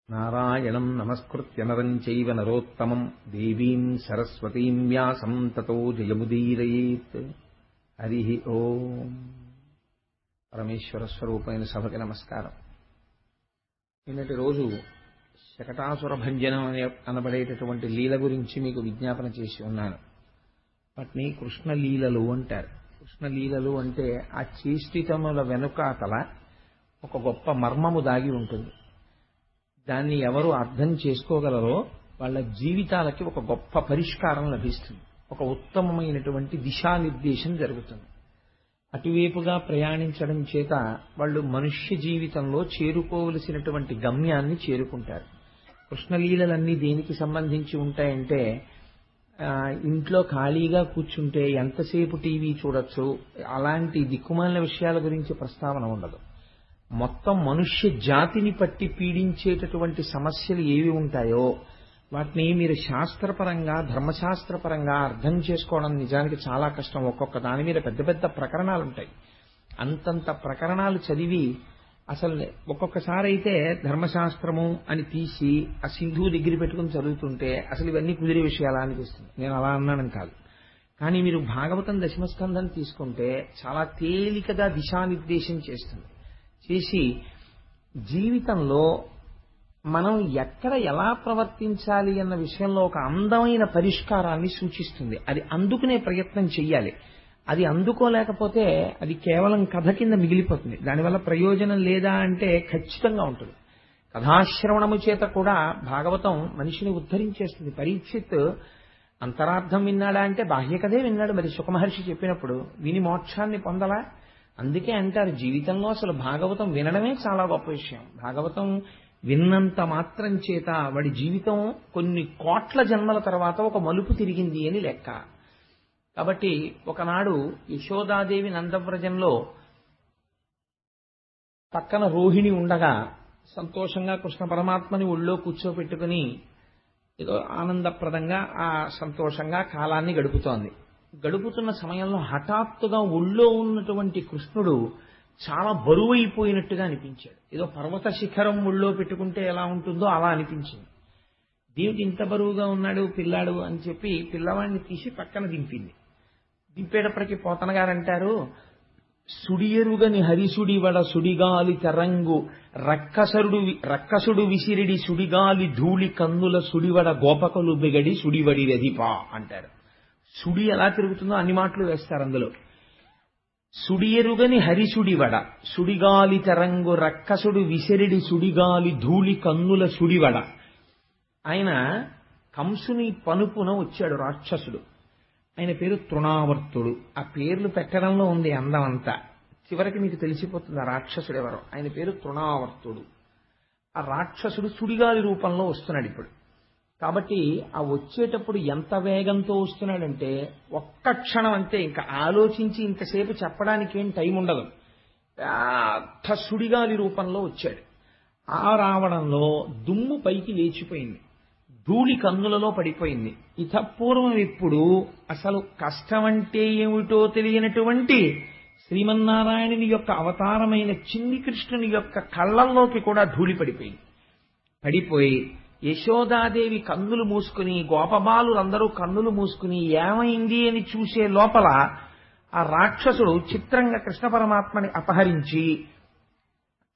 నారాయణం నమస్కృత్య నరం చైవ నరోత్తమం దేవీం సరస్వతీం వ్యాసం తతో జయముదీరయేత్. హరి ఓం. పరమేశ్వర స్వరూపమైన సభకి నమస్కారం. నిన్నటి రోజు శకటాసుర భంజనం అనబడేటటువంటి లీల గురించి మీకు విజ్ఞాపన చేసి ఉన్నాను. వాటిని కృష్ణలీలలు అంటారు. కృష్ణలీలలు అంటే ఆ చేష్టితముల వెనుకాతల ఒక గొప్ప మర్మము దాగి ఉంటుంది. దాన్ని ఎవరు అర్థం చేసుకోగలరో వాళ్ళ జీవితాలకి ఒక గొప్ప పరిష్కారం లభిస్తుంది. ఒక ఉత్తమమైనటువంటి దిశానిర్దేశం జరుగుతుంది. అటువైపుగా ప్రయాణించడం చేత వాళ్ళు మనుష్య జీవితంలో చేరుకోవలసినటువంటి గమ్యాన్ని చేరుకుంటారు. కృష్ణలీలలన్నీ దేనికి సంబంధించి ఉంటాయంటే, ఇంట్లో ఖాళీగా కూర్చుంటే ఎంతసేపు టీవీ చూడొచ్చు, అలాంటి దిక్కుమాలిన విషయాల గురించి ప్రస్తావన ఉండదు. మొత్తం మనుష్య జాతిని పట్టి పీడించేటటువంటి సమస్యలు ఏవి ఉంటాయో వాటిని మీరు శాస్త్రపరంగా ధర్మశాస్త్రపరంగా అర్థం చేసుకోవడం నిజానికి చాలా కష్టం. ఒక్కొక్క దాని మీద పెద్ద పెద్ద ప్రకరణాలు ఉంటాయి. అంతంత ప్రకరణాలు చదివి అసలు ఒక్కొక్కసారి అయితే ధర్మశాస్త్రము అని తీసి ఆ సింధువు దగ్గర పెట్టుకుని చదువుతుంటే అసలు ఇవన్నీ కుదిరే విషయాలా అనిపిస్తుంది. నేను అలా అన్నానని కాదు, కానీ మీరు భాగవతం దశమస్కంధం తీసుకుంటే చాలా తేలికగా దిశానిర్దేశం చేస్తుంది. చేసి జీవితంలో మనం ఎక్కడ ఎలా ప్రవర్తించాలి అన్న విషయంలో ఒక అందమైన పరిష్కారాన్ని సూచిస్తుంది. అది అందుకునే ప్రయత్నం చెయ్యాలి. అది అందుకోలేకపోతే అది కేవలం కథ కింద మిగిలిపోతుంది. దానివల్ల ప్రయోజనం లేదా అంటే ఖచ్చితంగా ఉంటుంది. కథాశ్రవణము చేత కూడా భాగవతం మనిషిని ఉద్ధరించేస్తుంది. పరీక్షిత్ అంతరార్థం విన్నాడా అంటే బాహ్య కథే విన్నాడు. మరి సుఖమహర్షి చెప్పినప్పుడు విని మోక్షాన్ని పొందలా? అందుకే అంటారు, జీవితంలో అసలు భాగవతం వినడమే చాలా గొప్ప విషయం. భాగవతం విన్నంత మాత్రం చేత వాడి జీవితం కొన్ని కోట్ల జన్మల తర్వాత ఒక మలుపు తిరిగింది అని లెక్క. కాబట్టి ఒకనాడు యశోదాదేవి నందవ్రజంలో పక్కన రోహిణి ఉండగా సంతోషంగా కృష్ణ పరమాత్మని ఒళ్ళో కూర్చోపెట్టుకుని ఏదో ఆనందప్రదంగా ఆ సంతోషంగా కాలాన్ని గడుపుతున్న సమయంలో హఠాత్తుగా ఒళ్ళో ఉన్నటువంటి కృష్ణుడు చాలా బరువైపోయినట్టుగా అనిపించాడు. ఏదో పర్వత శిఖరం ఒళ్ళో పెట్టుకుంటే ఎలా ఉంటుందో అలా అనిపించింది. దేవుడు ఇంత బరువుగా ఉన్నాడు పిల్లాడు అని చెప్పి పిల్లవాడిని తీసి పక్కన దింపింది. దింపేటప్పటికీ పోతన గారు అంటారు, సుడియరుగని హరిసుడి వడ సుడిగాలి తరంగు రక్కసుడు విసిరిడి సుడిగాలి ధూళి కన్నుల సుడివడ గోపకులు బిగడి సుడివడి రధిపా అంటారు. సుడి ఎలా తిరుగుతుందో అన్ని మాటలు వేస్తారు అందులో. సుడియరుగని హరిసుడివడ సుడిగాలి తరంగు రక్కసుడు విసిరిడి సుడిగాలి ధూళి కన్నుల సుడివడ. ఆయన కంసుని పనుపున వచ్చాడు రాక్షసుడు. ఆయన పేరు తృణావర్తుడు. ఆ పేర్లు పెట్టడంలో ఉంది అందం అంతా. చివరికి మీకు తెలిసిపోతుంది ఆ రాక్షసుడు ఎవరో. ఆయన పేరు తృణావర్తుడు. ఆ రాక్షసుడు సుడిగాలి రూపంలో వస్తున్నాడు ఇప్పుడు. కాబట్టి ఆ వచ్చేటప్పుడు ఎంత వేగంతో వస్తున్నాడంటే ఒక్క క్షణం అంతే, ఇంకా ఆలోచించి ఇంతసేపు చెప్పడానికి ఏం టైం ఉండదు. పెద్ద సుడిగాలి రూపంలో వచ్చాడు. ఆ రావడంలో దుమ్ము పైకి లేచిపోయింది, ధూళి కన్నులలో పడిపోయింది. ఇతపూర్వం ఇప్పుడు అసలు కష్టం అంటే ఏమిటో తెలియనటువంటి శ్రీమన్నారాయణుని యొక్క అవతారమైన చిన్ని కృష్ణుని యొక్క కళ్ళల్లోకి కూడా ధూళి పడిపోయి యశోదాదేవి కన్నులు మూసుకుని గోపబాలులందరూ కన్నులు మూసుకుని ఏమైంది అని చూసే లోపల ఆ రాక్షసుడు చిత్రంగా కృష్ణ పరమాత్మని అపహరించి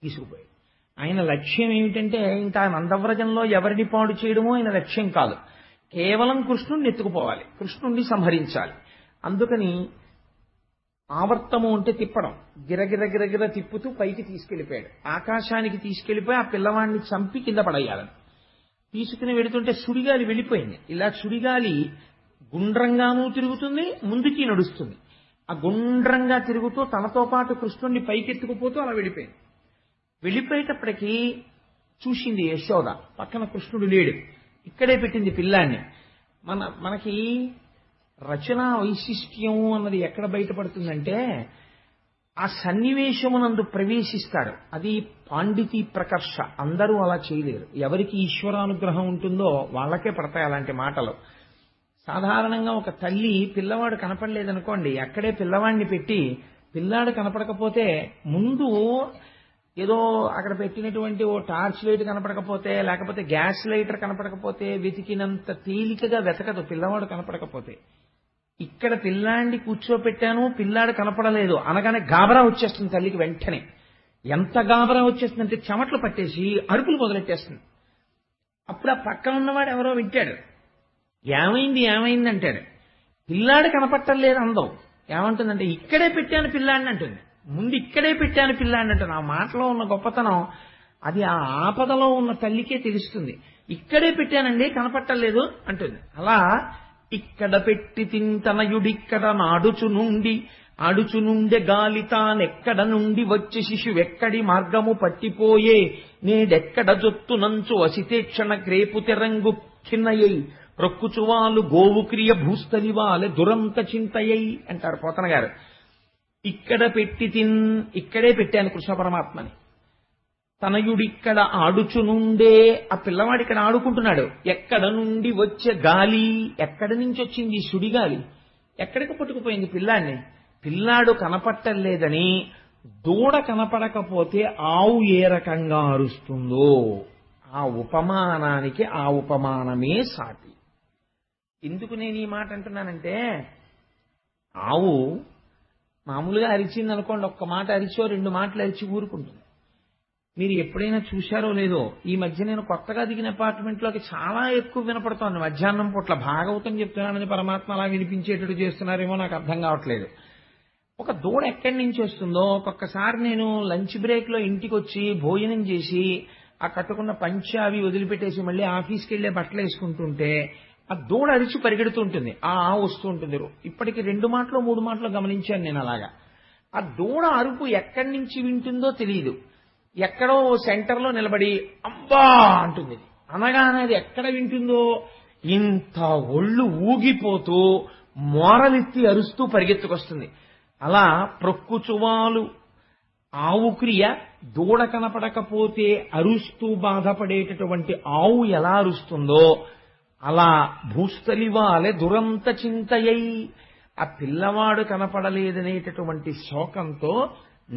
తీసుకుపోయాడు. ఆయన లక్ష్యం ఏమిటంటే ఇంకా నందవ్రజంలో ఎవరిని పాడు చేయడమో ఆయన లక్ష్యం కాదు, కేవలం కృష్ణుణ్ణి ఎత్తుకుపోవాలి, కృష్ణుణ్ణి సంహరించాలి. అందుకని ఆవర్తము అంటే తిప్పడం, గిరగిర తిప్పుతూ పైకి తీసుకెళ్లిపోయాడు. ఆకాశానికి తీసుకెళ్లిపోయి ఆ పిల్లవాడిని చంపి కింద పడేయాలని తీసుకుని వెళుతుంటే సుడిగాలి వెళ్ళిపోయింది. ఇలా సుడిగాలి గుండ్రంగానూ తిరుగుతుంది, ముందుకి నడుస్తుంది. ఆ గుండ్రంగా తిరుగుతూ తనతో పాటు కృష్ణుణ్ణి పైకెత్తుకుపోతూ అలా వెళ్ళిపోయేటప్పటికీ చూసింది యశోద, పక్కన కృష్ణుడు లేడు. ఇక్కడే పెట్టింది పిల్లాన్ని. మనకి రచనా వైశిష్ట్యం అన్నది ఎక్కడ బయటపడుతుందంటే ఆ సన్నివేశమునందు ప్రవేశిస్తాడు. అది పాండితీ ప్రకర్ష. అందరూ అలా చేయలేరు. ఎవరికి ఈశ్వరానుగ్రహం ఉంటుందో వాళ్ళకే పడతాయి అలాంటి మాటలు. సాధారణంగా ఒక తల్లి పిల్లవాడు కనపడలేదనుకోండి, అక్కడే పిల్లవాడిని పెట్టి పిల్లాడు కనపడకపోతే ముందు ఏదో అక్కడ పెట్టినటువంటి ఓ టార్చ్ లైట్ కనపడకపోతే, లేకపోతే గ్యాస్ లైటర్ కనపడకపోతే వెతికినంత తేలికగా వెతకదు పిల్లవాడు కనపడకపోతే. ఇక్కడ పిల్లాడిని కూర్చోపెట్టాను, పిల్లాడు కనపడలేదు అనగానే గాబరా వచ్చేస్తుంది తల్లికి. వెంటనే ఎంత గాబరా వచ్చేస్తుందంటే చెమట్లు పట్టేసి అరుపులు మొదలెట్టేస్తుంది. అప్పుడు ఆ పక్కన ఉన్నవాడు ఎవరో వింటాడు, ఏమైంది ఏమైంది అంటాడు. పిల్లాడు కనపట్టలేదు అందం. ఏమంటుందంటే ఇక్కడే పెట్టాను పిల్లాడిని అంటుంది. ముందు ఇక్కడే పెట్టాను పిల్లాడిని అంటుంది. ఆ మాటలో ఉన్న గొప్పతనం అది ఆ ఆపదలో ఉన్న తల్లికే తెలుస్తుంది. ఇక్కడే పెట్టానండి కనపట్టలేదు అంటుంది. అలా ఇక్కడ పెట్టి తింతనయుడిక్కడ ఆడుచు నుండే గాలి తానెక్కడ నుండి వచ్చి శిశువెక్కడి మార్గము పట్టిపోయే నేడెక్కడ జొత్తునంచు అసితేక్షణ గ్రేపు తెరంగు చిన్నయ్యి ప్రొక్కుచువాలు గోవు క్రియ భూస్థలివాలే దురంత చింతయ్యి అంటారు పోతన గారు. ఇక్కడే పెట్టాను కృష్ణ పరమాత్మని. తనయుడిక్కడ ఆడుచునుండే, ఆ పిల్లవాడు ఇక్కడ ఆడుకుంటున్నాడు. ఎక్కడ నుండి వచ్చే గాలి, ఎక్కడి నుంచి వచ్చింది సుడిగాలి, ఎక్కడికి పట్టుకుపోయింది పిల్లాడిని. పిల్లాడు కనపట్టలేదని దూడ కనపడకపోతే ఆవు ఏ రకంగా అరుస్తుందో ఆ ఉపమానానికి ఆ ఉపమానమే సాటి. ఎందుకు నేను ఈ మాట అంటున్నానంటే, ఆవు మామూలుగా అరిచింది అనుకోండి, ఒక్క మాట అరిచో 2 మాటలు అరిచి ఊరుకుంటుంది. మీరు ఎప్పుడైనా చూశారో లేదో, ఈ మధ్య నేను కొత్తగా దిగిన అపార్ట్మెంట్లోకి చాలా ఎక్కువ వినపడుతోంది మధ్యాహ్నం పూట్ల. భాగవతం చెప్తున్నానని పరమాత్మ అలా వినిపించేటట్టు చేస్తున్నారేమో నాకు అర్థం కావట్లేదు. ఒక దూడ ఎక్కడి నుంచి వస్తుందో, ఒక్కొక్కసారి నేను లంచ్ బ్రేక్ లో ఇంటికి వచ్చి భోజనం చేసి ఆ కట్టుకున్న పంచె అవి వదిలిపెట్టేసి మళ్ళీ ఆఫీస్కి వెళ్లే బట్టలు వేసుకుంటుంటే ఆ దూడ అరిచి పరిగెడుతూ ఉంటుంది, ఆ వస్తూ ఉంటుంది. ఇప్పటికి 2 మాటలు 3 మాటలు గమనించాను నేను అలాగా. ఆ దూడ అరుపు ఎక్కడి నుంచి వింటుందో తెలియదు. ఎక్కడో సెంటర్లో నిలబడి అబ్బా అంటుంది. అనగానే అది ఎక్కడ వింటుందో ఇంత ఒళ్ళు ఊగిపోతూ మోరలెత్తి అరుస్తూ పరిగెత్తుకొస్తుంది. అలా ప్రొక్కుచువాలు ఆవు క్రియ, దూడ కనపడకపోతే అరుస్తూ బాధపడేటటువంటి ఆవు ఎలా అరుస్తుందో అలా భూస్థలివాలే దురంత చింతయ్యి, ఆ పిల్లవాడు కనపడలేదనేటటువంటి శోకంతో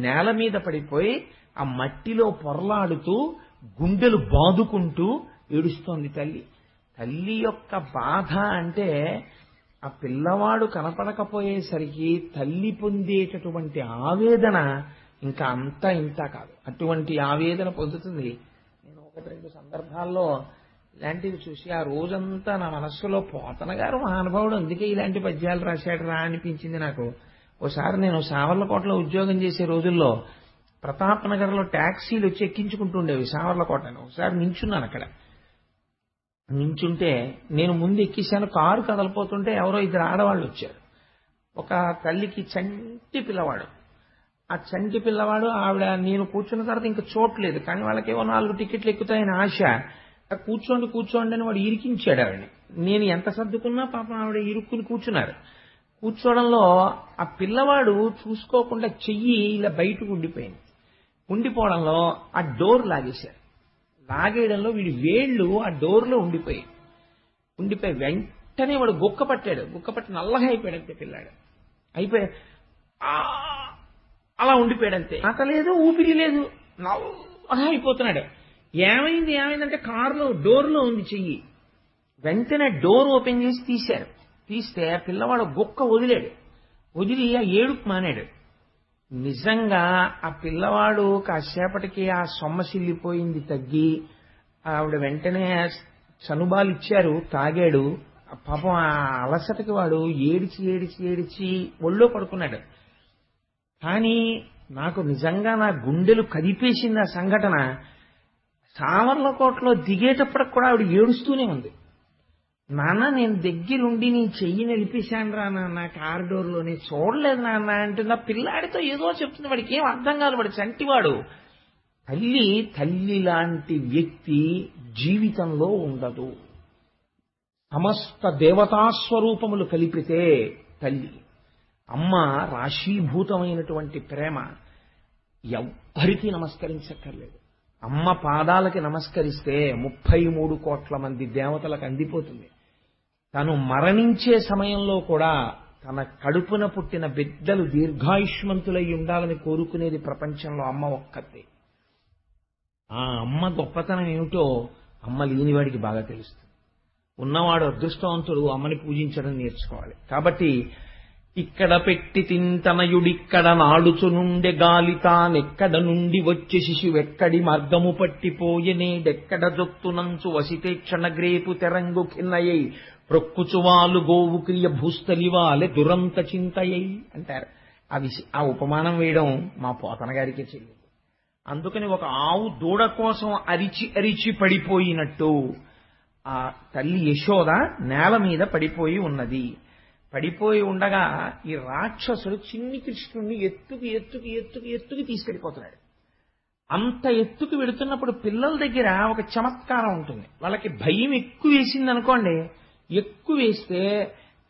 నేల మీద పడిపోయి ఆ మట్టిలో పొరలాడుతూ గుండెలు బాదుకుంటూ ఏడుస్తోంది తల్లి. తల్లి యొక్క బాధ అంటే ఆ పిల్లవాడు కనపడకపోయేసరికి తల్లి పొందేటటువంటి ఆవేదన ఇంకా అంతా ఇంత కాదు. అటువంటి ఆవేదన పొందుతుంది. నేను 1-2 సందర్భాల్లో ఇలాంటివి చూసి ఆ రోజంతా నా మనస్సులో పోతన గారు మహానుభావుడు అందుకే ఇలాంటి పద్యాలు రాశాడు రా అనిపించింది నాకు. ఓసారి నేను సావర్లకోటలో ఉద్యోగం చేసే రోజుల్లో ప్రతాప్ నగర్లో ట్యాక్సీలు వచ్చి ఎక్కించుకుంటూ ఉండేవి సావర్లకోటను. ఒకసారి నించున్నాను అక్కడ. నించుంటే నేను ముందు ఎక్కిశాను, కారు కదలిపోతుంటే ఎవరో 2 ఆడవాళ్ళు వచ్చారు. ఒక తల్లికి చంటి పిల్లవాడు. ఆ చంటి పిల్లవాడు ఆవిడ నేను కూర్చున్న తర్వాత ఇంకా చోట్లేదు, కానీ వాళ్ళకేవో 4 టికెట్లు ఎక్కుతాయని ఆశ. కూర్చోండి అని వాడు ఇరికించాడు ఆవిడని. నేను ఎంత సర్దుకున్నా పాపం ఆవిడ ఇరుక్కుని కూర్చున్నారు. కూర్చోవడంలో ఆ పిల్లవాడు చూసుకోకుండా చెయ్యి ఇలా బయటకు ఉండిపోవడంలో ఆ డోర్ లాగేశారు. లాగేయడంలో వీడి వేళ్లు ఆ డోర్లో ఉండిపోయి వెంటనే వాడు గుక్క పట్టి నల్లగా అయిపోయాడంతే పిల్లాడు. అయిపోయి అలా ఉండిపోయాడంతే. ఆట లేదు, ఊపిరి లేదు, నల్లగా అయిపోతున్నాడు. ఏమైందంటే కారులో డోర్లో ఉంది చెయ్యి. వెంటనే డోర్ ఓపెన్ చేసి తీశారు. తీస్తే పిల్లవాడు గుక్క వదిలి ఆ ఏడుపు మానాడు. నిజంగా ఆ పిల్లవాడు కాసేపటికి ఆ సొమ్మసిల్లిపోయింది తగ్గి ఆవిడ వెంటనే చనుబాలు ఇచ్చారు, తాగాడు. పాపం ఆ అలసటకి వాడు ఏడిచి ఒళ్ళో పడుకున్నాడు. కానీ నాకు నిజంగా నా గుండెలు కదిపేసింది ఆ సంఘటన. సావర్లకోటలో దిగేటప్పటికి కూడా ఆవిడ ఏడుస్తూనే ఉంది. నాన్న నేను దగ్గరుండి నీ చెయ్యి నిలిపేశాను రా నాన్న కారిడోర్లో, నేను చూడలేదు నాన్న అంటున్నా. పిల్లాడితో ఏదో చెప్తుంది, వాడికి ఏం అర్థం కాదు, వాడు చంటివాడు. తల్లి లాంటి వ్యక్తి జీవితంలో ఉండదు. సమస్త దేవతాస్వరూపములు కలిపితే తల్లి. అమ్మ రాశీభూతమైనటువంటి ప్రేమ ఎవ్వరికీ నమస్కరించక్కర్లేదు. అమ్మ పాదాలకి నమస్కరిస్తే 33 కోట్ల మంది దేవతలకు అందిపోతుంది. తను మరణించే సమయంలో కూడా తన కడుపున పుట్టిన బిడ్డలు దీర్ఘాయుష్మంతులై ఉండాలని కోరుకునేది ప్రపంచంలో అమ్మ ఒక్కతే. ఆ అమ్మ గొప్పతనం ఏమిటో అమ్మ లేనివాడికి బాగా తెలుస్తుంది. ఉన్నవాడు అదృష్టవంతుడు అమ్మని పూజించడం నేర్చుకోవాలి. కాబట్టి ఇక్కడ పెట్టి తింతనయుడిక్కడ నాడుచునుండె గాలి తానెక్కడ నుండి వచ్చే శిశువెక్కడి మార్గము పట్టిపోయెనేడెక్కడ జొత్తునంచు వసితే క్షణగ్రేపు తెరంగు కిన్నయ్యై ప్రొక్కుచువాలు గోవు క్రియ భూస్థలివాలె దురంత చింతయ్యై అంటారు. ఆ ఉపమానం వేయడం మా పోతన గారికే చెల్లింది. అందుకని ఒక ఆవు దూడ కోసం అరిచి అరిచి పడిపోయినట్టు ఆ తల్లి యశోద నేల మీద పడిపోయి ఉన్నది. పడిపోయి ఉండగా ఈ రాక్షసుడు చిన్ని కృష్ణుడిని ఎత్తుకి ఎత్తుకి ఎత్తుకి ఎత్తుకి తీసుకెళ్ళిపోతున్నాడు. అంత ఎత్తుకు వెళుతున్నప్పుడు పిల్లల దగ్గర ఒక చమత్కారం ఉంటుంది. వాళ్ళకి భయం ఎక్కువ వేసింది అనుకోండి, ఎక్కువ వేస్తే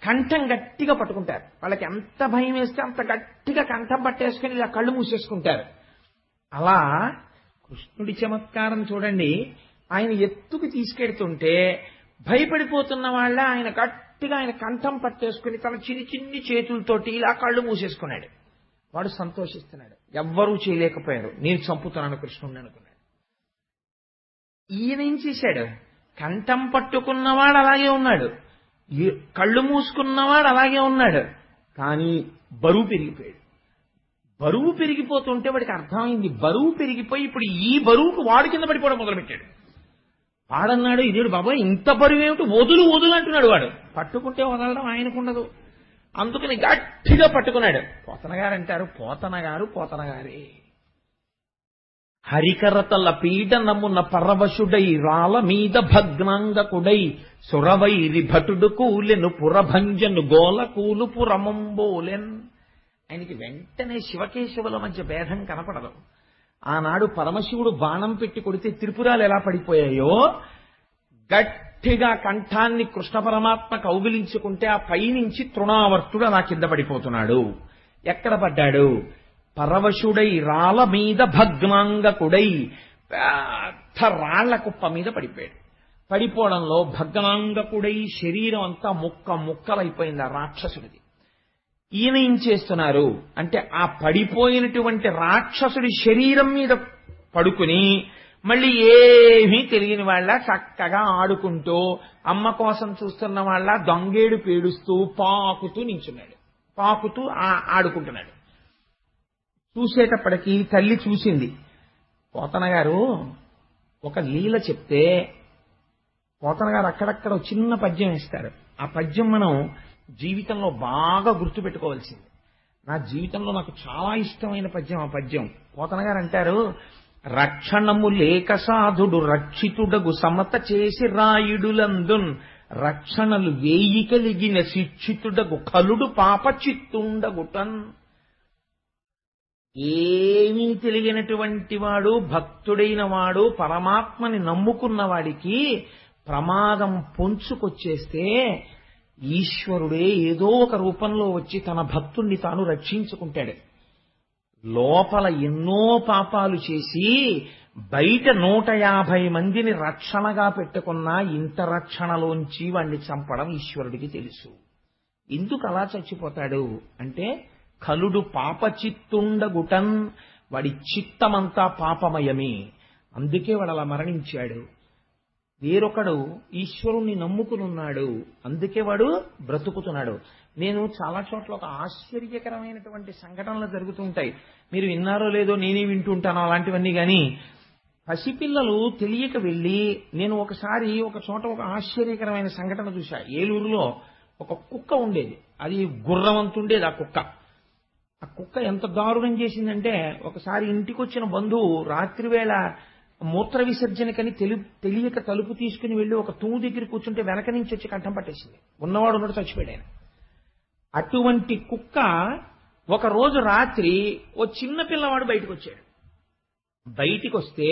కంఠం గట్టిగా పట్టుకుంటారు. వాళ్ళకి ఎంత భయం వేస్తే అంత గట్టిగా కంఠం పట్టేసుకుని ఇలా కళ్ళు మూసేసుకుంటారు. అలా కృష్ణుడి చమత్కారం చూడండి. ఆయన ఎత్తుకు తీసుకెడుతుంటే భయపడిపోతున్న వాళ్ళ ఆయన గట్టిగా ఆయన కంఠం పట్టేసుకుని తన చిన్ని చిన్ని చేతులతోటి ఇలా కళ్ళు మూసేసుకున్నాడు. వాడు సంతోషిస్తున్నాడు. ఎవ్వరూ చేయలేకపోయారు. నేను చంపుతున్నాను కృష్ణుడిని అనుకున్నాడు. ఈయన ఏం చేశాడు? కంఠం పట్టుకున్నవాడు అలాగే ఉన్నాడు, కళ్ళు మూసుకున్నవాడు అలాగే ఉన్నాడు. కానీ బరువు పెరిగిపోయాడు. బరువు పెరిగిపోతుంటే వాడికి అర్థమైంది, బరువు పెరిగిపోయి ఇప్పుడు ఈ బరువుకు వాడు కింద పడిపోవడం మొదలుపెట్టాడు. వాడన్నాడు, ఇదేడు బాబాయ్ ఇంత బరువు ఏమిటి, వదులు వదులు అంటున్నాడు. వాడు పట్టుకుంటే వదలడం ఆయనకుండదు. అందుకని గట్టిగా పట్టుకున్నాడు. పోతన గారు అంటారు, పోతన గారే హరికరతల పీడనమున పరవశుడై రాల మీద భగ్నాంగకుడై సురవైరి భటుడు కూలెను పురభంజను గోల కూలు పురమంబోలెన్. ఆయనకి వెంటనే శివకేశవుల మధ్య భేదం కనపడదు. ఆనాడు పరమశివుడు బాణం పెట్టి కొడితే త్రిపురాలు ఎలా పడిపోయాయో గట్టిగా కంఠాన్ని కృష్ణ పరమాత్మ కౌగిలించుకుంటే ఆ పైనుంచి తృణావర్తుడు అలా కింద పడిపోతున్నాడు. ఎక్కడ పడ్డాడు? పరవశుడై రాళ్ళ మీద భగ్నాంగకుడై పెద్ద రాళ్ల కుప్ప మీద పడిపోయాడు. పడిపోవడంలో భగ్నాంగకుడై శరీరం అంతా ముక్కలైపోయింది ఆ రాక్షసుడిది. ఈయన ఏం చేస్తున్నారు అంటే ఆ పడిపోయినటువంటి రాక్షసుడి శరీరం మీద పడుకుని మళ్ళీ ఏమీ తెలియని వాళ్ళ చక్కగా ఆడుకుంటూ అమ్మ కోసం చూస్తున్న వాళ్ళ దొంగేడు పేడుస్తూ పాకుతూ నించున్నాడు. పాకుతూ ఆడుకుంటున్నాడు. చూసేటప్పటికి తల్లి చూసింది. పోతన గారు ఒక లీల చెప్తే పోతన గారు అక్కడక్కడ చిన్న పద్యం వేస్తారు. ఆ పద్యం మనం జీవితంలో బాగా గుర్తుపెట్టుకోవాల్సింది. నా జీవితంలో నాకు చాలా ఇష్టమైన పద్యం ఆ పద్యం. పోతన గారు అంటారు, రక్షణము లేక సాధుడు రక్షితుడగు సమత చేసి రాయుడులందున్ రక్షణలు వేయి కలిగిన శిక్షితుడగు కలుడు పాప చిత్తుండగుటన్. ఏమీ తెలియనటువంటి వాడు, భక్తుడైన వాడు, పరమాత్మని నమ్ముకున్న వాడికి ప్రమాదం పొంచుకొచ్చేస్తే ఈశ్వరుడే ఏదో ఒక రూపంలో వచ్చి తన భక్తుణ్ణి తాను రక్షించుకుంటాడు. లోపల ఎన్నో పాపాలు చేసి బయట 150 మందిని రక్షణగా పెట్టుకున్నా ఇంత రక్షణలోంచి వాణ్ణి చంపడం ఈశ్వరుడికి తెలుసు. ఎందుకు అలా చచ్చిపోతాడు అంటే కలుడు పాపచిత్తుండగుటన్, వాడి చిత్తమంతా పాపమయమే. అందుకే వాడు అలా మరణించాడు. వేరొకడు ఈశ్వరుణ్ణి నమ్ముకునున్నాడు, అందుకే వాడు బ్రతుకుతున్నాడు. నేను చాలా చోట్ల ఒక ఆశ్చర్యకరమైనటువంటి సంఘటనలు జరుగుతుంటాయి. మీరు విన్నారో లేదో నేనే వింటుంటాను అలాంటివన్నీ. కానీ పసిపిల్లలు తెలియక వెళ్ళి నేను ఒకసారి ఒక చోట ఒక ఆశ్చర్యకరమైన సంఘటన చూశా. ఏలూరులో ఒక కుక్క ఉండేది. అది గుర్రవంతుండేది. ఆ కుక్క ఎంత దారుణం చేసిందంటే ఒకసారి ఇంటికి వచ్చిన బంధువు రాత్రివేళ మూత్ర విసర్జనకని తెలియక తలుపు తీసుకుని వెళ్ళి ఒక తూము దగ్గర కూర్చుంటే వెనక నుంచి వచ్చి కంఠం పట్టేసింది. ఉన్నవాడు ఉన్నట్టు చచ్చిపోయాడు ఆయన. అటువంటి కుక్క ఒక రోజు రాత్రి ఓ చిన్న పిల్లవాడు బయటకు వచ్చాడు. బయటికి వస్తే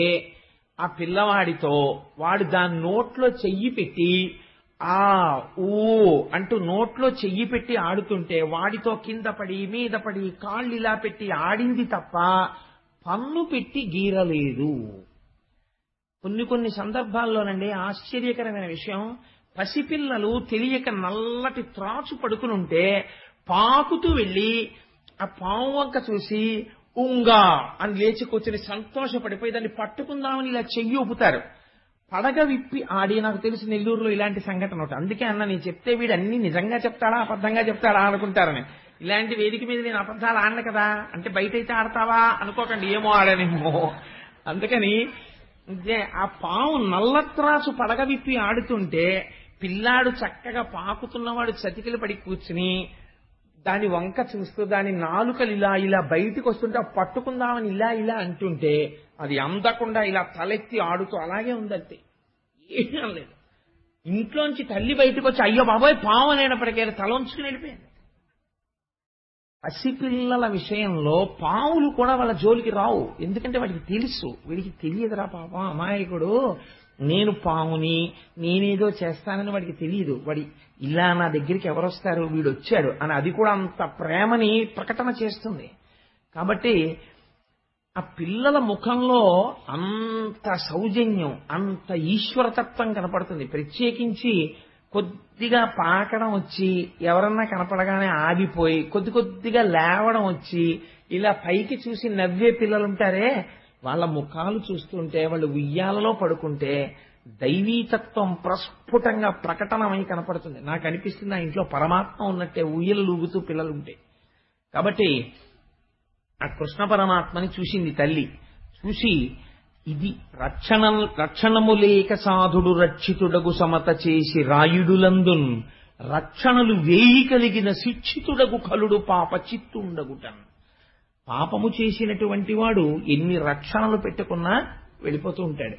ఆ పిల్లవాడితో వాడు దాని నోట్లో చెయ్యి పెట్టి ఊ అంటూ నోట్లో చెయ్యి పెట్టి ఆడుతుంటే వాడితో కింద పడి మీద పడి కాళ్ళు ఇలా పెట్టి ఆడింది తప్ప పన్ను పెట్టి గీరలేదు. కొన్ని సందర్భాల్లోనండి ఆశ్చర్యకరమైన విషయం, పసిపిల్లలు తెలియక నల్లటి త్రాచు పడుకునుంటే పాకుతూ వెళ్ళి ఆ పాము వంక చూసి ఉంగా అని లేచి కూర్చొని సంతోషపడిపోయి దాన్ని పట్టుకుందామని ఇలా చెయ్యి ఊపుతారు. పడగ విప్పి ఆడి, నాకు తెలిసి నెల్లూరులో ఇలాంటి సంఘటన ఒకటి. అందుకే అన్న నేను చెప్తే వీడు అన్ని నిజంగా చెప్తాడా అబద్ధంగా చెప్తాడా అనుకుంటారని. ఇలాంటి వేదిక మీద నేను అబద్ధాలు ఆడను కదా అంటే, బయట అయితే ఆడతావా అనుకోకండి, ఏమో ఆడనేమో. అందుకని ఆ పాము నల్లత్రాసు పడగ విప్పి ఆడుతుంటే పిల్లాడు చక్కగా పాకుతున్నవాడు చతికిలు పడి కూర్చుని దాని వంక చూస్తూ దాని నాలుకలు ఇలా ఇలా బయటకు వస్తుంటే పట్టుకుందామని ఇలా ఇలా అంటుంటే అది అందకుండా ఇలా తలెత్తి ఆడుతూ అలాగే ఉందంతే, ఏం లేదు. ఇంట్లోంచి తల్లి బయటకు వచ్చి అయ్యో బాబోయ్ పాము అనేటప్పటికీ తల ఉంచుకుని వెళ్ళిపోయింది. పసిపిల్లల విషయంలో పాములు కూడా వాళ్ళ జోలికి రావు, ఎందుకంటే వాడికి తెలుసు. వీడికి తెలియదురా పాపం అమాయకుడు, నేను పాముని నేనేదో చేస్తానని వాడికి తెలియదు. వాడి ఇలా నా దగ్గరికి ఎవరొస్తారు, వీడు వచ్చాడు అని అది కూడా అంత ప్రేమని ప్రకటన చేస్తుంది. కాబట్టి ఆ పిల్లల ముఖంలో అంత సౌజన్యం, అంత ఈశ్వరతత్వం కనపడుతుంది. ప్రత్యేకించి కొద్దిగా పాకడం వచ్చి ఎవరన్నా కనపడగానే ఆగిపోయి కొద్ది కొద్దిగా లేవడం వచ్చి ఇలా పైకి చూసి నవ్వే పిల్లలుంటారే, వాళ్ళ ముఖాలు చూస్తుంటే వాళ్ళు ఉయ్యాలలో పడుకుంటే దైవీతత్వం ప్రస్ఫుటంగా ప్రకటనమై కనపడుతుంది. నాకు అనిపిస్తుంది ఆ ఇంట్లో పరమాత్మ ఉన్నట్టే ఉయ్యలు లూగుతూ పిల్లలుంటే. కాబట్టి ఆ కృష్ణ పరమాత్మని చూసింది తల్లి. చూసి ఇది రక్షణము లేక సాధుడు రక్షితుడగు సమత చేసి రాయుడులందున్ రక్షణలు వేయి కలిగిన శిక్షితుడగు కలుడు పాప చిత్తుండగుటన్. పాపము చేసినటువంటి వాడు ఎన్ని రక్షణలు పెట్టుకున్నా వెళ్ళిపోతూ ఉంటాడు.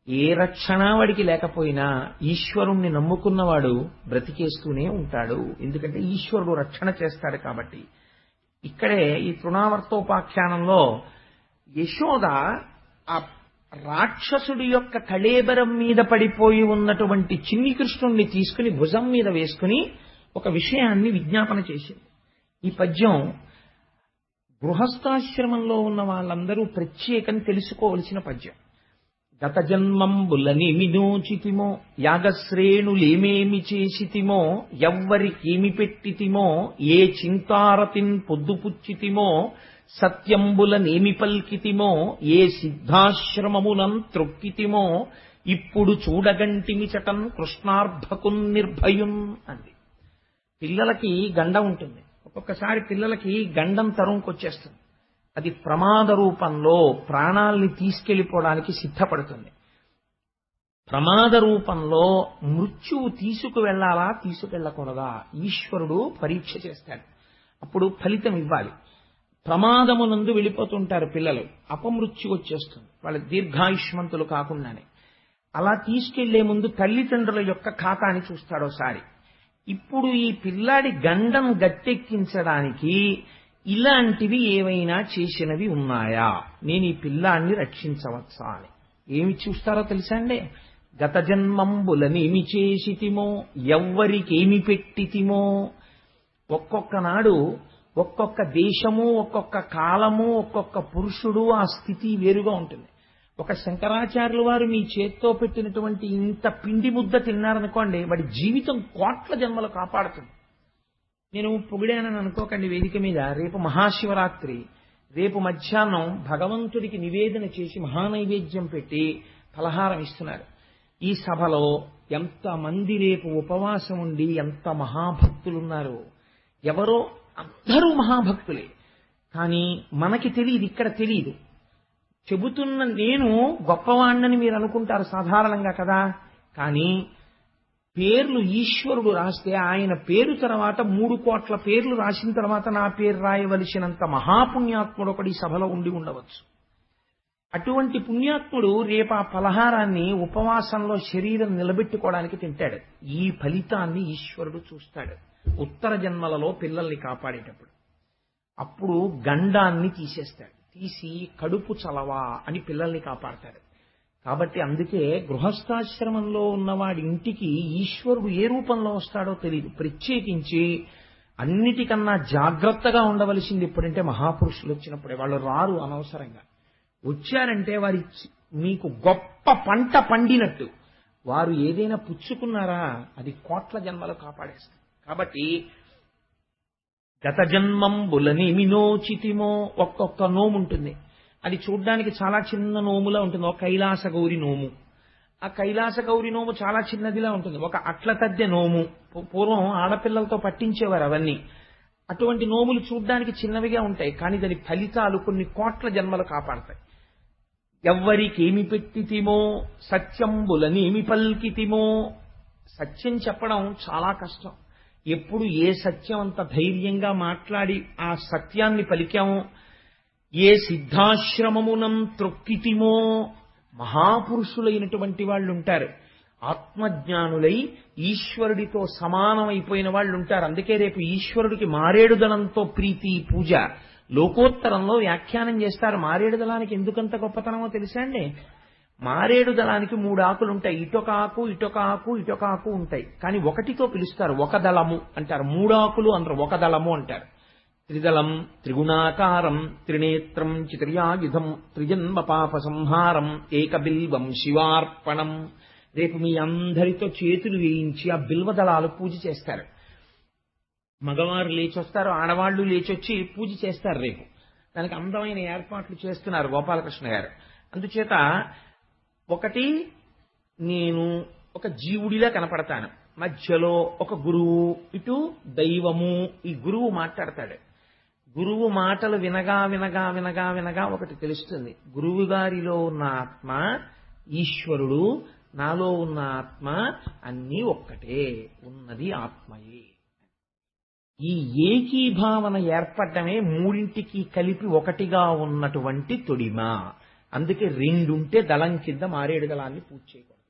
ఏ రక్షణ వాడికి లేకపోయినా ఈశ్వరుణ్ణి నమ్ముకున్నవాడు బ్రతికేస్తూనే ఉంటాడు, ఎందుకంటే ఈశ్వరుడు రక్షణ చేస్తాడు కాబట్టి. ఇక్కడే ఈ తృణావర్తోపాఖ్యానంలో యశోద ఆ రాక్షసుడి యొక్క కళేబరం మీద పడిపోయి ఉన్నటువంటి చిన్ని కృష్ణుణ్ణి తీసుకుని భుజం మీద వేసుకుని ఒక విషయాన్ని విజ్ఞాపన చేసింది. ఈ పద్యం గృహస్థాశ్రమంలో ఉన్న వాళ్ళందరూ ప్రత్యేకం తెలుసుకోవలసిన పద్యం. గత జన్మంబులనేమి నోచితిమో యాగశ్రేణులేమేమి చేసితిమో ఎవ్వరికేమి పెట్టితిమో ఏ చింతారతిన్ పొద్దుపుచ్చితిమో సత్యంబులనేమి పల్కితిమో ఏ సిద్ధాశ్రమమునం త్రొక్కితిమో ఇప్పుడు చూడగంటిమి చటన్ కృష్ణార్భకున్ నిర్భయున్ అంది. పిల్లలకి గండం ఉంటుంది, ఒక్కొక్కసారి పిల్లలకి గండం తరుముకొచ్చేస్తుంది. అది ప్రమాద రూపంలో ప్రాణాల్ని తీసుకెళ్లిపోవడానికి సిద్ధపడుతుంది. ప్రమాద రూపంలో మృత్యువు తీసుకువెళ్లాలా తీసుకెళ్లకూడదా ఈశ్వరుడు పరీక్ష చేస్తాడు. అప్పుడు ఫలితం ఇవ్వాలి. ప్రమాదమునందు వెళ్ళిపోతుంటారు పిల్లలు, అపమృత్యు వచ్చేస్తుంది, వాళ్ళ దీర్ఘాయుష్మంతులు కాకుండానే. అలా తీసుకెళ్లే ముందు తల్లిదండ్రుల యొక్క ఖాతాని చూస్తాడోసారి. ఇప్పుడు ఈ పిల్లాడి గండం గట్టెక్కించడానికి ఇలాంటివి ఏవైనా చేసినవి ఉన్నాయా, నేను ఈ పిల్లాన్ని రక్షించవచ్చా అని ఏమి చూస్తారో తెలుసా అండి? గత జన్మంబులనేమి చేసితిమో ఎవ్వరికేమి పెట్టితిమో. ఒక్కొక్క నాడు ఒక్కొక్క దేశము, ఒక్కొక్క కాలము, ఒక్కొక్క పురుషుడు ఆ స్థితి వేరుగా ఉంటుంది. ఒక శంకరాచార్యుల వారు మీ చేత్తో పెట్టినటువంటి ఇంత పిండి ముద్ద తిన్నారనుకోండి, వాడి జీవితం కోట్ల జన్మలు కాపాడుతుంది. నేను పొగిడానని అనుకోకండి వేదిక మీద. రేపు మహాశివరాత్రి, రేపు మధ్యాహ్నం భగవంతుడికి నివేదన చేసి మహానైవేద్యం పెట్టి ఫలహారం ఇస్తున్నారు. ఈ సభలో ఎంతమంది రేపు ఉపవాసం ఉండి ఎంత మహాభక్తులున్నారు. ఎవరో అందరూ మహాభక్తులే, కానీ మనకి తెలియదు, ఇక్కడ తెలియదు. చెబుతున్న నేను గొప్పవాణ్ణని మీరు అనుకుంటారు సాధారణంగా కదా, కానీ పేర్లు ఈశ్వరుడు రాస్తే ఆయన పేరు తర్వాత 3 కోట్ల పేర్లు రాసిన తర్వాత నా పేరు రాయవలసినంత మహాపుణ్యాత్ముడు ఒకటి సభలో ఉండి ఉండవచ్చు. అటువంటి పుణ్యాత్ముడు రేపు ఆ ఫలహారాన్ని ఉపవాసంలో శరీరం నిలబెట్టుకోవడానికి తింటాడు. ఈ ఫలితాన్ని ఈశ్వరుడు చూస్తాడు ఉత్తర జన్మలలో పిల్లల్ని కాపాడేటప్పుడు. అప్పుడు గండాన్ని తీసేస్తాడు, తీసి కడుపు చలవా అని పిల్లల్ని కాపాడతాడు. కాబట్టి అందుకే గృహస్థాశ్రమంలో ఉన్నవాడి ఇంటికి ఈశ్వరుడు ఏ రూపంలో వస్తాడో తెలియదు. ప్రత్యేకించి అన్నిటికన్నా జాగ్రత్తగా ఉండవలసింది ఎప్పుడంటే మహాపురుషులు వచ్చినప్పుడే. వాళ్ళు రారు అనవసరంగా, వచ్చారంటే వారి మీకు గొప్ప పంట పండినట్టు. వారు ఏదైనా పుచ్చుకున్నారా అది కోట్ల జన్మలు కాపాడేస్తారు. కాబట్టి గత జన్మంబులనేమి నోచితిమో. ఒక్కొక్క నోము ఉంటుంది, అది చూడ్డానికి చాలా చిన్న నోములా ఉంటుంది. ఒక కైలాస గౌరి నోము, ఆ కైలాస గౌరి నోము చాలా చిన్నదిలా ఉంటుంది. ఒక అట్ల తద్దె నోము, పూర్వం ఆడపిల్లలతో పట్టించేవారు అవన్నీ. అటువంటి నోములు చూడ్డానికి చిన్నవిగా ఉంటాయి, కానీ దాని ఫలితాలు కొన్ని కోట్ల జన్మలు కాపాడతాయి. ఎవ్వరికేమి పెట్టితిమో సత్యంబులనేమి పల్కితిమో. సత్యం చెప్పడం చాలా కష్టం. ఎప్పుడు ఏ సత్యం అంత ధైర్యంగా మాట్లాడి ఆ సత్యాన్ని పలికామో. ఏ సిద్ధాశ్రమమునం త్రొక్కితిమో. మహాపురుషులైనటువంటి వాళ్ళు ఉంటారు, ఆత్మజ్ఞానులై ఈశ్వరుడితో సమానమైపోయిన వాళ్ళు ఉంటారు. అందుకే రేపు ఈశ్వరుడికి మారేడుదలంతో ప్రీతి పూజ లోకోత్తరంలో వ్యాఖ్యానం చేస్తారు. మారేడుదలానికి ఎందుకంత గొప్పతనమో తెలుసా అండి? మారేడు దళానికి 3 ఆకులు ఉంటాయి, ఇటొక ఆకు ఇటొక ఆకు ఇటొక ఆకు ఉంటాయి, కానీ ఒకటితో పిలుస్తారు, ఒక దళము అంటారు. 3 ఆకులు అందరు ఒక దళము అంటారు. త్రిదళం త్రిగుణాకారం త్రినేత్రం చిత్రయాయుధం త్రిజన్మ పాప సంహారం ఏకబిల్వం శివార్పణం. రేపు మీ అందరితో చేతులు వేయించి ఆ బిల్వ దళాలు పూజ చేస్తారు. మగవారు లేచొస్తారు, ఆడవాళ్లు లేచొచ్చి పూజ చేస్తారు. రేపు దానికి అందమైన ఏర్పాట్లు చేస్తున్నారు గోపాలకృష్ణ గారు. అందుచేత ఒకటి, నేను ఒక జీవుడిలా కనపడతాను, మధ్యలో ఒక గురువు, ఇటు దైవము. ఈ గురువు మాట్లాడతాడు. గురువు మాటలు వినగా వినగా వినగా వినగా ఒకటి తెలుస్తుంది, గురువు గారిలో ఉన్న ఆత్మ ఈశ్వరుడు, నాలో ఉన్న ఆత్మ అన్నీ ఒక్కటే, ఉన్నది ఆత్మయే. ఈ ఏకీభావన ఏర్పడమే మూడింటికి కలిపి ఒకటిగా ఉన్నటువంటి తొడిమ. అందుకే 2 ఉంటే దళం కింద మారేడు దళాన్ని పూజ చేయకూడదు,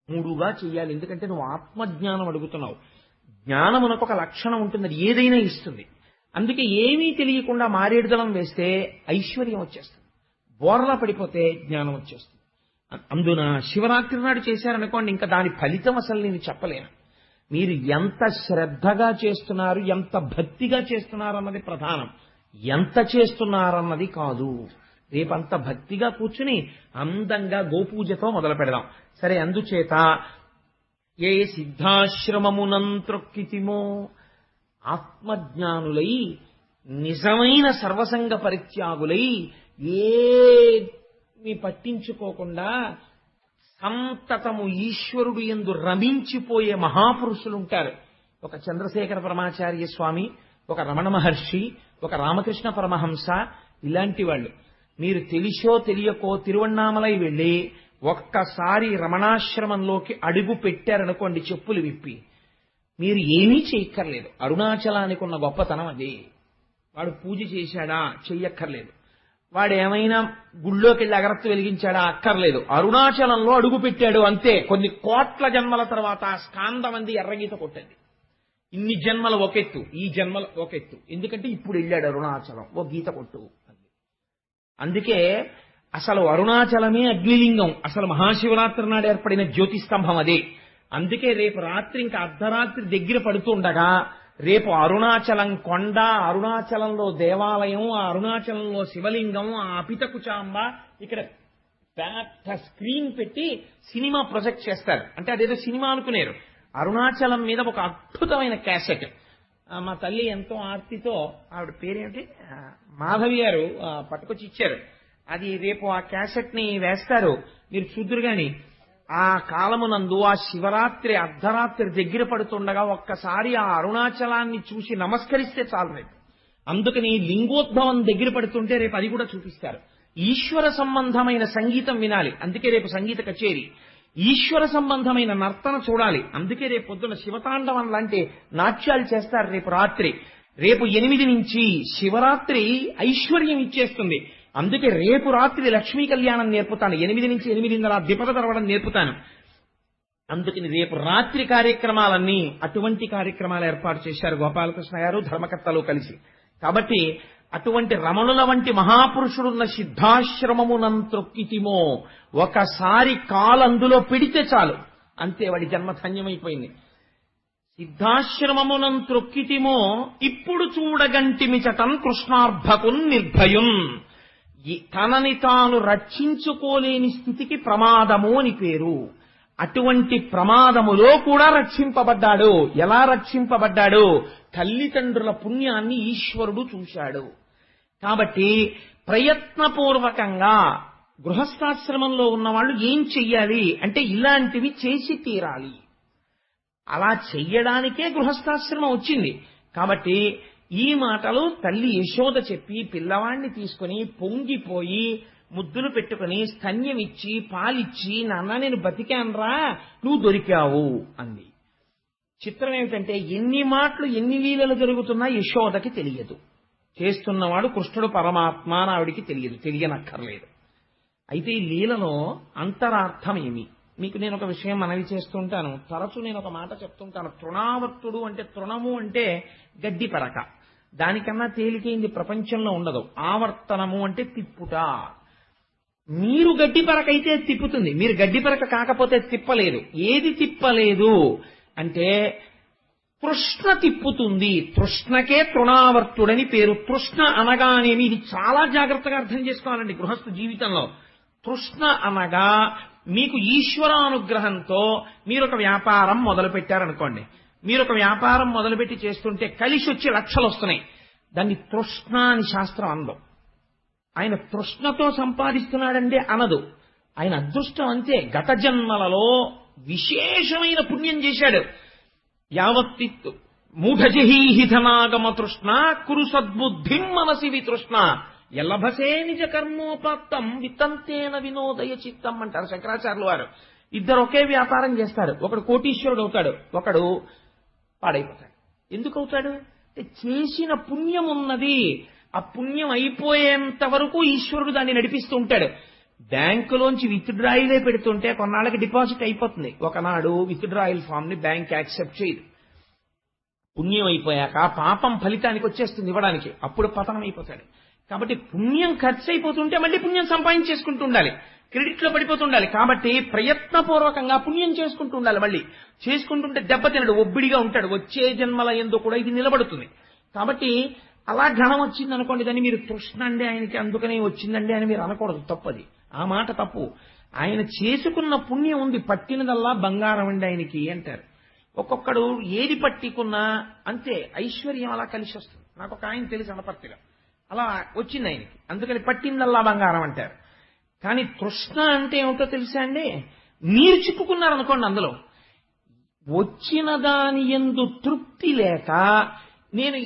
3గా చెయ్యాలి. ఎందుకంటే నువ్వు ఆత్మజ్ఞానం అడుగుతున్నావు. జ్ఞానమునకు ఒక లక్షణం ఉంటుంది, అది ఏదైనా ఇస్తుంది. అందుకే ఏమీ తెలియకుండా మారేడు దళం వేస్తే ఐశ్వర్యం వచ్చేస్తుంది, బోర్లా పడిపోతే జ్ఞానం వచ్చేస్తుంది. అందున శివరాత్రి నాడు చేశారనుకోండి, ఇంకా దాని ఫలితం అసలు నేను చెప్పలేను. మీరు ఎంత శ్రద్ధగా చేస్తున్నారు, ఎంత భక్తిగా చేస్తున్నారన్నది ప్రధానం, ఎంత చేస్తున్నారన్నది కాదు. రేపంత భక్తిగా కూర్చుని అందంగా గోపూజతో మొదలు పెడదాం. సరే, అందుచేత ఏ సిద్ధాశ్రమమునం త్రొక్కితిమో, ఆత్మజ్ఞానులై నిజమైన సర్వసంగ పరిత్యాగులై ఏమి పట్టించుకోకుండా సంతతము ఈశ్వరుడు యందు రమించిపోయే మహాపురుషులుంటారు. ఒక చంద్రశేఖర పరమాచార్య స్వామి, ఒక రమణ మహర్షి, ఒక రామకృష్ణ పరమహంస, ఇలాంటి వాళ్ళు. మీరు తెలిసో తెలియకో తిరువణ్ణామలై వెళ్ళి ఒక్కసారి రమణాశ్రమంలోకి అడుగు పెట్టారనుకోండి, చెప్పులు విప్పి, మీరు ఏమీ చేయక్కర్లేదు. అరుణాచలానికి ఉన్న గొప్పతనం అదే. వాడు పూజ చేశాడా, చెయ్యక్కర్లేదు. వాడు ఏమైనా గుళ్ళోకి వెళ్ళి అగరత్తు వెలిగించాడా, అక్కర్లేదు. అరుణాచలంలో అడుగు పెట్టాడు అంతే. కొన్ని కోట్ల జన్మల తర్వాత స్కాందమంది ఎర్రగీత కొట్టండి. ఇన్ని జన్మల ఒకెత్తు, ఈ జన్మల ఒకెత్తు. ఎందుకంటే ఇప్పుడు వెళ్ళాడు అరుణాచలం, ఓ గీత కొట్టు. అందుకే అసలు అరుణాచలమే అగ్నిలింగం. అసలు మహాశివరాత్రి నాడు ఏర్పడిన జ్యోతిస్తంభం అదే. అందుకే రేపు రాత్రి ఇంకా అర్ధరాత్రి దగ్గర పడుతుండగా రేపు అరుణాచలం కొండ, అరుణాచలంలో దేవాలయం, ఆ అరుణాచలంలో శివలింగం, ఆ అపితకుచాంబ, ఇక్కడ పెద్ద స్క్రీన్ పెట్టి సినిమా ప్రొజెక్ట్ చేస్తారు. అంటే అదేదో సినిమా అనుకునేరు. అరుణాచలం మీద ఒక అద్భుతమైన క్యాసెట్ మా తల్లి ఎంతో ఆర్తితో, ఆవిడ పేరేమిటి, మాధవి గారు పట్టుకొచ్చి ఇచ్చారు. అది రేపు ఆ క్యాసెట్ ని వేస్తారు, మీరు చూద్దురు గాని. ఆ కాలమునందు ఆ శివరాత్రి అర్ధరాత్రి దగ్గర పడుతుండగా ఒక్కసారి ఆ అరుణాచలాన్ని చూసి నమస్కరిస్తే చాలు రేపు. అందుకని లింగోద్భవం దగ్గర పడుతుంటే రేపు అది కూడా చూపిస్తారు. ఈశ్వర సంబంధమైన సంగీతం వినాలి, అందుకే రేపు సంగీత కచేరీ. ఈశ్వర సంబంధమైన నర్తన చూడాలి, అందుకే రేపు పొద్దున శివతాండవం లాంటి నాట్యాలు చేస్తారు రేపు రాత్రి. రేపు 8 నుంచి శివరాత్రి ఐశ్వర్యం ఇచ్చేస్తుంది. అందుకే రేపు రాత్రి లక్ష్మీ కళ్యాణం నేర్పుతాను. 8 నుంచి 8:30 దీపద తెరవడం నేర్పుతాను. అందుకని రేపు రాత్రి కార్యక్రమాలన్నీ అటువంటి కార్యక్రమాలు ఏర్పాటు చేశారు గోపాలకృష్ణ గారు, ధర్మకర్తలు కలిసి. కాబట్టి అటువంటి రమణుల వంటి మహాపురుషుడున్న సిద్ధాశ్రమమునం త్రొక్కితిమో, ఒకసారి కాలందులో పెడితే చాలు, అంతే వాడి జన్మ ధన్యమైపోయింది. సిద్ధాశ్రమమునం త్రొక్కితిమో ఇప్పుడు చూడగంటిమిచటన్ కృష్ణార్భకున్ నిర్భయున్. తనని తాను రక్షించుకోలేని స్థితికి ప్రమాదము అని పేరు. అటువంటి ప్రమాదములో కూడా రక్షింపబడ్డాడు. ఎలా రక్షింపబడ్డాడు? తల్లిదండ్రుల పుణ్యాన్ని ఈశ్వరుడు చూశాడు. కాబట్టి ప్రయత్నపూర్వకంగా గృహస్థాశ్రమంలో ఉన్నవాళ్ళు ఏం చెయ్యాలి అంటే ఇలాంటివి చేసి తీరాలి. అలా చెయ్యడానికే గృహస్థాశ్రమం వచ్చింది. కాబట్టి ఈ మాటలు తల్లి యశోద చెప్పి పిల్లవాణ్ణి తీసుకుని పొంగిపోయి ముద్దులు పెట్టుకుని స్తన్యమిచ్చి పాలిచ్చి, నాన్న నేను బతికాన్రా, నువ్వు దొరికావు అంది. చిత్రం ఏమిటంటే ఎన్ని మాటలు ఎన్ని లీలలు జరుగుతున్నా యశోదకి తెలియదు. చేస్తున్నవాడు కృష్ణుడు పరమాత్మ అని ఆవిడికి తెలియనక్కర్లేదు. అయితే ఈ లీలలో అంతరార్థం ఏమి? మీకు నేను ఒక విషయం మనవి చేస్తుంటాను. తరచు నేను ఒక మాట చెప్తుంటాను. తృణావర్తుడు అంటే, తృణము అంటే గడ్డి పరక. దానికన్నా తేలికైంది ప్రపంచంలో ఉండదు. ఆవర్తనము అంటే తిప్పుట. మీరు గడ్డి పరక అయితే తిప్పుతుంది, మీరు గడ్డి పరక కాకపోతే తిప్పలేదు. ఏది తిప్పలేదు అంటే తృష్ణ తిప్పుతుంది. తృష్ణకే తృణావర్తుడని పేరు. తృష్ణ అనగానేమి, ఇది చాలా జాగ్రత్తగా అర్థం చేసుకోవాలండి గృహస్థ జీవితంలో. తృష్ణ అనగా మీకు ఈశ్వరానుగ్రహంతో మీరు ఒక వ్యాపారం మొదలు పెట్టారనుకోండి. మీరు ఒక వ్యాపారం మొదలుపెట్టి చేస్తుంటే కలిసి వచ్చి లక్షలు వస్తున్నాయి. దాన్ని తృష్ణ అని శాస్త్రం అనదు. ఆయన తృష్ణతో సంపాదిస్తున్నాడంటే అనదు. ఆయన అదృష్టం అంతే. గత జన్మలలో విశేషమైన పుణ్యం చేశాడు. యావత్తిత్తు మూఢజహీహిధనాగమ తృష్ణ కురు సద్బుద్ధిం మనసి వితృష్ణ ఎల్లభసే నిజ కర్మోపాత్తం విత్తంతేన వినోదయ చిత్తం అంటారు శంకరాచార్యులు వారు. ఇద్దరు ఒకే వ్యాపారం చేస్తారు. ఒకడు కోటీశ్వరుడు అవుతాడు, ఒకడు పాడైపోతాడు. ఎందుకు అవుతాడు? చేసిన పుణ్యం ఉన్నది. ఆ పుణ్యం అయిపోయేంత వరకు ఈశ్వరుడు దాన్ని నడిపిస్తూ ఉంటాడు. బ్యాంకులోంచి విత్డ్రాయిలే పెడుతుంటే కొన్నాళ్ళకి డిపాజిట్ అయిపోతుంది. ఒకనాడు విత్డ్రాయిల్ ఫామ్ ని బ్యాంక్ యాక్సెప్ట్ చేయదు. పుణ్యం అయిపోయాక పాపం ఫలితానికి వచ్చేస్తుంది ఇవ్వడానికి, అప్పుడు పతనం అయిపోతాడు. కాబట్టి పుణ్యం ఖర్చు అయిపోతుంటే మళ్ళీ పుణ్యం సంపాదించేసుకుంటూ ఉండాలి, క్రెడిట్ లో పడిపోతుండాలి. కాబట్టి ప్రయత్నపూర్వకంగా పుణ్యం చేసుకుంటూ ఉండాలి. మళ్ళీ చేసుకుంటుంటే దెబ్బతినడు, ఒబ్బిడిగా ఉంటాడు. వచ్చే జన్మల యందు కూడా ఇది నిలబడుతుంది. కాబట్టి అలా ఘనం వచ్చింది అనుకోండి, దాన్ని మీరు తృష్ణ అండి ఆయనకి అందుకనే వచ్చిందండి అని మీరు అనకూడదు. తప్పది, ఆ మాట తప్పు. ఆయన చేసుకున్న పుణ్యం ఉంది, పట్టినదల్లా బంగారం అండి ఆయనకి అంటారు. ఒక్కొక్కడు ఏది పట్టికున్నా అంతే ఐశ్వర్యం అలా కలిసి వస్తుంది. నాకు ఒక ఆయన తెలిసి అనపర్తిగా అలా వచ్చింది ఆయనకి, అందుకని పట్టిందల్లా బంగారం అంటారు. కానీ తృష్ణ అంటే ఏమిటో తెలుసా అండి? మీరు చిక్కుకున్నారనుకోండి అందులో, వచ్చిన దాని యందు తృప్తి లేక నేను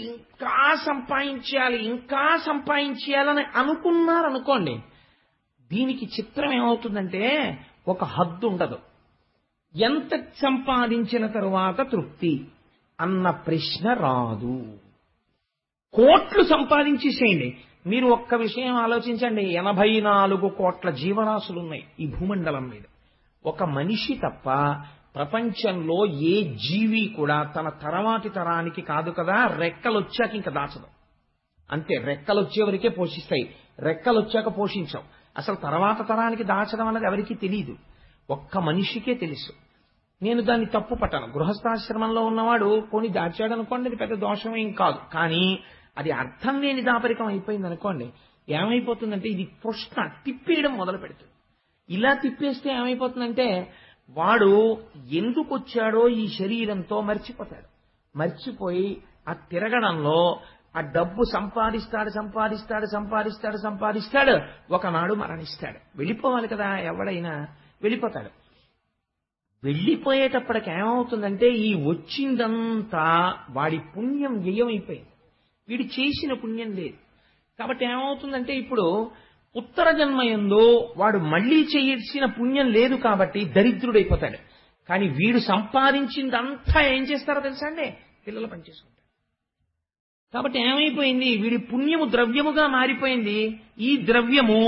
ఇంకా సంపాదించాలని అనుకున్నారనుకోండి, దీనికి చిత్రం ఏమవుతుందంటే ఒక హద్దు ఉండదు. ఎంత సంపాదించిన తరువాత తృప్తి అన్న ప్రశ్న రాదు. కోట్లు సంపాదించేసేయండి. మీరు ఒక్క విషయం ఆలోచించండి, 84 కోట్ల జీవరాశులున్నాయి ఈ భూమండలం మీద. ఒక మనిషి తప్ప ప్రపంచంలో ఏ జీవి కూడా తన తర్వాతి తరానికి కాదు కదా, రెక్కలు వచ్చాక ఇంకా దాచదు. అంతే, రెక్కలు వచ్చేవరకే పోషిస్తాయి, రెక్కలు వచ్చాక పోషించవు. అసలు తర్వాత తరానికి దాచడం అన్నది ఎవరికీ తెలియదు, ఒక్క మనిషికే తెలుసు. నేను దాన్ని తప్పు పట్టాను. గృహస్థాశ్రమంలో ఉన్నవాడు కొని దాచాడు అనుకోండి, అది పెద్ద దోషమేం కాదు. కానీ అది అర్థం లేని దాపరికం అయిపోయింది అనుకోండి, ఏమైపోతుందంటే ఇది తృష్ణ తిప్పేయడం మొదలు పెడుతుంది. ఇలా తిప్పేస్తే ఏమైపోతుందంటే వాడు ఎందుకు వచ్చాడో ఈ శరీరంతో మర్చిపోతాడు. మర్చిపోయి ఆ తిరగడంలో ఆ డబ్బు సంపాదిస్తాడు, ఒకనాడు మరణిస్తాడు. వెళ్ళిపోవాలి కదా, ఎవడైనా వెళ్ళిపోతాడు. వెళ్ళిపోయేటప్పటికి ఏమవుతుందంటే ఈ వచ్చిందంతా వాడి పుణ్యం వ్యయమైపోయింది, వీడు చేసిన పుణ్యం లేదు. కాబట్టి ఏమవుతుందంటే ఇప్పుడు ఉత్తర జన్మయంలో వాడు మళ్లీ చేయాల్సిన పుణ్యం లేదు కాబట్టి దరిద్రుడైపోతాడు. కానీ వీడు సంపాదించిందంతా ఏం చేస్తారో తెలుసా అండి? పిల్లలు పనిచేసుకుంటారు. కాబట్టి ఏమైపోయింది, వీడి పుణ్యము ద్రవ్యముగా మారిపోయింది. ఈ ద్రవ్యము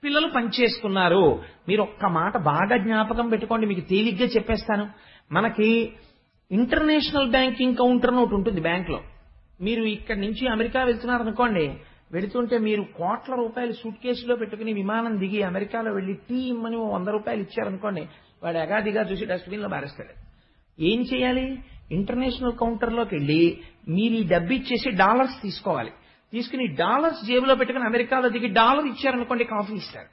పిల్లలు పనిచేసుకున్నారు. మీరు ఒక్క మాట బాగా జ్ఞాపకం పెట్టుకోండి, మీకు తేలిగ్గా చెప్పేస్తాను. మనకి ఇంటర్నేషనల్ బ్యాంకింగ్ కౌంటర్ ఒకటి ఉంటుంది బ్యాంక్ లో. మీరు ఇక్కడి నుంచి అమెరికా వెళ్తున్నారనుకోండి, వెళుతుంటే మీరు కోట్ల రూపాయలు సూట్ కేసులో పెట్టుకుని విమానం దిగి అమెరికాలో వెళ్లి టీ ఇమ్మని 100 రూపాయలు ఇచ్చారనుకోండి, వాడు ఎగాదిగా చూసి డస్ట్బిన్ లో మారేస్తాడు. ఏం చేయాలి? ఇంటర్నేషనల్ కౌంటర్లోకి వెళ్ళి మీరు ఈ డబ్బు ఇచ్చేసి డాలర్స్ తీసుకోవాలి. తీసుకుని డాలర్స్ జేబులో పెట్టుకుని అమెరికాలో దిగి డాలర్ ఇచ్చారనుకోండి, కాఫీ ఇస్తారు.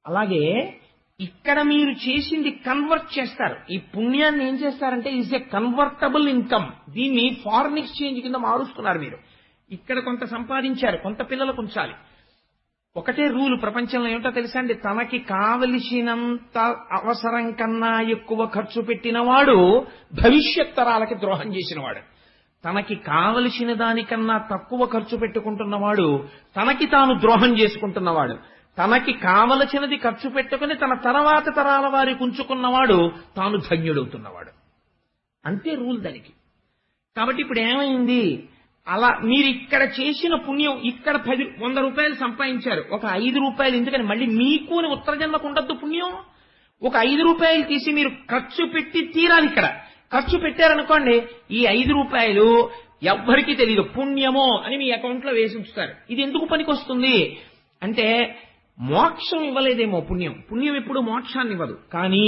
అలాగే ఇక్కడ మీరు చేసింది కన్వర్ట్ చేస్తారు. ఈ పుణ్యాన్ని ఏం చేస్తారంటే ఈజ్ ఏ కన్వర్టబుల్ ఇన్కమ్. దీన్ని ఫారిన్ ఎక్స్చేంజ్ కింద మారుస్తున్నారు మీరు. ఇక్కడ కొంత సంపాదించారు, కొంత పిల్లలకు ఉంచాలి. ఒకటే రూలు ప్రపంచంలో ఏమిటో తెలుసా అండి? తనకి కావలసినంత అవసరం కన్నా ఎక్కువ ఖర్చు పెట్టినవాడు భవిష్యత్ తరాలకి ద్రోహం చేసినవాడు. తనకి కావలసిన దానికన్నా తక్కువ ఖర్చు పెట్టుకుంటున్నవాడు తనకి తాను ద్రోహం చేసుకుంటున్నవాడు. తనకి కావలసినది ఖర్చు పెట్టుకుని తన తర్వాత తరాల వారికి ఉంచుకున్నవాడు తాను ధన్యుడవుతున్నవాడు. అంతే రూల్ దానికి. కాబట్టి ఇప్పుడు ఏమైంది? అలా మీరు ఇక్కడ చేసిన పుణ్యం, ఇక్కడ 100 రూపాయలు సంపాదించారు, ఒక 5 రూపాయలు ఎందుకని మళ్ళీ మీకు ఉత్తర జన్మకు ఉండద్దు పుణ్యం? ఒక 5 రూపాయలు తీసి మీరు ఖర్చు పెట్టి తీరాలి. ఇక్కడ ఖర్చు పెట్టారనుకోండి, ఈ 5 రూపాయలు ఎవ్వరికీ తెలియదు, పుణ్యమో అని మీ అకౌంట్లో వేసి ఉంచుతారు. ఇది ఎందుకు పనికొస్తుంది అంటే మోక్షం ఇవ్వలేదేమో పుణ్యం. పుణ్యం ఎప్పుడు మోక్షాన్ని ఇవ్వదు, కానీ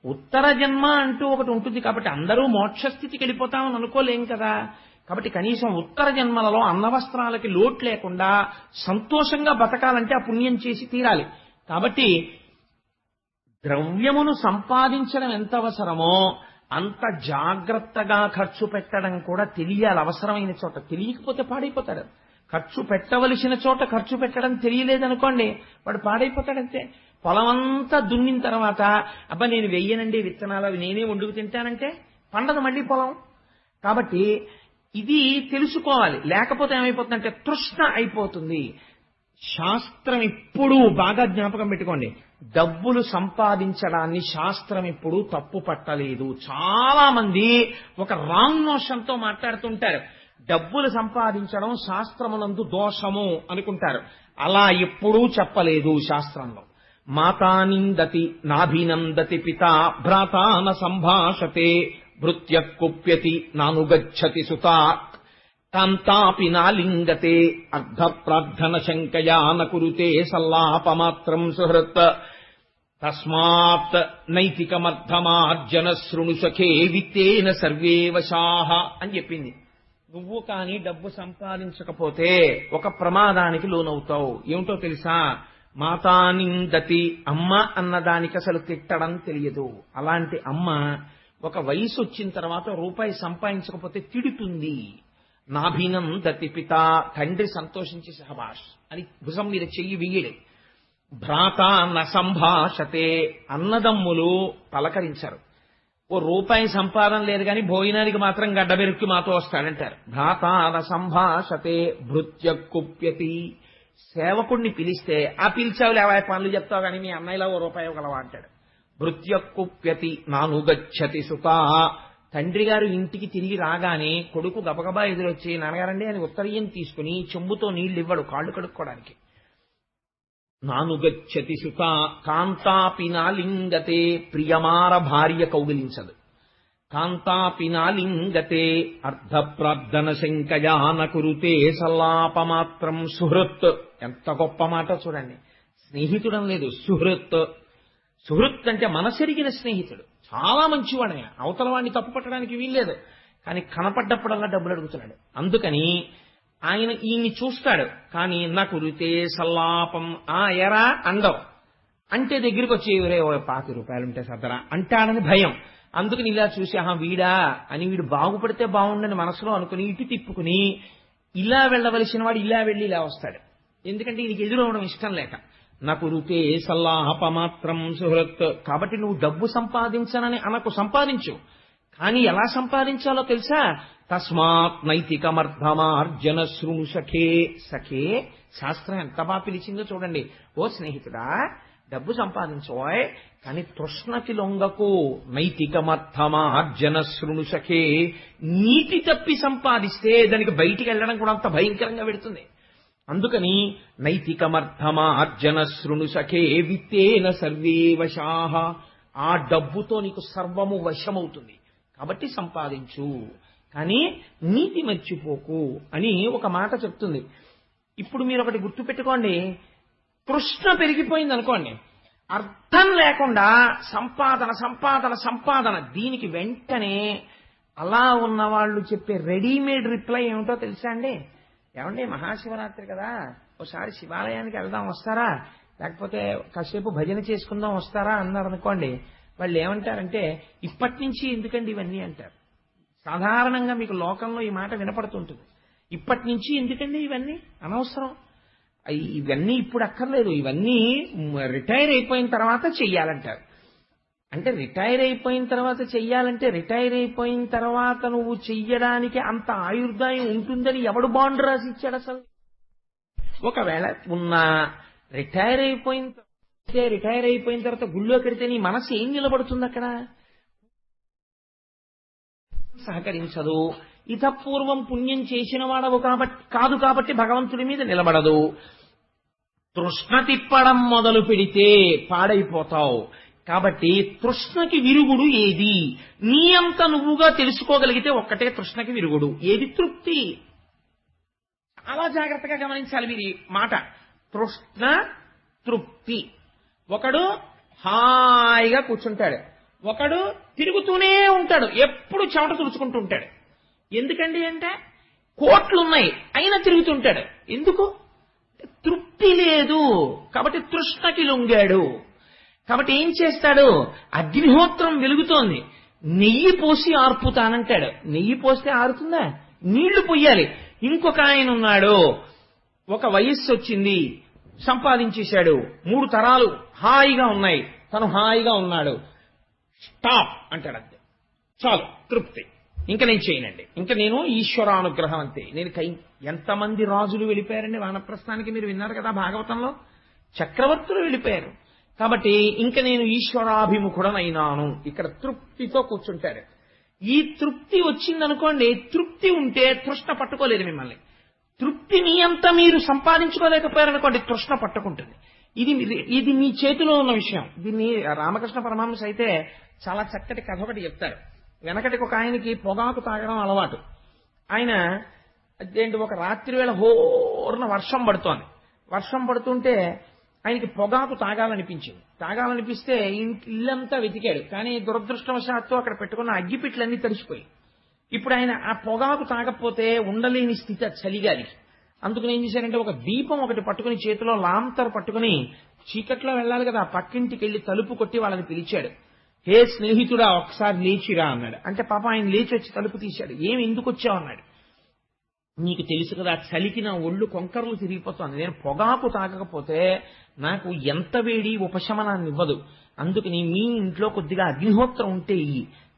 ఉత్తర జన్మ అంటూ ఒకటి ఉంటుంది. కాబట్టి అందరూ మోక్షస్థితికి వెళ్ళిపోతామని అనుకోలేం కదా. కాబట్టి కనీసం ఉత్తర జన్మలలో అన్నవస్త్రాలకి లోటు లేకుండా సంతోషంగా బతకాలంటే ఆ పుణ్యం చేసి తీరాలి. కాబట్టి ద్రవ్యమును సంపాదించడం ఎంత అవసరమో అంత జాగ్రత్తగా ఖర్చు పెట్టడం కూడా తెలియాలి. అవసరమైన చోట. తెలియకపోతే పాడైపోతాడు. ఖర్చు పెట్టవలసిన చోట ఖర్చు పెట్టడం తెలియలేదనుకోండి, వాడు పాడైపోతాడంతే. పొలమంతా దున్నిన తర్వాత అబ్బా నేను వెయ్యనండి విత్తనాలు, అవి నేనే వండుకు తింటానంటే పండదు మళ్ళీ పొలం. కాబట్టి ఇది తెలుసుకోవాలి. లేకపోతే ఏమైపోతుందంటే తృష్ణ అయిపోతుంది. శాస్త్రం ఎప్పుడూ బాగా జ్ఞాపకం పెట్టుకోండి, డబ్బులు సంపాదించడాన్ని శాస్త్రం ఎప్పుడూ తప్పు పట్టలేదు. చాలా మంది ఒక రాంగ్ నోషన్తో మాట్లాడుతుంటారు. డబ్బులు సంపాదించడం శాస్త్రమునందు దోషము అనుకుంటారు. అలా ఎప్పుడూ చెప్పలేదు శాస్త్రంలో. మాతానిందతి నాభినందతి పిత భ్రాతాన సంభాషతే భృత్య కుప్యతి నానుగచ్చతి సుతా కాంతాపి నాలింగతే అర్ధ ప్రార్థన శంకయా నకురుతే సల్లాపమాత్రం సుహృత్ తస్మాత్ నైతికమర్థమార్జన శృణు సఖే విత్తేన సర్వే వశాః అని చెప్పింది. నువ్వు కానీ డబ్బు సంపాదించకపోతే ఒక ప్రమాదానికి లోనవుతావు. ఏమిటో తెలుసా? మాతానిందతి, అమ్మ అన్నదానికి అసలు తిట్టడం తెలియదు. అలాంటి అమ్మ ఒక వయసు వచ్చిన తర్వాత రూపాయి సంపాదించకపోతే తిడుతుంది. నాభినందతి పిత, తండ్రి సంతోషించి సహబాష్ అని భుజం మీద చెయ్యి వెయ్యడు. భ్రాత న సంభాషతే, అన్నదమ్ములు పలకరించరు. ఓ రూపాయి సంపాదన లేదు కానీ భోజనానికి మాత్రం గడ్డబెరుక్కి మాతో వస్తాడంటారు. భ్రాత న సంభాషతే భృత్య కుప్యతి, సేవకుడిని పిలిస్తే ఆ పిలిచావులే అవే పనులు చెప్తావు కానీ మీ అన్నయ్యలా ఓ రూపాయి ఇవ్వగలవా అంటాడు. భృత్య కుప్యతి నానుగచ్చతి సుతా, తండ్రి గారు ఇంటికి తిరిగి రాగానే కొడుకు గబగబా ఎదురొచ్చి నాన్నగారండి అని ఉత్తరీయం తీసుకుని చెంబుతో నీళ్లు ఇవ్వడు కాళ్ళు కడుక్కోవడానికి. నానుగచ్చతి సుత కాంతాపి నాలింగతే, ప్రియమార భార్య కౌగిలించదు. కాంతాపి నాలింగతే అర్ధ ప్రార్థన శంకయా నకురుతే సల్లాపమాత్రం సుహృత్. ఎంత గొప్ప మాట చూడండి. స్నేహితుడం లేదు, సుహృత్. సుహృత్ అంటే మనసెరిగిన స్నేహితుడు, చాలా మంచివాడైన, అవతల వాడిని తప్పు పట్టడానికి వీల్లేదు. కానీ కనపడ్డప్పుడల్లా డబ్బులు అడుగుతున్నాడు. అందుకని ఆయన ఈయన్ని చూస్తాడు కానీ నాకు రుతే సల్లాపం ఎరా అండవు అంటే దగ్గరికి వచ్చి ఎవరే 5 రూపాయలుంటే సదరా అంటాడని భయం. అందుకని ఇలా చూసి వీడా అని, వీడు బాగుపడితే బాగుండని మనసులో అనుకుని ఇటు తిప్పుకుని ఇలా వెళ్ళవలసిన వాడు ఇలా వెళ్ళి ఇలా వస్తాడు. ఎందుకంటే ఈయనకి ఎదురవడం ఇష్టం లేక. నాకు రుతే సల్లాపమాత్రం సుహృత్. కాబట్టి నువ్వు డబ్బు సంపాదించనని అనకు, సంపాదించు. కానీ ఎలా సంపాదించాలో తెలుసా? తస్మాత్ నైతికమర్థమార్జన శృణు సఖే. సఖే శాస్త్రం ఎంత బాగా పిలిచిందో చూడండి. ఓ స్నేహితుడా, డబ్బు సంపాదించోయ్ కానీ తృష్ణకి లొంగకు. నైతికమర్థమార్జన శృణు సఖే. నీటి తప్పి సంపాదిస్తే దానికి బయటికి వెళ్ళడం కూడా అంత భయంకరంగా పెడుతుంది. అందుకని నైతికమర్థమార్జన శృణు సఖే విత్తేన సర్వే వశాః. ఆ డబ్బుతో నీకు సర్వము వశమవుతుంది. కాబట్టి సంపాదించు, కానీ నీతి మర్చిపోకు అని ఒక మాట చెప్తుంది. ఇప్పుడు మీరు ఒకటి గుర్తుపెట్టుకోండి, తృష్ణ పెరిగిపోయింది అనుకోండి, అర్థం లేకుండా సంపాదన సంపాదన సంపాదన. దీనికి వెంటనే అలా ఉన్న వాళ్ళు చెప్పే రెడీమేడ్ రిప్లై ఏమిటో తెలుసా అండి? ఏమండి మహాశివరాత్రి కదా, ఒకసారి శివాలయానికి వెళ్దాం వస్తారా లేకపోతే కాసేపు భజన చేసుకుందాం వస్తారా అన్నారు అనుకోండి, వాళ్ళు ఏమంటారంటే ఇప్పటి నుంచి ఎందుకండి ఇవన్నీ అంటారు. సాధారణంగా మీకు లోకంలో ఈ మాట వినపడుతుంటుంది. ఇప్పటి నుంచి ఎందుకండి ఇవన్నీ, అనవసరం, ఇవన్నీ ఇప్పుడు అక్కర్లేదు, ఇవన్నీ రిటైర్ అయిపోయిన తర్వాత చెయ్యాలంటారు. అంటే రిటైర్ అయిపోయిన తర్వాత చెయ్యాలంటే రిటైర్ అయిపోయిన తర్వాత నువ్వు చెయ్యడానికి అంత ఆయుర్దాయం ఉంటుందని ఎవడు బాండ్ రాసి ఇచ్చాడు అసలు? ఒకవేళ ఉన్నా రిటైర్ అయిపోయిన తర్వాత గుళ్ళో కడితే నీ మనసు ఏం నిలబడుతుంది అక్కడ? సహకరించదు. ఇతపూర్వం పుణ్యం చేసిన వాడవు కాదు కాబట్టి భగవంతుడి మీద నిలబడదు. తృష్ణ తిప్పడం మొదలు పెడితే పాడైపోతావు. కాబట్టి తృష్ణకి విరుగుడు ఏది? నీ అంత నువ్వుగా తెలుసుకోగలిగితే ఒక్కటే తృష్ణకి విరుగుడు. ఏది? తృప్తి. చాలా జాగ్రత్తగా గమనించాలి మీరు ఈ మాట. తృష్ణ, తృప్తి. ఒకడు హాయిగా కూర్చుంటాడు, ఒకడు తిరుగుతూనే ఉంటాడు, ఎప్పుడు చెమట తుడుచుకుంటూ ఉంటాడు. ఎందుకండి అంటే కోట్లున్నాయి అయినా తిరుగుతుంటాడు. ఎందుకు? తృప్తి లేదు కాబట్టి తృష్ణకి లొంగాడు. కాబట్టి ఏం చేస్తాడు? అగ్నిహోత్రం వెలుగుతోంది, నెయ్యి పోసి ఆర్పుతానంటాడు. నెయ్యి పోస్తే ఆరుతుందా? నీళ్లు పొయ్యాలి. ఇంకొక ఆయన ఉన్నాడు, ఒక వయస్సు వచ్చింది, సంపాదించేశాడు, 3 తరాలు హాయిగా ఉన్నాయి, తను హాయిగా ఉన్నాడు. స్టాప్ అంటాడు, అంతే, చాలు, తృప్తి, ఇంకా నేను చేయనండి, ఇంకా నేను ఈశ్వరానుగ్రహం అంతే. నేను ఎంతమంది రాజులు వెళ్ళిపోయారండి వానప్రస్థానికి? మీరు విన్నారు కదా భాగవతంలో, చక్రవర్తులు వెళ్ళిపోయారు. కాబట్టి ఇంకా నేను ఈశ్వరాభిముఖుడనైనాను. ఇక్కడ తృప్తితో కూర్చుంటాడు. ఈ తృప్తి వచ్చిందనుకోండి, తృప్తి ఉంటే తృష్ణ పట్టుకోలేదు మిమ్మల్ని. తృప్తి మీ అంతా మీరు సంపాదించుకోలేకపోయారనుకోండి, తృష్ణ పట్టుకుంటుంది. ఇది మీ చేతిలో ఉన్న విషయం. దీన్ని రామకృష్ణ పరమహంస అయితే చాలా చక్కటి కథ ఒకటి చెప్తారు. వెనకటికి ఒక ఆయనకి పొగాకు తాగడం అలవాటు. ఆయన అదేంటి, ఒక రాత్రి వేళ హోర్న వర్షం పడుతోంది. వర్షం పడుతుంటే ఆయనకి పొగాకు తాగాలనిపిస్తే ఇల్లంతా వెతికాడు. కానీ దురదృష్టవశాత్తు అక్కడ పెట్టుకున్న అగ్గిపిట్లన్నీ తడిసిపోయి, ఇప్పుడు ఆయన ఆ పొగాకు తాగకపోతే ఉండలేని స్థితి చలిగాలికి. అందుకని ఏం చేశారంటే ఒక దీపం ఒకటి పట్టుకుని, చేతిలో లాంతర్ పట్టుకుని, చీకట్లో వెళ్ళాలి కదా, పక్కింటికి వెళ్లి తలుపు కొట్టి వాళ్ళని పిలిచాడు. హే స్నేహితుడా, ఒకసారి లేచిరా అన్నాడు. అంటే పాప ఆయన లేచి వచ్చి తలుపు తీశాడు. ఏమి, ఎందుకు వచ్చావు అన్నాడు. నీకు తెలుసు కదా, చలికి నా ఒళ్ళు కొంకర్లు తిరిగిపోతుంది, నేను పొగాకు తాగకపోతే నాకు ఎంత వేడి ఉపశమనాన్ని ఇవ్వదు, అందుకని మీ ఇంట్లో కొద్దిగా అగ్నిహోత్రం ఉంటే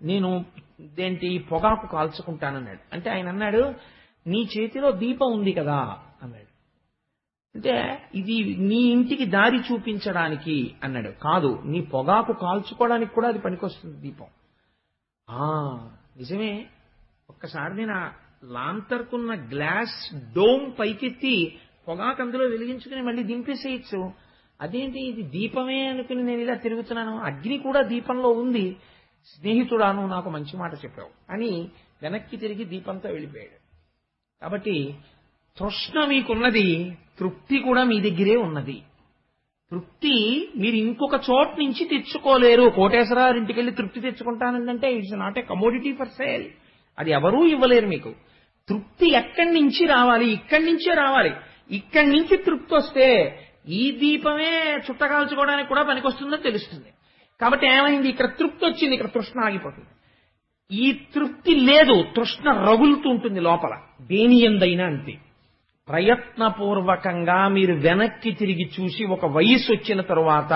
నేను పొగాకు కాల్చుకుంటానన్నాడు. అంటే ఆయన అన్నాడు, నీ చేతిలో దీపం ఉంది కదా అన్నాడు. అంటే ఇది నీ ఇంటికి దారి చూపించడానికి అన్నాడు. కాదు, నీ పొగాకు కాల్చుకోవడానికి కూడా అది పనికొస్తుంది దీపం. నిజమే, ఒక్కసారి నేను లాంతర్కున్న గ్లాస్ డోమ్ పైకెత్తి పొగాకు అందులో వెలిగించుకుని మళ్ళీ దింపేసేయచ్చు. అదేంటి, ఇది దీపమే అనుకుని నేను ఇలా తిరుగుతున్నాను, అగ్ని కూడా దీపంలో ఉంది. స్నేహితుడాను, నాకు మంచి మాట చెప్పావు అని వెనక్కి తిరిగి దీపంతో వెళ్ళిపోయాడు. కాబట్టి తృష్ణ మీకున్నది, తృప్తి కూడా మీ దగ్గరే ఉన్నది. తృప్తి మీరు ఇంకొక చోటు నుంచి తెచ్చుకోలేరు. కోటేశ్వరారింటికి వెళ్ళి తృప్తి తెచ్చుకుంటానంటే it's not a commodity for sale, అది ఎవరూ ఇవ్వలేరు మీకు. తృప్తి ఎక్కడి నుంచి రావాలి? ఇక్కడి నుంచే రావాలి. ఇక్కడి నుంచి తృప్తి వస్తే ఈ దీపమే చుట్టకాల్చుకోవడానికి కూడా పనికొస్తుందో తెలుస్తుంది. కాబట్టి ఏమైంది, ఇక్కడ తృప్తి వచ్చింది, ఇక్కడ తృష్ణ ఆగిపోతుంది. ఈ తృప్తి లేదు, తృష్ణ రగులుతూ ఉంటుంది లోపల. దేని ఎందైనా అంతే. ప్రయత్నపూర్వకంగా మీరు వెనక్కి తిరిగి చూసి ఒక వయసు వచ్చిన తరువాత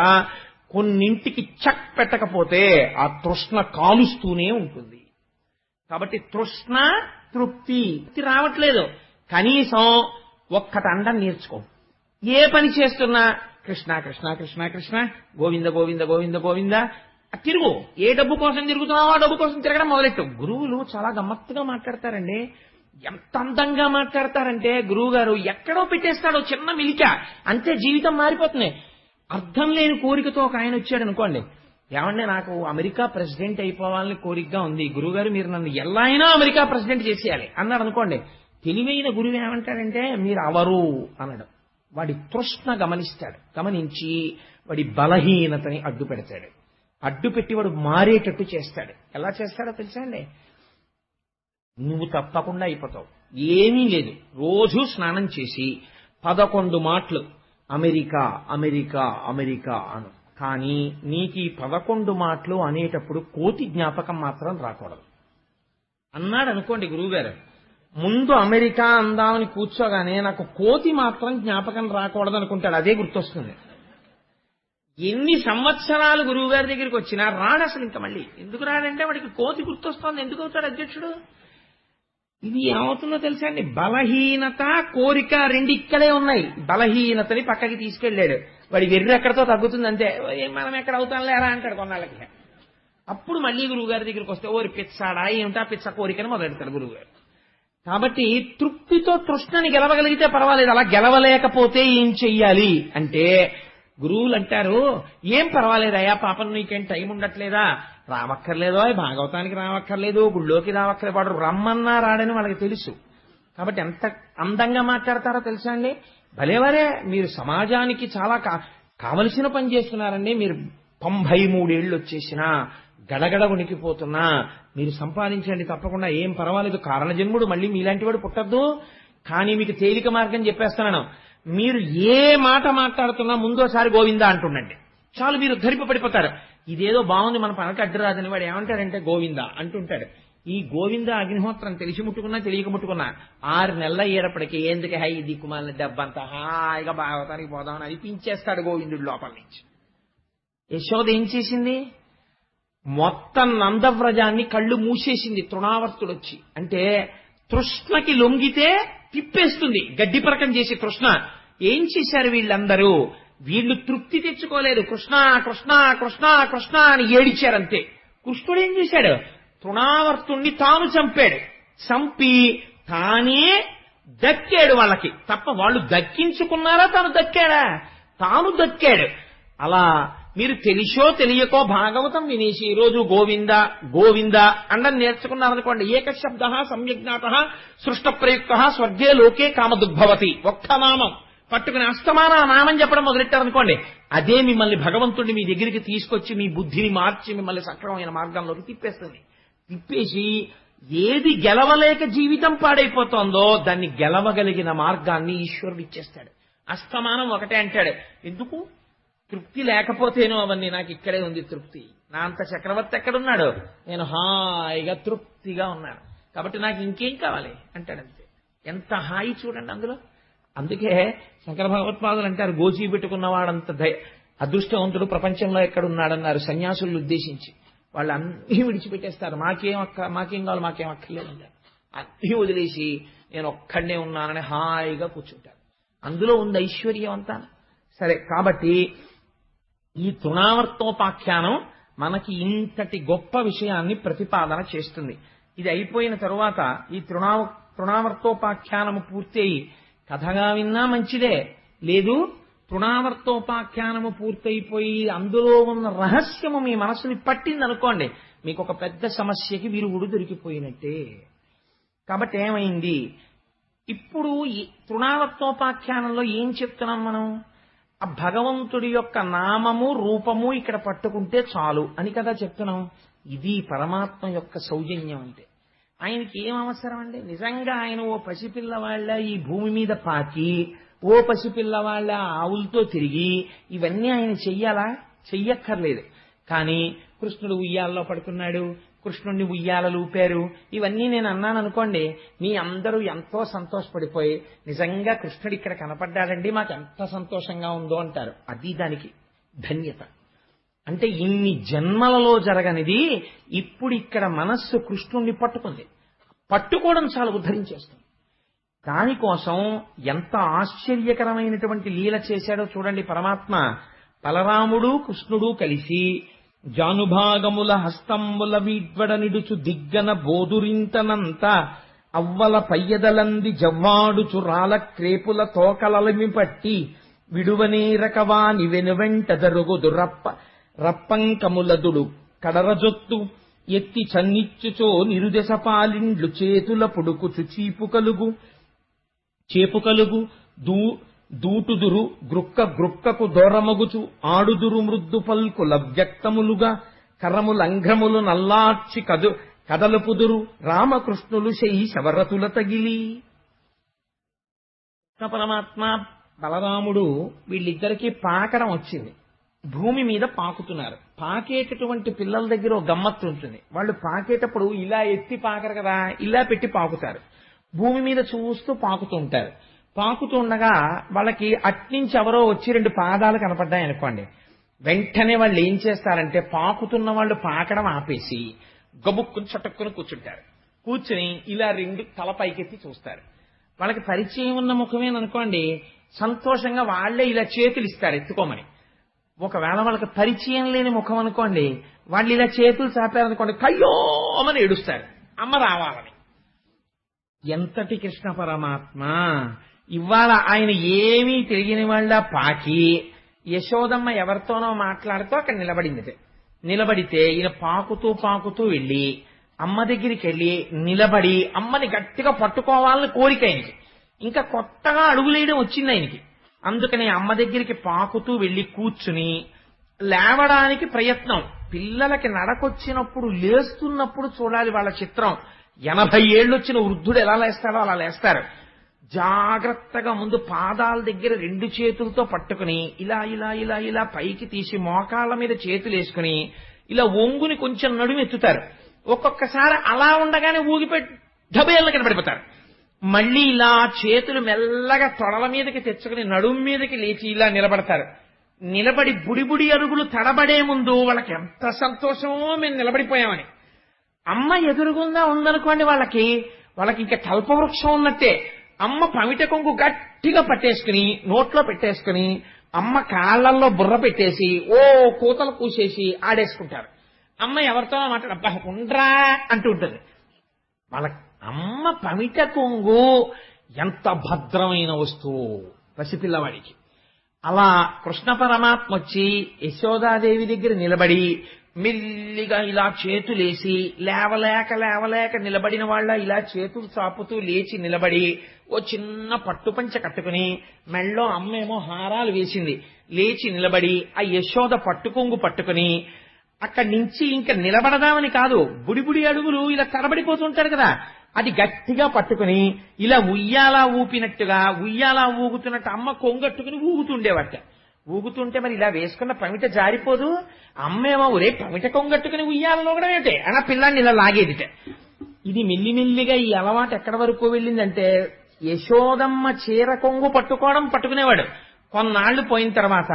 కొన్నింటికి చెక్ పెట్టకపోతే ఆ తృష్ణ కాలుస్తూనే ఉంటుంది. కాబట్టి తృష్ణ, తృప్తి రావట్లేదు. కనీసం ఒక్కటి అండం నేర్చుకో. ఏ పని చేస్తున్నా కృష్ణ కృష్ణ కృష్ణ కృష్ణ, గోవింద గోవింద గోవింద గోవింద తిరుగు. ఏ డబ్బు కోసం తిరుగుతున్నావో ఆ డబ్బు కోసం తిరగడం మొదలెట్టు. గురువులు చాలా గమ్మత్తుగా మాట్లాడతారండి. ఎంత అందంగా మాట్లాడతారంటే, గురువు గారు ఎక్కడో పెట్టేస్తాడో చిన్న మిలిక, అంతే జీవితం మారిపోతుంది. అర్థం లేని కోరికతో ఒక ఆయన వచ్చాడు అనుకోండి, ఏమంటే నాకు అమెరికా ప్రెసిడెంట్ అయిపోవాలని కోరికగా ఉంది, గురువుగారు మీరు నన్ను ఎలా అయినా అమెరికా ప్రెసిడెంట్ చేసేయాలి అన్నాడు అనుకోండి. తెలివైన గురువు ఏమంటాడంటే, మీరు అవరు అన్నాడు. వాడి తృష్ణ గమనిస్తాడు, గమనించి వాడి బలహీనతని అడ్డు పెడతాడు. అడ్డు పెట్టి వాడు మారేటట్టు చేస్తాడు. ఎలా చేస్తాడో తెలుసా అండి? నువ్వు తప్పకుండా అయిపోతావు. ఏమీ లేదు, రోజు స్నానం చేసి 11 మాటలు అమెరికా అమెరికా అమెరికా అను. కానీ నీకు ఈ 11 మాటలు అనేటప్పుడు కోతి జ్ఞాపకం మాత్రం రాకూడదు అన్నాడు అనుకోండి గురువుగారు. ముందు అమెరికా అందామని కూర్చోగానే నాకు కోతి మాత్రం జ్ఞాపకం రాకూడదు అనుకుంటాడు. అదే గుర్తొస్తుంది. ఎన్ని సంవత్సరాలు గురువుగారి దగ్గరికి వచ్చినా రాడు అసలు. ఇంకా మళ్ళీ ఎందుకు రాడంటే వాడికి కోతి గుర్తొస్తోంది. ఎందుకు అవుతాడు అధ్యక్షుడు? ఇది ఏమవుతుందో తెలుసా అండి? బలహీనత కోరిక రెండు ఇక్కడే ఉన్నాయి. బలహీనతని పక్కకి తీసుకెళ్లాడు. వాడి వెర్రి ఎక్కడితో తగ్గుతుంది అంతే. మనం ఎక్కడ అవుతాం లేరా అంటాడు కొన్నాళ్ళకి. అప్పుడు మళ్ళీ గురువుగారి దగ్గరికి వస్తే ఓరి పిచ్చాడా ఏమిటా పిచ్చ కోరికని మొదలెడతాడు గురువుగారు. కాబట్టి తృప్తితో తృష్ణని గెలవగలిగితే పర్వాలేదు. అలా గెలవలేకపోతే ఏం చెయ్యాలి అంటే గురువులు అంటారు, ఏం పర్వాలేదయ్యా పాపం నీకేం టైం ఉండట్లేదా, రావక్కర్లేదో, భాగవతానికి రావక్కర్లేదు, గుళ్ళోకి రావక్కర్లేదు. వాడు రమ్మన్నా రాడని వాళ్ళకి తెలుసు. కాబట్టి ఎంత అందంగా మాట్లాడతారో తెలుసా అండి? భలేవరే, మీరు సమాజానికి చాలా కావలసిన పని చేస్తున్నారండి. మీరు 93 ఏళ్ళు వచ్చేసినా గడగడ ఉనికిపోతున్నా మీరు సంపాదించండి తప్పకుండా, ఏం పర్వాలేదు. కారణజన్ముడు మళ్ళీ మీలాంటి వాడు పుట్టద్దు. కానీ మీకు తేలిక మార్గం చెప్పేస్తున్నాను. మీరు ఏ మాట మాట్లాడుతున్నా ముందోసారి గోవిందా అంటుండండి చాలు, మీరు ధరిపడిపోతారు. ఇదేదో బాగుంది మన పనకి అడ్డురాదని వాడు ఏమంటాడంటే గోవిందా అంటుంటాడు. ఈ గోవింద అగ్నిహోత్రం తెలిసి ముట్టుకున్నా తెలియక ముట్టుకున్నా 6 నెలల అయ్యేటప్పటికి ఎందుకు హై దిక్కుమాలిన డబ్బంతా హాయిగా భాగవతానికి పోదామని అనిపించేస్తాడు గోవిందుడు లోపల నుంచి. యశోద ఏం చేసింది? మొత్తం నందవ్రజాన్ని కళ్ళు మూసేసింది తృణావర్తుడు వచ్చి. అంటే తృష్ణకి లొంగితే తిప్పేస్తుంది, గడ్డి పరకం చేసి తృష్ణ. ఏం చేశారు వీళ్ళందరూ? వీళ్ళు తృప్తి తెచ్చుకోలేదు. కృష్ణ కృష్ణ కృష్ణ కృష్ణ అని ఏడిచారంతే. కృష్ణుడు ఏం చేశాడు? తృణావర్తుణ్ణి తాను చంపాడు. చంపి తానే దక్కాడు వాళ్ళకి తప్ప వాళ్ళు దక్కించుకున్నారా? తాను దక్కాడా? తాను దక్కాడు. అలా మీరు తెలిసో తెలియకో భాగవతం వినేసి ఈ రోజు గోవింద గోవింద అండం నేర్చుకున్నారనుకోండి, ఏకశబ్ద సమ్యజ్ఞాత సృష్ట ప్రయుక్త స్వర్గే లోకే కామదుగ్భవతి. ఒక్క నామం పట్టుకుని అస్తమాన ఆ నామం చెప్పడం మొదలెట్టారనుకోండి, అదే మిమ్మల్ని భగవంతుడిని మీ దగ్గరికి తీసుకొచ్చి మీ బుద్ధిని మార్చి మిమ్మల్ని సక్రమమైన మార్గంలోకి తిప్పేస్తుంది. తిప్పేసి ఏది గెలవలేక జీవితం పాడైపోతోందో దాన్ని గెలవగలిగిన మార్గాన్ని ఈశ్వరుడు ఇచ్చేస్తాడు. అస్తమానం ఒకటే అంటాడు, ఎందుకు? తృప్తి లేకపోతేనో అవన్నీ, నాకు ఇక్కడే ఉంది తృప్తి. నా అంత చక్రవర్తి ఎక్కడున్నాడు? నేను హాయిగా తృప్తిగా ఉన్నాను కాబట్టి నాకు ఇంకేం కావాలి అంటాడంతే. ఎంత హాయి చూడండి అందులో. అందుకే శంకర భగవత్పాదులు అంటారు, గోచీ పెట్టుకున్నవాడంత అదృష్టవంతుడు ప్రపంచంలో ఎక్కడున్నాడన్నారు సన్యాసులను ఉద్దేశించి. వాళ్ళు అన్నీ విడిచిపెట్టేస్తారు. మాకేం కావాలి, మాకేం అక్కర్లేదు అంటారు. అన్నీ వదిలేసి నేను ఒక్కడే ఉన్నానని హాయిగా కూర్చుంటారు. అందులో ఉంది ఐశ్వర్యం అంతా. సరే, కాబట్టి ఈ తృణావర్తోపాఖ్యానం మనకి ఇంతటి గొప్ప విషయాన్ని ప్రతిపాదన చేస్తుంది. ఇది అయిపోయిన తరువాత ఈ తృణావర్తోపాఖ్యానము పూర్తి అయి కథగా విన్నా మంచిదే, లేదు తృణావర్తోపాఖ్యానము పూర్తయిపోయి అందులో ఉన్న రహస్యము మీ మనసుని పట్టిందనుకోండి, మీకు ఒక పెద్ద సమస్యకి విరుగుడు దొరికిపోయినట్టే. కాబట్టి ఏమైంది? ఇప్పుడు ఈ తృణావర్తోపాఖ్యానంలో ఏం చెప్తున్నాం మనం? ఆ భగవంతుడి యొక్క నామము రూపము ఇక్కడ పట్టుకుంటే చాలు అని కదా చెప్తున్నాం. ఇది పరమాత్మ యొక్క సౌజన్యం. అంటే ఆయనకి ఏం అవసరం అండి? నిజంగా ఆయన ఓ పసిపిల్లవాళ్ళ ఈ భూమి మీద పాకి, ఓ పసిపిల్లవాళ్ళ ఆవులతో తిరిగి ఇవన్నీ ఆయన చెయ్యాలా? చెయ్యక్కర్లేదు. కానీ కృష్ణుడు ఉయ్యాలలో పడుకున్నాడు, కృష్ణుడిని ఉయ్యాలలు ఊపారు, ఇవన్నీ నేను అన్నాను అనుకోండి, మీ అందరూ ఎంతో సంతోషపడిపోయి నిజంగా కృష్ణుడు ఇక్కడ కనపడ్డాడండి మాకు ఎంత సంతోషంగా ఉందో అంటారు. అది దానికి ధన్యత. అంటే ఇన్ని జన్మలలో జరగనిది ఇప్పుడు ఇక్కడ మనస్సు కృష్ణుణ్ణి పట్టుకుంది. పట్టుకోవడం చాలా ఉద్ధరించేస్తుంది. దానికోసం ఎంత ఆశ్చర్యకరమైనటువంటి లీల చేశాడో చూడండి పరమాత్మ. బలరాముడు కృష్ణుడు కలిసి జానుభాగముల హస్తంబుల వీడ్వడ నిడుచు దిగ్గన బోదురింతనంత అవ్వల పయ్యదలంది జవ్వాడుచు రాల క్రేపుల తోకలలిమి పట్టి విడువనేరకవా నివెనువెంట జరుగుదు రప్పంకములదుడు కడరజొత్తు ఎత్తి చన్నిచ్చుచో నిరుదెస పాలిండ్లు చేతుల పుడుకుచు చేపు కలుగు దూటుదురు గ్రుక్కకు దూరమగుచు ఆడుదురు మృద్దు పల్కుల వ్యక్తములుగా కర్రములంఘ్రములు నల్లార్చి కదలుపుదురు రామకృష్ణులు శవరతుల తగిలి. పరమాత్మ బలరాముడు వీళ్ళిద్దరికీ పాకడం వచ్చింది. భూమి మీద పాకుతున్నారు. పాకేటటువంటి పిల్లల దగ్గర ఒక గమ్మత్తు ఉంటుంది. వాళ్ళు పాకేటప్పుడు ఇలా ఎత్తి పాకరు కదా, ఇలా పెట్టి పాకుతారు. భూమి మీద చూస్తూ పాకుతూ ఉంటారు. పాకుతూ ఉండగా వాళ్ళకి అట్నుంచి ఎవరో వచ్చి 2 పాదాలు కనపడ్డాయి అనుకోండి, వెంటనే వాళ్ళు ఏం చేస్తారంటే పాకుతున్న వాళ్ళు పాకడం ఆపేసి గబుక్కుని చటుక్కుని కూర్చుంటారు. కూర్చుని ఇలా 2 తల పైకెత్తి చూస్తారు. వాళ్ళకి పరిచయం ఉన్న ముఖమేననుకోండి, సంతోషంగా వాళ్లే ఇలా చేతులు ఇస్తారు ఎత్తుకోమని. ఒకవేళ వాళ్ళకి పరిచయం లేని ముఖం అనుకోండి, వాళ్ళు ఇలా చేతులు చాపారనుకోండి, కయ్యోమని ఏడుస్తారు అమ్మ రావాలని. ఎంతటి కృష్ణ పరమాత్మ! ఇవాళ ఆయన ఏమీ తెలియని వాళ్ళ పాకి యశోదమ్మ ఎవరితోనో మాట్లాడుతూ అక్కడ నిలబడితే ఈయన పాకుతూ పాకుతూ వెళ్ళి అమ్మ దగ్గరికి వెళ్ళి నిలబడి అమ్మని గట్టిగా పట్టుకోవాలని కోరిక ఆయనకి. ఇంకా కొత్తగా అడుగులేయడం వచ్చింది ఆయనకి. అందుకని అమ్మ దగ్గరికి పాకుతూ వెళ్లి కూర్చుని లేవడానికి ప్రయత్నం. పిల్లలకి నడకొచ్చినప్పుడు లేస్తున్నప్పుడు చూడాలి వాళ్ళ చిత్రం. 80 ఏళ్ళు వచ్చిన వృద్ధుడు ఎలా లేస్తాడో అలా లేస్తారు. జాగ్రత్తగా ముందు పాదాల దగ్గర 2 చేతులతో పట్టుకుని ఇలా ఇలా ఇలా ఇలా పైకి తీసి మోకాళ్ళ మీద చేతులు వేసుకుని ఇలా ఒంగుని కొంచెం నడుము ఎత్తుతారు. ఒక్కొక్కసారి అలా ఉండగానే ఊగిపెట్టి ఢబేళ్ళ కనబడిపోతారు. మళ్లీ ఇలా చేతులు మెల్లగా తొడల మీదకి తెచ్చుకుని నడుము మీదకి లేచి ఇలా నిలబడతారు. నిలబడి బుడిబుడి అడుగులు తడబడే ముందు వాళ్ళకి ఎంత సంతోషమో మేము నిలబడిపోయామని. అమ్మ ఎదురుగుందా ఉందనుకోండి, వాళ్ళకి ఇంకా కల్పవృక్షం ఉన్నట్టే. అమ్మ పమిట కొంగు గట్టిగా పట్టేసుకుని నోట్లో పెట్టేసుకుని అమ్మ కాళ్లల్లో బుర్ర పెట్టేసి ఓ కూతలు కూసేసి ఆడేసుకుంటారు. అమ్మ ఎవరితో మాట్లాడబ్బా ఉండ్రా అంటూ ఉంటుంది. వాళ్ళ అమ్మ పమిట కొంగు ఎంత భద్రమైన వస్తువు పసిపిల్లవాడికి. అలా కృష్ణ పరమాత్మ వచ్చి యశోదాదేవి దగ్గర నిలబడి మెల్లిగా ఇలా చేతులేసి లేవలేక నిలబడిన వాళ్ళ ఇలా చేతులు చాపుతూ లేచి నిలబడి ఓ చిన్న పట్టుపంచ కట్టుకుని మెళ్ళో అమ్మేమో హారాలు వేసింది. లేచి నిలబడి ఆ యశోద పట్టుకొంగు పట్టుకుని అక్కడి నుంచి ఇంకా నిలబడదామని కాదు, బుడిబుడి అడుగులు ఇలా తడబడిపోతుంటారు కదా, అది గట్టిగా పట్టుకుని ఇలా ఉయ్యాలా ఊపినట్టుగా ఉయ్యాలా ఊగుతున్నట్టు అమ్మ కొంగట్టుకుని ఊగుతుండేవాట. ఊగుతుంటే మరి ఇలా వేసుకున్న పమిట జారిపోదు. అమ్మేమో ఒరే పమిట కొంగట్టుకుని ఉయ్యాలలో కూడా ఏంటే అలా పిల్లాన్ని ఇలా లాగేదిట. ఇది మెల్లిమెల్లిగా ఈ అలవాటు ఎక్కడి వరకు వెళ్ళిందంటే యశోదమ్మ చీర కొంగు పట్టుకునేవాడు. కొన్నాళ్లు పోయిన తర్వాత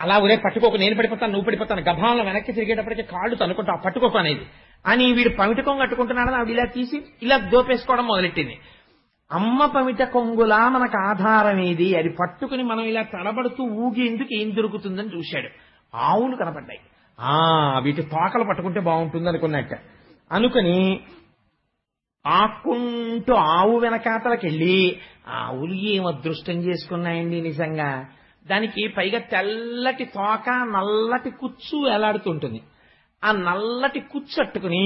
అలా ఒరే పట్టుకోకు, నేను పడిపోతాను, నువ్వు పడిపోతాను, గభాలను వెనక్కి తిరిగేటప్పటికీ కాళ్ళు తనుకుంటా పట్టుకోకు అనేది అని వీడు పమిట కొంగు కట్టుకుంటున్నాడని ఆవిడ ఇలా తీసి ఇలా దోపేసుకోవడం మొదలెట్టింది. అమ్మ పమిట కొంగులా మనకు ఆధారం ఏది, అది పట్టుకుని మనం ఇలా తడబడుతూ ఊగేందుకు ఏం దొరుకుతుందని చూశాడు. ఆవులు కనపడ్డాయి. వీటి తోకలు పట్టుకుంటే బాగుంటుంది అనుకున్నట్ట అనుకుని ఆక్కుంటూ ఆవు వెనకాతలకెళ్ళి ఆవులు ఏం అదృష్టం చేసుకున్నాయండి నిజంగా. దానికి పైగా తెల్లటి తోక నల్లటి కుచ్చు వేలాడుతుంటుంది. ఆ నల్లటి కుచ్చు అట్టుకుని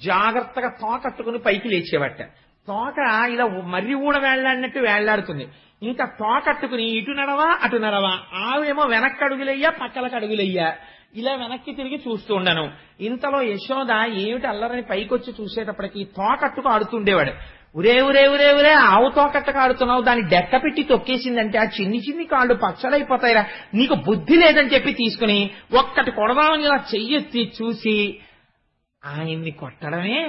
జాగ్రత్తగా తోకట్టుకుని పైకి లేచేవట. తోక ఇలా మర్రి ఊడ వేళ్లాడినట్టు వేళ్లాడుతుంది. ఇంకా తోకట్టుకుని ఇటు నడవా అటు నడవా. ఆవేమో వెనక్కి అడుగులయ్యా పక్కలకు అడుగులయ్యా ఇలా వెనక్కి తిరిగి చూస్తూ ఉండను. ఇంతలో యశోద ఏమిటి అల్లరని పైకొచ్చి చూసేటప్పటికి తోకట్టుకు ఆడుతుండేవాడు. ఉరే ఆవు తోకట్టుకు ఆడుతున్నావు, దాన్ని డెక్క పెట్టి తొక్కేసిందంటే ఆ చిన్ని కాళ్ళు పచ్చడైపోతాయిరా, నీకు బుద్ధి లేదని చెప్పి తీసుకుని ఒక్కటి కొడదామని ఇలా చెయ్యెత్తి చూసి ఆయన్ని కొట్టడమే.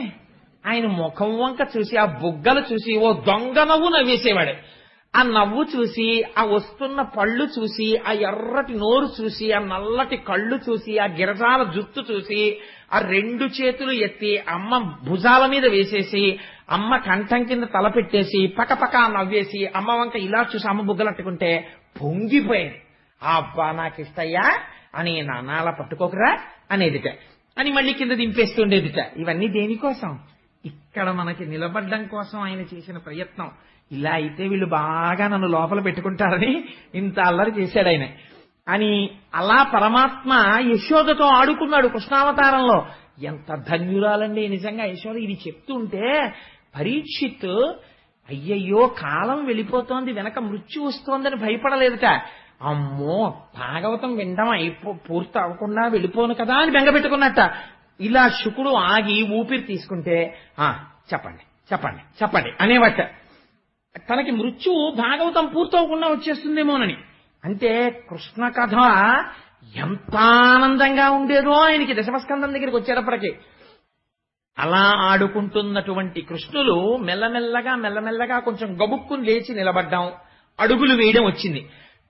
ఆయన ముఖం వంక చూసి ఆ బుగ్గలు చూసి ఓ దొంగ నవ్వు నవ్వేసేవాడు. ఆ నవ్వు చూసి ఆ వస్తున్న పళ్ళు చూసి ఆ ఎర్రటి నోరు చూసి ఆ నల్లటి కళ్ళు చూసి ఆ గిరజాల జుత్తు చూసి ఆ 2 చేతులు ఎత్తి అమ్మ భుజాల మీద వేసేసి అమ్మ కంఠం కింద తల పెట్టేసి పకపక నవ్వేసి అమ్మ వంక ఇలా చూసి అమ్మ బుగ్గలు అట్టుకుంటే పొంగిపోయింది. అబ్బా నాకిస్తయ్యా అని నాన్న పట్టుకోకరా అనేదిట అని మళ్ళీ కింద దింపేస్తుండేదిట. ఇవన్నీ దేనికోసం? ఇక్కడ మనకి నిలబడ్డం కోసం ఆయన చేసిన ప్రయత్నం. ఇలా అయితే వీళ్ళు బాగా నన్ను లోపల పెట్టుకుంటారని ఇంత అల్లరి చేశాడు ఆయన అని. అలా పరమాత్మ యశోదతో ఆడుకున్నాడు కృష్ణావతారంలో. ఎంత ధన్యురాలండి నిజంగా యశోద. ఇది చెప్తుంటే పరీక్షిత్ అయ్యయ్యో కాలం వెళ్ళిపోతోంది, వెనక మృత్యు వస్తోందని భయపడలేదట. అమ్మో భాగవతం వినడం పూర్తి అవ్వకుండా వెళ్ళిపోను కదా అని బెంగపెట్టుకున్నట్ట. ఇలా శుకుడు ఆగి ఊపిరి తీసుకుంటే చెప్పండి అనేవట. తనకి మృత్యువు భాగవతం పూర్తవకుండా వచ్చేస్తుందేమోనని. అంటే కృష్ణ కథ ఎంత ఆనందంగా ఉండేదో ఆయనకి దశమస్కందం దగ్గరికి వచ్చేటప్పటికి. అలా ఆడుకుంటున్నటువంటి కృష్ణులు మెల్లమెల్లగా కొంచెం గబుక్కుని లేచి నిలబడ్డాం, అడుగులు వేయడం వచ్చింది.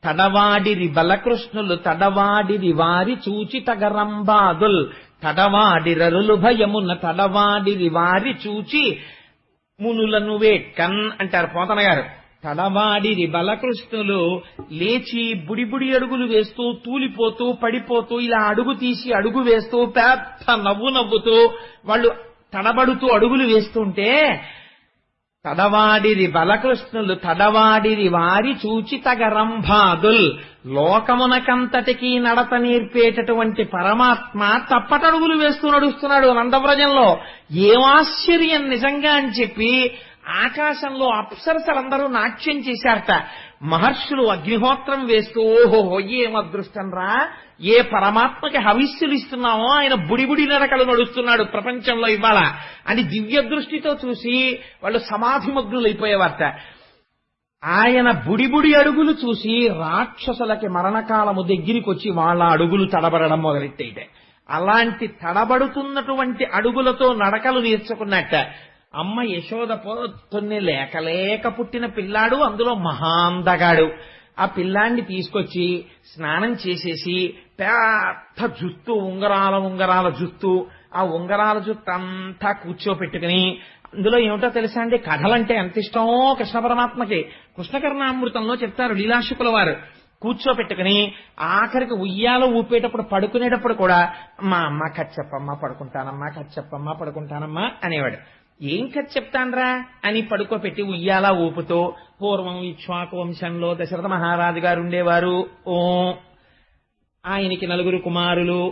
తడవాడిరి బలకృష్ణులు తడవాడిరి వారి చూచి తగరంబాదుల్, తడవాడిరరులు భయమున్న తడవాడిరి వారి చూచి మునులను వేక్కన్ అంటారు పోతన గారు. తడవాడిరి బలకృష్ణులు లేచి బుడిబుడి అడుగులు వేస్తూ తూలిపోతూ పడిపోతూ ఇలా అడుగు తీసి అడుగు వేస్తూ పెద్ద నవ్వుతూ వాళ్ళు తడబడుతూ అడుగులు వేస్తుంటే, తడవాడిరి బలకృష్ణులు తడవాడిరి వారి చూచి తగరంభాదుల్, లోకమునకంతటికీ నడత నేర్పేటటువంటి పరమాత్మ తప్పటడుగులు వేస్తూ నడుస్తున్నాడు నందవ్రజంలో. ఏం ఆశ్చర్యం నిజంగా అని చెప్పి ఆకాశంలో అప్సరసలందరూ నాట్యం చేశారట. మహర్షులు అగ్నిహోత్రం వేస్తూ ఓహో ఏం అదృష్టం రా, ఏ పరమాత్మకి హవిస్సులు ఇస్తున్నామో ఆయన బుడిబుడి నడకలు నడుస్తున్నాడు ప్రపంచంలో ఇవాళ అని దివ్య దృష్టితో చూసి వాళ్ళు సమాధిమగ్నులైపోయేవారట. ఆయన బుడిబుడి అడుగులు చూసి రాక్షసులకి మరణకాలము దగ్గరికి వచ్చి వాళ్ళ అడుగులు తడబడడం మొదలెట్టయితే, అలాంటి తడబడుతున్నటువంటి అడుగులతో నడకలు నేర్చుకున్నట్ట. అమ్మ యశోద పొద్దున్నే లేక పుట్టిన పిల్లాడు, అందులో మహాందగాడు. ఆ పిల్లాన్ని తీసుకొచ్చి స్నానం చేసేసి పెద్ద జుత్తు ఉంగరాల జుత్తు, ఆ ఉంగరాల జుత్తు అంతా కూర్చోపెట్టుకుని, అందులో ఏమిటో తెలుసా అండి, కథలంటే ఎంత ఇష్టమో కృష్ణ పరమాత్మకి. కృష్ణకర్ణామృతంలో చెప్తారు లీలాశుకుల వారు. కూర్చోపెట్టుకుని ఆఖరికి ఉయ్యాలో ఊపేటప్పుడు పడుకునేటప్పుడు కూడా మా అమ్మ కథ చెప్పమ్మా పడుకుంటానమ్మా, కథ చెప్పమ్మా పడుకుంటానమ్మా అనేవాడు. ఏం కథ చెప్తాన్రా అని పడుకోపెట్టి ఉయ్యాలా ఊపుతూ, పూర్వం ఇక్ష్వాకు వంశంలో దశరథ మహారాజు గారు ఉండేవారు, ఆయనకి 9 కుమారులు,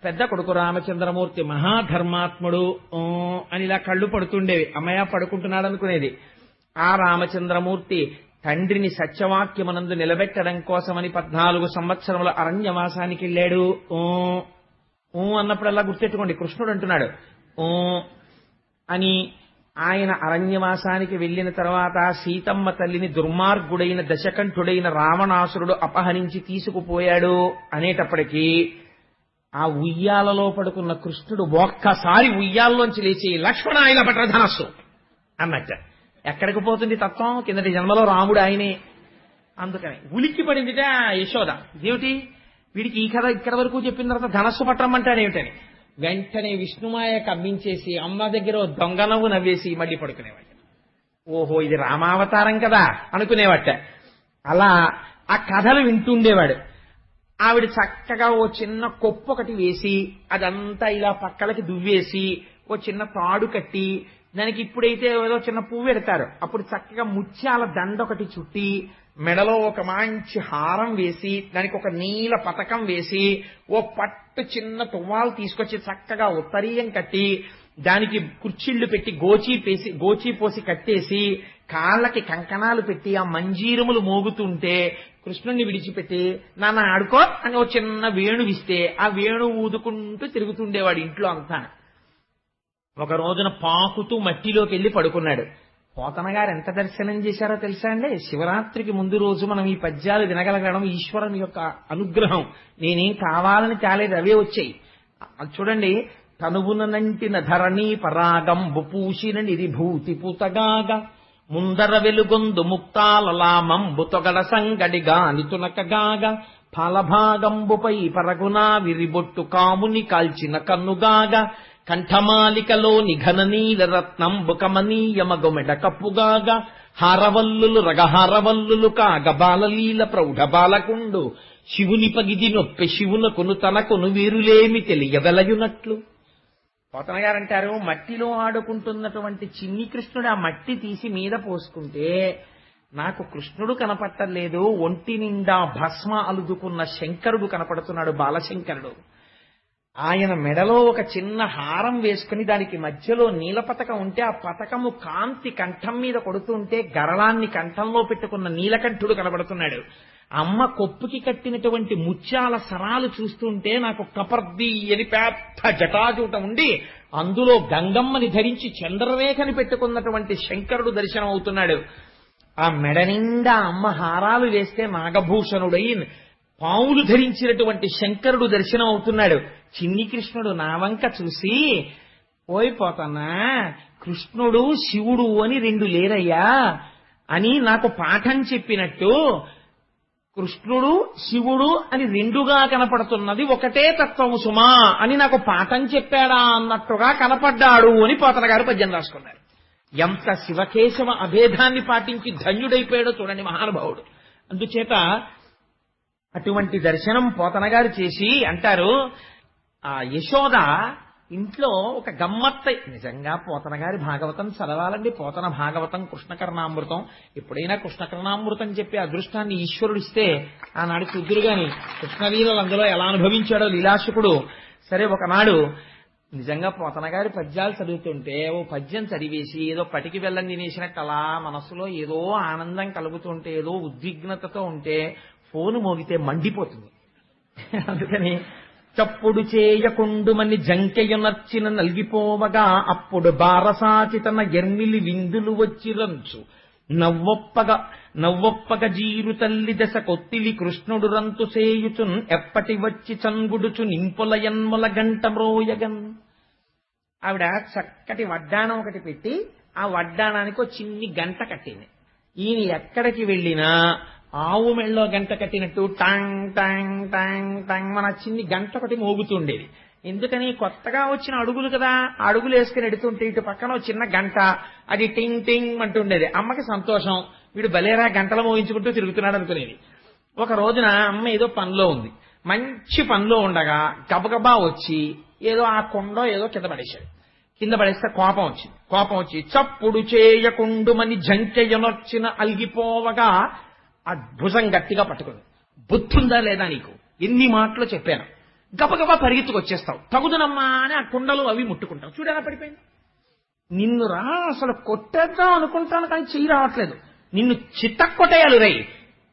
పెద్ద కొడుకు రామచంద్రమూర్తి మహాధర్మాత్ముడు అని ఇలా కళ్ళు పడుతుండేవి. అమ్మయ్య పడుకుంటున్నాడు అనుకునేది. ఆ రామచంద్రమూర్తి తండ్రిని సత్యవాక్యమునందు నిలబెట్టడం కోసమని 14 సంవత్సరముల అరణ్యవాసానికి వెళ్ళాడు. అన్నప్పుడల్లా గుర్తెట్టుకోండి, కృష్ణుడు అంటున్నాడు అని. ఆయన అరణ్యవాసానికి వెళ్లిన తర్వాత సీతమ్మ తల్లిని దుర్మార్గుడైన దశకంఠుడైన రావణాసురుడు అపహరించి తీసుకుపోయాడు అనేటప్పటికీ ఆ ఉయ్యాలలో పడుకున్న కృష్ణుడు ఒక్కసారి ఉయ్యాల్లోంచి లేచి లక్ష్మణ ఇలా పట్ల ధనస్సు అన్నట్ట. ఎక్కడికి పోతుంది తత్వం, కిందటి జన్మలో రాముడు ఆయనే. అందుకని ఉలిక్కి పడిందిట యశోద. ఇదేమిటి వీడికి ఈ కథ ఇక్కడ వరకు చెప్పిన తర్వాత ధనస్సు పట్టమంటాడేమిటని వెంటనే విష్ణుమాయ కమ్మించేసి అమ్మ దగ్గర దొంగ నవ్వు నవ్వేసి మళ్ళీ పడుకునేవాట. ఓహో ఇది రామావతారం కదా అనుకునేవాట. అలా ఆ కథలు వింటుండేవాడు. ఆవిడ చక్కగా ఓ చిన్న కొప్పు ఒకటి వేసి అదంతా ఇలా పక్కలకి దువ్వేసి ఓ చిన్న తాడు కట్టి, దానికి ఇప్పుడైతే ఏదో చిన్న పువ్వు పెడతారు, అప్పుడు చక్కగా ముత్యాల దండ ఒకటి చుట్టి, మెడలో ఒక మంచి హారం వేసి, దానికి ఒక నీల పతకం వేసి, ఓ పట్టు చిన్న తువ్వాలు తీసుకొచ్చి చక్కగా ఉత్తరీయం కట్టి, దానికి కుర్చీళ్లు పెట్టి గోచీ పోసి కట్టేసి, కాళ్ళకి కంకణాలు పెట్టి ఆ మంజీరములు మోగుతుంటే కృష్ణుణ్ణి విడిచిపెట్టి నాన్న ఆడుకో అని ఓ చిన్న వేణువిస్తే ఆ వేణు ఊదుకుంటూ తిరుగుతుండేవాడు ఇంట్లో అంతా. ఒక రోజున పాకుతూ మట్టిలోకి వెళ్లి పడుకున్నాడు. పోతన గారు ఎంత దర్శనం చేశారో తెలుసా అండి. శివరాత్రికి ముందు రోజు మనం ఈ పద్యాలు వినగలగడం ఈశ్వరుని యొక్క అనుగ్రహం. నేనేం కావాలని తేలేదు, అవే వచ్చాయి. చూడండి, తనువునంటిన ధరణి పరాగంబు పూసిన నిరిభూతి పూతగాగా ముందర వెలుగొందు ముక్తాలలామంబు తొగడ సంగడిగా నితునకగాగా ఫలభాగంబుపై పరగునా విరిబొట్టు కాముని కాల్చిన కన్నుగాగా కంఠమాలికలోని ఘననీల రత్నంబు కమనీయమగొమెడ కప్పుగాగా హారవల్లులు రగహారవల్లులు కాగ బాలలీల ప్రౌఢ బాలకుండు శివుని పగిది నొప్పె శివునకును తనకును వీరులేమి తెలియవలయునట్లు. పోతన గారంటారు, మట్టిలో ఆడుకుంటున్నటువంటి చిన్ని కృష్ణుడు ఆ మట్టి తీసి మీద పోసుకుంటే నాకు కృష్ణుడు కనపట్టలేదు, ఒంటి నిండా భస్మ అలుదుకున్న శంకరుడు కనపడుతున్నాడు, బాలశంకరుడు. ఆయన మెడలో ఒక చిన్న హారం వేసుకుని దానికి మధ్యలో నీల పతకం ఉంటే ఆ పతకము కాంతి కంఠం మీద కొడుతుంటే గరళాన్ని కంఠంలో పెట్టుకున్న నీలకంఠుడు కనబడుతున్నాడు. అమ్మ కొప్పుకి కట్టినటువంటి ముత్యాల సరాలు చూస్తుంటే నాకు కపర్ది అని పెద్ద జటాజూట ఉండి అందులో గంగమ్మని ధరించి చంద్రరేఖని పెట్టుకున్నటువంటి శంకరుడు దర్శనం అవుతున్నాడు. ఆ మెడ నిండా అమ్మ హారాలు వేస్తే నాగభూషణుడై పావులు ధరించినటువంటి శంకరుడు దర్శనం అవుతున్నాడు. చిన్ని కృష్ణుడు నా వంక చూసి, పోయిపోతానా, కృష్ణుడు శివుడు అని రెండు లేరయ్యా అని నాకు పాఠం చెప్పినట్టు కృష్ణుడు శివుడు అని రెండుగా కనపడుతున్నది ఒకటే తత్వము సుమా అని నాకు పాఠం చెప్పాడా అన్నట్టుగా కనపడ్డాడు అని పోతన గారు పద్యం రాసుకున్నారు. ఎంత శివకేశవ అభేదాన్ని పాటించి ధన్యుడైపోయాడో చూడండి మహానుభావుడు. అందుచేత అటువంటి దర్శనం పోతన గారు చేసి అంటారు, ఆ యశోద ఇంట్లో ఒక గమ్మత్తై, నిజంగా పోతన గారి భాగవతం చదవాలండి. పోతన భాగవతం, కృష్ణకర్ణామృతం. ఎప్పుడైనా కృష్ణకర్ణామృతం చెప్పే అదృష్టాన్ని ఈశ్వరుడు ఇస్తే ఆనాడు చూద్దురు గాని కృష్ణలీలలు అందులో ఎలా అనుభవించాడో లీలాశకుడు. సరే, ఒకనాడు నిజంగా పోతన గారి పద్యాలు చదువుతుంటే ఓ పద్యం చదివేసి ఏదో పటికి వెళ్ళం తినేసినట్టు అలా మనసులో ఏదో ఆనందం కలుగుతుంటే, ఏదో ఉద్విగ్నతతో ఉంటే ఫోను మోగితే మండిపోతుంది. అందుకని చప్పుడు చేయకుండుమని జంకెయునర్చిన నల్గిపోవగా అప్పుడు బారసాచి తన ఎర్మిలి విందులు వచ్చిరంచు నవ్వొప్పగ జీరు తల్లి దశ కొత్తిలి కృష్ణుడు రంతు సేయుచున్ ఎప్పటి వచ్చి చంగుడుచు నింపుల యన్ముల గంట మ్రోయగన్. ఆవిడ చక్కటి వడ్డాణం ఒకటి పెట్టి ఆ వడ్డాణానికి ఒక చిన్ని గంట కట్టింది. ఈయన ఎక్కడికి వెళ్ళినా ఆవు మెళ్ళో గంట కట్టినట్టు టాంగ్ టాంగ్ టాంగ్ టాంగ్ మన చిన్ని గంట ఒకటి మోగుతుండేది. ఎందుకని, కొత్తగా వచ్చిన అడుగులు కదా, అడుగులు వేసుకుని ఎడుతుంటే ఇటు పక్కన చిన్న గంట, అది టింగ్ టింగ్ అంటుండేది. అమ్మకి సంతోషం, వీడు బలేరా గంటలు మోగించుకుంటూ తిరుగుతున్నాడు అనుకునేది. ఒక రోజున అమ్మ ఏదో పనిలో ఉంది, మంచి పనిలో ఉండగా గబగబా వచ్చి ఏదో ఆ కొండో ఏదో కింద పడేశాడు. కింద పడేస్తే కోపం వచ్చి చప్పుడు చేయకుండుమని జంకెయనొచ్చిన అలిగిపోవగా ఆ భుజం గట్టిగా పట్టుకుంది. బుద్ధుందా లేదా నీకు, ఎన్ని మాటలు చెప్పాను, గబగబా పరిగెత్తుకొచ్చేస్తావు, తగుదనమ్మా అని ఆ కుండలు అవి ముట్టుకుంటావు, చూడేలా పడిపోయింది. నిన్ను రా అసలు కొట్టేద్దాం అనుకుంటాను కానీ చెయ్యి రావట్లేదు, నిన్ను చిత్తకొట్టేయాలి రై,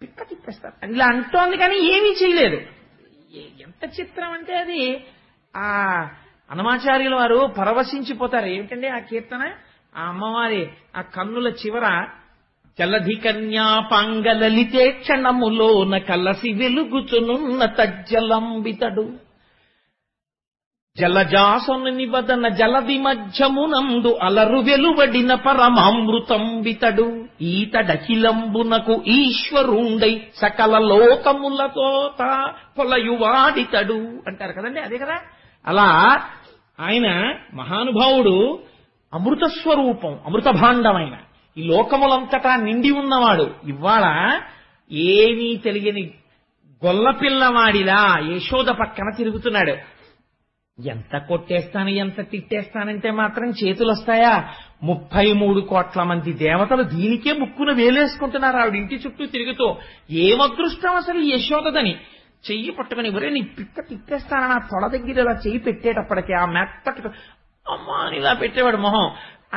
పిక్క తిప్పేస్తారు ఇలా అంటోంది కానీ ఏమీ చేయలేదు. ఎంత చిత్రం అంటే అది ఆ అన్నమాచార్యుల వారు పరవశించిపోతారు. ఏమిటండి ఆ కీర్తన, ఆ అమ్మవారి ఆ కన్నుల చివర చలధి కన్యాపాంగలలితే క్షణములోన కలసి వెలుగుచునున్న తజ్జలంబితడు జలజాసనుని వదన జలది మధ్యమునందు అలరు వెలువడిన పరమామృతంబితడు ఈతడఖిలంబునకు ఈశ్వరుండై సకల లోకములతో పొలయువాడితడు అంటారు కదండి. అదే కదా, అలా ఆయన మహానుభావుడు అమృత స్వరూపం, అమృత భాండమైన ఈ లోకములంతటా నిండి ఉన్నవాడు. ఇవాళ ఏమీ తెలియని గొల్లపిల్లవాడిలా యశోద పక్కన తిరుగుతున్నాడు. ఎంత కొట్టేస్తాను ఎంత తిట్టేస్తానంటే మాత్రం చేతులు వస్తాయా? 33 కోట్ల మంది దేవతలు దీనికే ముక్కున వేలేసుకుంటున్నారు ఆవిడ ఇంటి చుట్టూ తిరుగుతూ. ఏమదృష్టం అసలు యశోదని. చెయ్యి పట్టుకుని ఒరే నీ పిక్క తిట్టేస్తానని ఆ తొడ దగ్గర ఇలా చెయ్యి పెట్టేటప్పటికి ఆ మెత్తటి అమ్మా అని ఇలా పెట్టేవాడు మొహం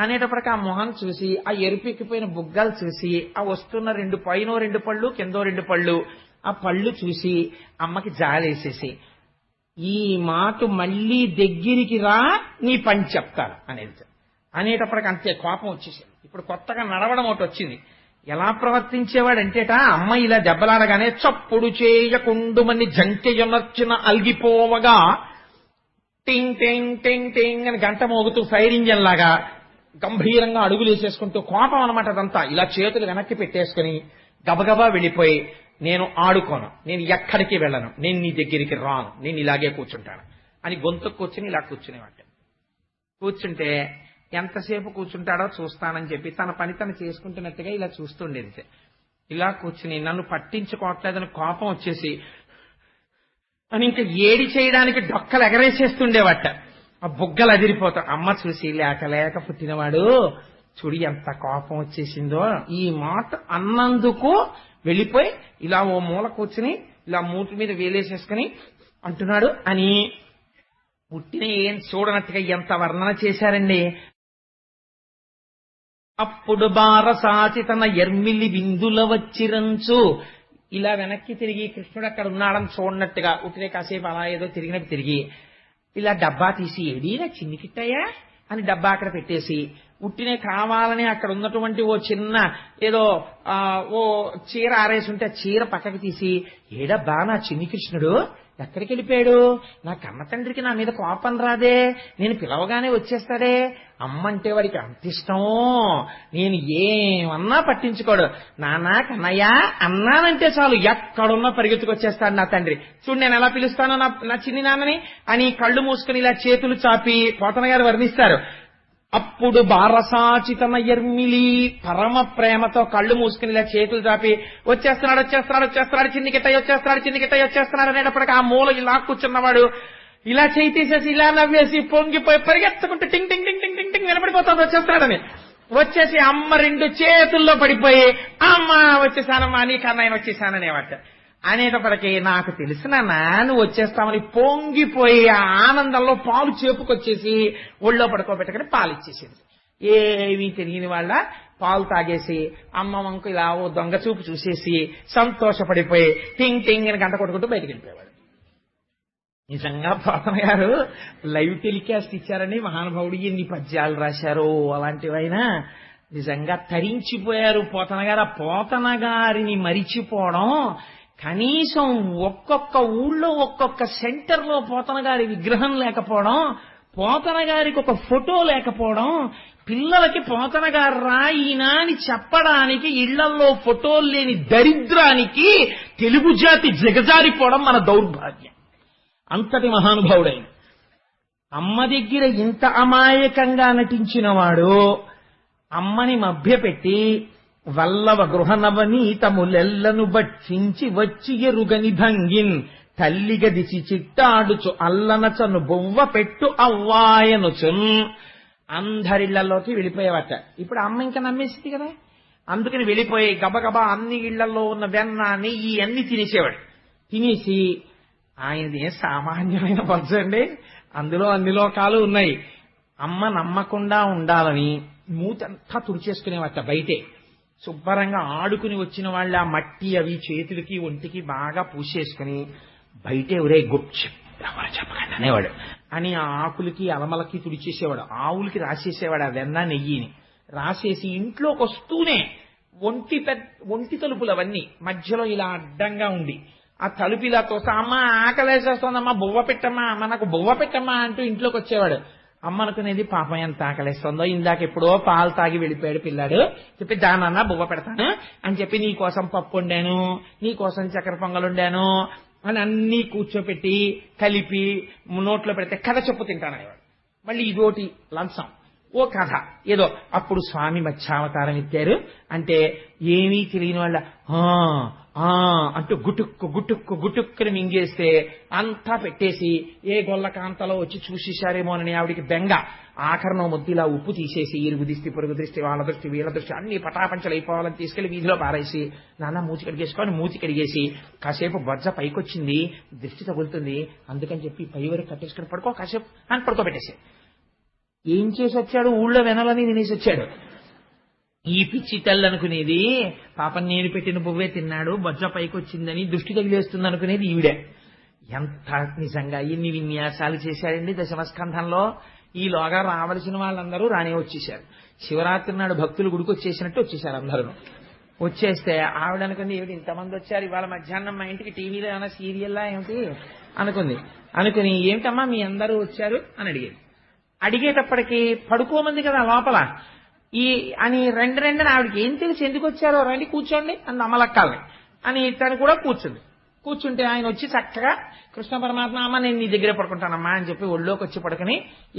అనేటప్పటికి ఆ మొహం చూసి ఆ ఎరుపెక్కిపోయిన బుగ్గలు చూసి ఆ వస్తున్న పైన 2 పళ్ళు కిందో 2 పళ్ళు ఆ పళ్ళు చూసి అమ్మకి జాలేసేసి ఈ మాట మళ్ళీ దగ్గరికి రా నీ పని చెప్తాను అనేటప్పటికి అంతే కోపం వచ్చేసింది. ఇప్పుడు కొత్తగా నడవడం ఒకటి వచ్చింది. ఎలా ప్రవర్తించేవాడంటేట అమ్మ ఇలా దెబ్బలాడగానే చప్పుడు చేయకుండుమని జంకెయొనర్చిన అల్గిపోవగా టింగ్ టింగ్ టింగ్ టింగ్ అని గంట మోగుతూ ఫైర్ ఇంజన్ లాగా గంభీరంగా అడుగులు వేసేసుకుంటూ కోపం అనమాట అదంతా. ఇలా చేతులు వెనక్కి పెట్టేసుకుని గబగబా వెళ్ళిపోయి నేను ఆడుకోను, నేను ఎక్కడికి వెళ్ళను, నేను నీ దగ్గరికి రాను, నేను ఇలాగే కూర్చుంటాను అని గొంతు కూర్చుని ఇలా కూర్చునేవాట. కూర్చుంటే ఎంతసేపు కూర్చుంటాడో చూస్తానని చెప్పి తన పని తను చేసుకుంటున్నట్టుగా ఇలా చూస్తుండేది. ఇలా కూర్చుని నన్ను పట్టించుకోవట్లేదని కోపం వచ్చేసి అని ఇంకా ఏడి చేయడానికి డొక్కలు ఎగరేసేస్తుండేవట. ఆ బుగ్గలు అదిరిపోతాం. అమ్మ చూసి లేక పుట్టినవాడు చూడి ఎంత కోపం వచ్చేసిందో, ఈ మాట అన్నందుకు వెళ్ళిపోయి ఇలా ఓ మూల కూర్చుని ఇలా మూటి మీద వేలేసేసుకుని అంటున్నాడు అని పుట్టిన ఏం చూడనట్టుగా ఎంత వర్ణన చేశారండి. అప్పుడు బారసాచి తన ఎర్మిలి విందుల వచ్చిరంచు ఇలా వెనక్కి తిరిగి కృష్ణుడు అక్కడ ఉన్నాడని చూడనట్టుగా ఉట్టినే కాసేపు అలా ఏదో తిరిగినట్టు తిరిగి ఇలా డబ్బా తీసి ఏడీనా చిన్ని కిట్టయ్యా అని డబ్బా అక్కడ పెట్టేసి ఉట్టినే కావాలని అక్కడ ఉన్నటువంటి ఓ చిన్న ఏదో ఓ చీర ఆరేసి ఉంటే ఆ చీర పక్కకి తీసి ఏడబ్బా నా చిన్ని కృష్ణుడు ఎక్కడికి వెళ్ళిపోయాడు, నా కన్న తండ్రికి నా మీద కోపం రాదే, నేను పిలవగానే వచ్చేస్తాడే, అమ్మంటే వాడికి అంత ఇష్టం, నేను ఏమన్నా పట్టించుకోడు, నాన్న కన్నయ్య అన్నానంటే చాలు ఎక్కడున్నా పరిగెత్తుకొచ్చేస్తాడు నా తండ్రి, చూడు నేను ఎలా పిలుస్తానో నా చిన్ని నాన్నని అని కళ్ళు మూసుకుని ఇలా చేతులు చాపి పోతన గారు వర్ణిస్తారు. అప్పుడు బారసాచితన ఎర్మిలి పరమ ప్రేమతో కళ్ళు మూసుకుని ఇలా చేతులు చాపి వచ్చేస్తున్నాడు చిన్ని గిట్టయ్య వచ్చేస్తున్నాడు అనేటప్పటికీ ఆ మూల ఇలా కూర్చున్నవాడు ఇలా చేయి తీసేసి ఇలా నవ్వేసి పొంగిపోయి పరిగెత్తుకుంటూ టింగ్ టింగ్ టింగ్ టింగ్ టింగ్ టింగ్ వినపడిపోతుంది వచ్చేస్తున్నాడని వచ్చేసి అమ్మ రెండు చేతుల్లో పడిపోయి అమ్మ వచ్చేసానమ్మా నీ కన్నయ్య వచ్చేసాననేవాట. అనేటప్పటికీ నాకు తెలిసిన నువ్వు వచ్చేస్తామని పొంగిపోయి ఆ ఆనందంలో పాలు చేపుకొచ్చేసి ఒళ్ళో పడుకోబెట్టకని పాలు ఇచ్చేసింది. ఏమీ తెలియని వాళ్ళ పాలు తాగేసి అమ్మ వంకు ఇలా ఓ దొంగ చూపు చూసేసి సంతోషపడిపోయి టింగ్ టింగ్ అని గంట కొట్టుకుంటూ బయటికి వెళ్ళిపోయేవాడు. నిజంగా పోతన గారు లైవ్ టెలికాస్ట్ ఇచ్చారని మహానుభావుడు ఎన్ని పద్యాలు రాశారో అలాంటివైనా నిజంగా తరించిపోయారు పోతన గారు. ఆ పోతన గారిని మరిచిపోవడం, కనీసం ఒక్కొక్క ఊళ్ళో ఒక్కొక్క సెంటర్లో పోతన గారి విగ్రహం లేకపోవడం, పోతన గారికి ఒక ఫోటో లేకపోవడం, పిల్లలకి పోతన గారు రాయినా అని చెప్పడానికి ఇళ్లల్లో ఫోటోలు లేని దరిద్రానికి తెలుగు జాతి దిగజారిపోవడం మన దౌర్భాగ్యం. అంతటి మహానుభావుడైన అమ్మ దగ్గర ఇంత అమాయకంగా నటించిన వాడు అమ్మని మభ్యపెట్టి వల్లవ గృహనవనీతములెల్లను భక్షించి వచ్చి ఎరుగని భంగిన్ తల్లిగదిచి చిట్టాడుచు అల్లనచను బొవ్వ పెట్టు అవ్వాయనుచున్ అందరిళ్లలోకి వెళ్ళిపోయేవట. ఇప్పుడు అమ్మ ఇంకా నమ్మేసింది కదా, అందుకని వెళ్ళిపోయి గబగబా అన్ని ఇళ్లలో ఉన్న వెన్న నెయ్యి అన్ని తినేసేవాడు. తినేసి ఆయనది ఏం సామాన్యమైన బజ్జ అండి, అందులో అన్ని లోకాలు ఉన్నాయి. అమ్మ నమ్మకుండా ఉండాలని మూతంతా తుడిచేసుకునేవట. బయటే శుభ్రంగా ఆడుకుని వచ్చిన వాళ్ళ మట్టి అవి చేతులకి ఒంటికి బాగా పూసేసుకుని బయటే ఒరే చెప్పకండి అనేవాడు అని ఆ ఆకులకి అలమలకి తుడిచేసేవాడు. ఆవులకి రాసేసేవాడు ఆ వెన్న నెయ్యిని రాసేసి ఇంట్లోకి వస్తూనే ఒంటి తలుపులు అవన్నీ మధ్యలో ఇలా అడ్డంగా ఉండి ఆ తలుపు ఇలా తోస్తా అమ్మ ఆకలేసేస్తోందమ్మా బువ్వ పెట్టమ్మా అమ్మ నాకు బువ్వ పెట్టమ్మా అంటూ ఇంట్లోకి వచ్చేవాడు. అమ్మ అనుకునేది పాపం ఎంత ఆకలిస్తుందో, ఇందాక ఎప్పుడో పాలు తాగి వెళ్ళిపోయాడు పిల్లాడు, చెప్పి దానన్నా బువ్వ పెడతాను అని చెప్పి నీ కోసం పప్పు వండాను, నీ కోసం చక్కెర పొంగలు వండాను అని అన్నీ కూర్చోపెట్టి కలిపి నోట్లో పెడితే కథ చెప్పు తింటాననేవాడు. మళ్ళీ ఇదోటి లంచం ఓ కథ ఏదో. అప్పుడు స్వామి మత్స్యావతారం ఎత్తారు అంటే ఏమీ తెలియని వాళ్ళ అంటూ గుటుక్కుని మింగేస్తే అంతా పెట్టేసి ఏ గొల్ల కాంతలో వచ్చి చూసేశారేమోనని ఆవిడికి బెంగ. ఆఖరణం ముద్దిలా ఉప్పు తీసేసి ఇరుగు దిష్టి పొరుగు దృష్టి వాళ్ళ దృష్టి వీళ్ళ దృష్టి అన్ని పటాపంచలు అయిపోవాలని తీసుకెళ్లి వీధిలో పారేసి నాన్న మూతి కడిగేసుకొని మూతి కడిగేసి కాసేపు బొజ్జ పైకొచ్చింది దృష్టి తగులుతుంది అందుకని చెప్పి పై వరకు కట్టేసుకుని పడుకో కాసేపు అని పడుకోబెట్టేసి ఏం చేసి వచ్చాడు, ఊళ్ళో వెనలని తినేసి వచ్చాడు. ఈ పిచ్చి తల్లి అనుకునేది పాపం నేను పెట్టిన బువ్వే తిన్నాడు బొజ్జ పైకి వచ్చిందని దృష్టి తగిలేస్తుంది అనుకునేది ఈవిడే. ఎంత నిజంగా ఎన్ని విన్యాసాలు చేశారండి దశమస్కంధంలో. ఈలోగా రావలసిన వాళ్ళందరూ రానే వచ్చేశారు. శివరాత్రి నాడు భక్తులు గుడికి వచ్చేసినట్టు వచ్చేశారు అందరూ. వచ్చేస్తే ఆవిడ అనుకుంది ఏమిటి ఇంతమంది వచ్చారు ఇవాళ మధ్యాహ్నం మా ఇంటికి టీవీలో ఏమైనా సీరియల్లా ఏమిటి అనుకుని ఏమిటమ్మా మీ అందరూ వచ్చారు అని అడిగేటప్పటికి పడుకోమంది కదా లోపల అని రెండని ఆవిడకి ఏం తెలిసి ఎందుకు వచ్చారో రండి కూర్చోండి అని అమలక్కాలని అని తను కూడా కూర్చుంటే ఆయన వచ్చి చక్కగా కృష్ణ పరమాత్మ అమ్మ నేను నీ దగ్గర పడుకుంటానమ్మా అని చెప్పి ఒళ్ళోకి వచ్చి పడుకుని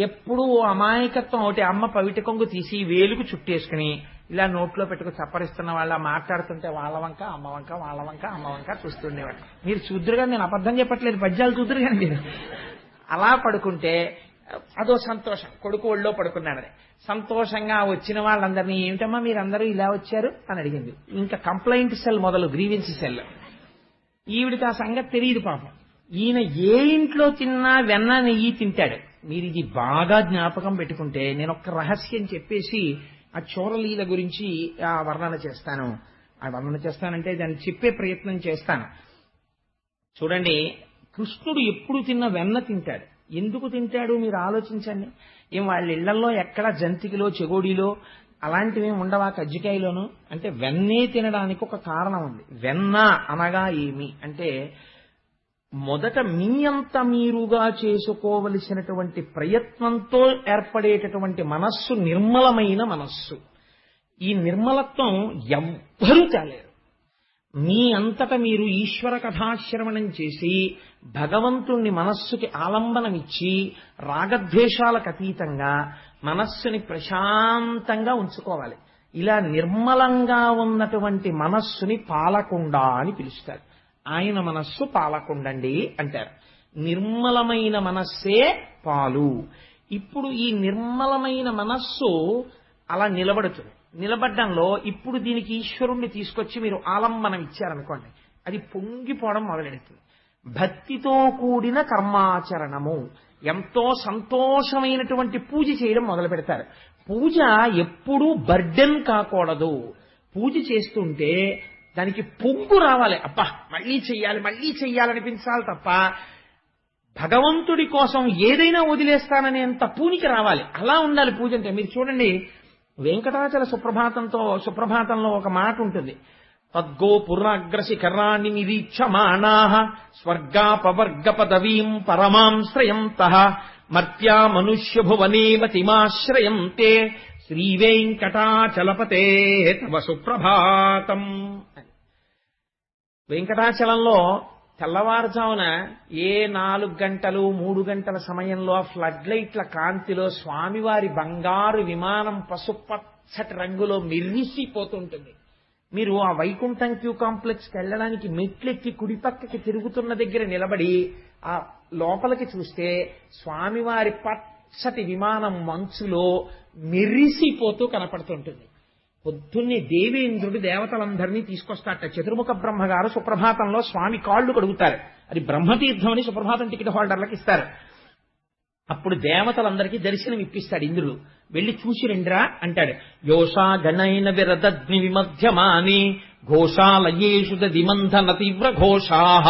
ఎప్పుడూ అమాయకత్వం ఒకటి అమ్మ పవిట కొంగు తీసి వేలుకు చుట్టేసుకుని ఇలా నోట్లో పెట్టుకు చప్పరిస్తున్న వాళ్ళ మాట్లాడుతుంటే వాళ్ళ వంక అమ్మ వంక చూస్తుండేవాడు. మీరు చూద్దురుగా నేను అబద్ధం చెప్పట్లేదు, పద్యాలు చూద్దురుగా మీరు. అలా పడుకుంటే అదో సంతోషం, కొడుకు ఒళ్ళో పడుకున్నాడని సంతోషంగా వచ్చిన వాళ్ళందరినీ ఏమిటమ్మా మీరందరూ ఇలా వచ్చారు అని అడిగింది. ఇంకా కంప్లైంట్ సెల్ మొదలు గ్రీవెన్స్ సెల్. ఈవిడికి ఆ సంగతి తెలియదు పాపం. ఈయన ఏ ఇంట్లో తిన్నా వెన్న నెయ్యి తింటాడు. మీరు ఇది బాగా జ్ఞాపకం పెట్టుకుంటే నేను ఒక రహస్యం చెప్పేసి ఆ చోరలీల గురించి ఆ వర్ణన చేస్తానంటే దాన్ని చెప్పే ప్రయత్నం చేస్తాను. చూడండి, కృష్ణుడు ఎప్పుడు తిన్న వెన్న తింటాడు, ఎందుకు తింటాడు మీరు ఆలోచించండి. ఏం వాళ్ళ ఇళ్లలో ఎక్కడ జంతికలో చెగోడీలో అలాంటివి ఉండవా కజ్జికాయలోను? అంటే వెన్నే తినడానికి ఒక కారణం ఉంది. వెన్న అనగా ఏమి అంటే మొదట మీ అంత మీరుగా చేసుకోవలసినటువంటి ప్రయత్నంతో ఏర్పడేటటువంటి మనస్సు నిర్మలమైన మనస్సు. ఈ నిర్మలత్వం ఎవ్వరూ తేలేరు. మీ అంతట మీరు ఈశ్వర కథాశ్రవణం చేసి భగవంతుణ్ణి మనస్సుకి ఆలంబనమిచ్చి రాగద్వేషాలకు అతీతంగా మనస్సుని ప్రశాంతంగా ఉంచుకోవాలి. ఇలా నిర్మలంగా ఉన్నటువంటి మనస్సుని పాలకుండ అని పిలుస్తారు. ఆయన మనస్సు పాలకుండండి అంటారు. నిర్మలమైన మనస్సే పాలు. ఇప్పుడు ఈ నిర్మలమైన మనస్సు అలా నిలబడుతుంది. నిలబడ్డంలో ఇప్పుడు దీనికి ఈశ్వరుణ్ణి తీసుకొచ్చి మీరు ఆలంబనం ఇచ్చారనుకోండి, అది పొంగిపోవడం మొదలెడుతుంది. భక్తితో కూడిన కర్మాచరణము, ఎంతో సంతోషమైనటువంటి పూజ చేయడం మొదలు పెడతారు. పూజ ఎప్పుడూ బర్డెన్ కాకూడదు. పూజ చేస్తుంటే దానికి పొంగు రావాలి. అబ్బా మళ్ళీ చెయ్యాలనిపించాలి తప్ప భగవంతుడి కోసం ఏదైనా వదిలేస్తాననేంత పూనికి రావాలి. అలా ఉండాలి పూజ అంటే. మీరు చూడండి, వెంకటాచల సుప్రభాతంలో ఒక మాట ఉంటుంది. తద్గో పురాగ్రశిఖరాన్ని నిరీక్షమాణాః స్వర్గాపవర్గ పదవీం పరమాం శ్రయంతః మర్త్యా మనుష్య భువనే మతిమాశ్రయంతే శ్రీవేంకటాచలపతే తవ సుప్రభాతం. వెంకటాచలంలో తెల్లవారుజామున 4 గంటలు 3 గంటల సమయంలో ఫ్లడ్ లైట్ల కాంతిలో స్వామివారి బంగారు విమానం పసుపచ్చటి రంగులో మెరిసిపోతుంటుంది. మీరు ఆ వైకుంఠం క్యూ కాంప్లెక్స్కి వెళ్ళడానికి మెట్లెక్కి కుడిపక్కకి తిరుగుతున్న దగ్గర నిలబడి ఆ లోపలికి చూస్తే స్వామివారి పచ్చటి విమానం మంచులో మెరిసిపోతూ కనపడుతుంటుంది. పొద్దున్నే దేవేంద్రుడు దేవతలందరినీ తీసుకొస్తాట. చతుర్ముఖ బ్రహ్మగారు సుప్రభాతంలో స్వామి కాళ్ళు కడుగుతారు. అది బ్రహ్మతీర్థం అని సుప్రభాతం టికెట్ హోల్డర్లకు ఇస్తారు. అప్పుడు దేవతలందరికీ దర్శనం ఇప్పిస్తాడు ఇంద్రుడు. వెళ్లి చూసి రండిరా అంటాడు. యోషా గణైన విరదగ్ని విమధ్యమాని ఘోషాలయేషు దిమంధన తీవ్ర ఘోషాః.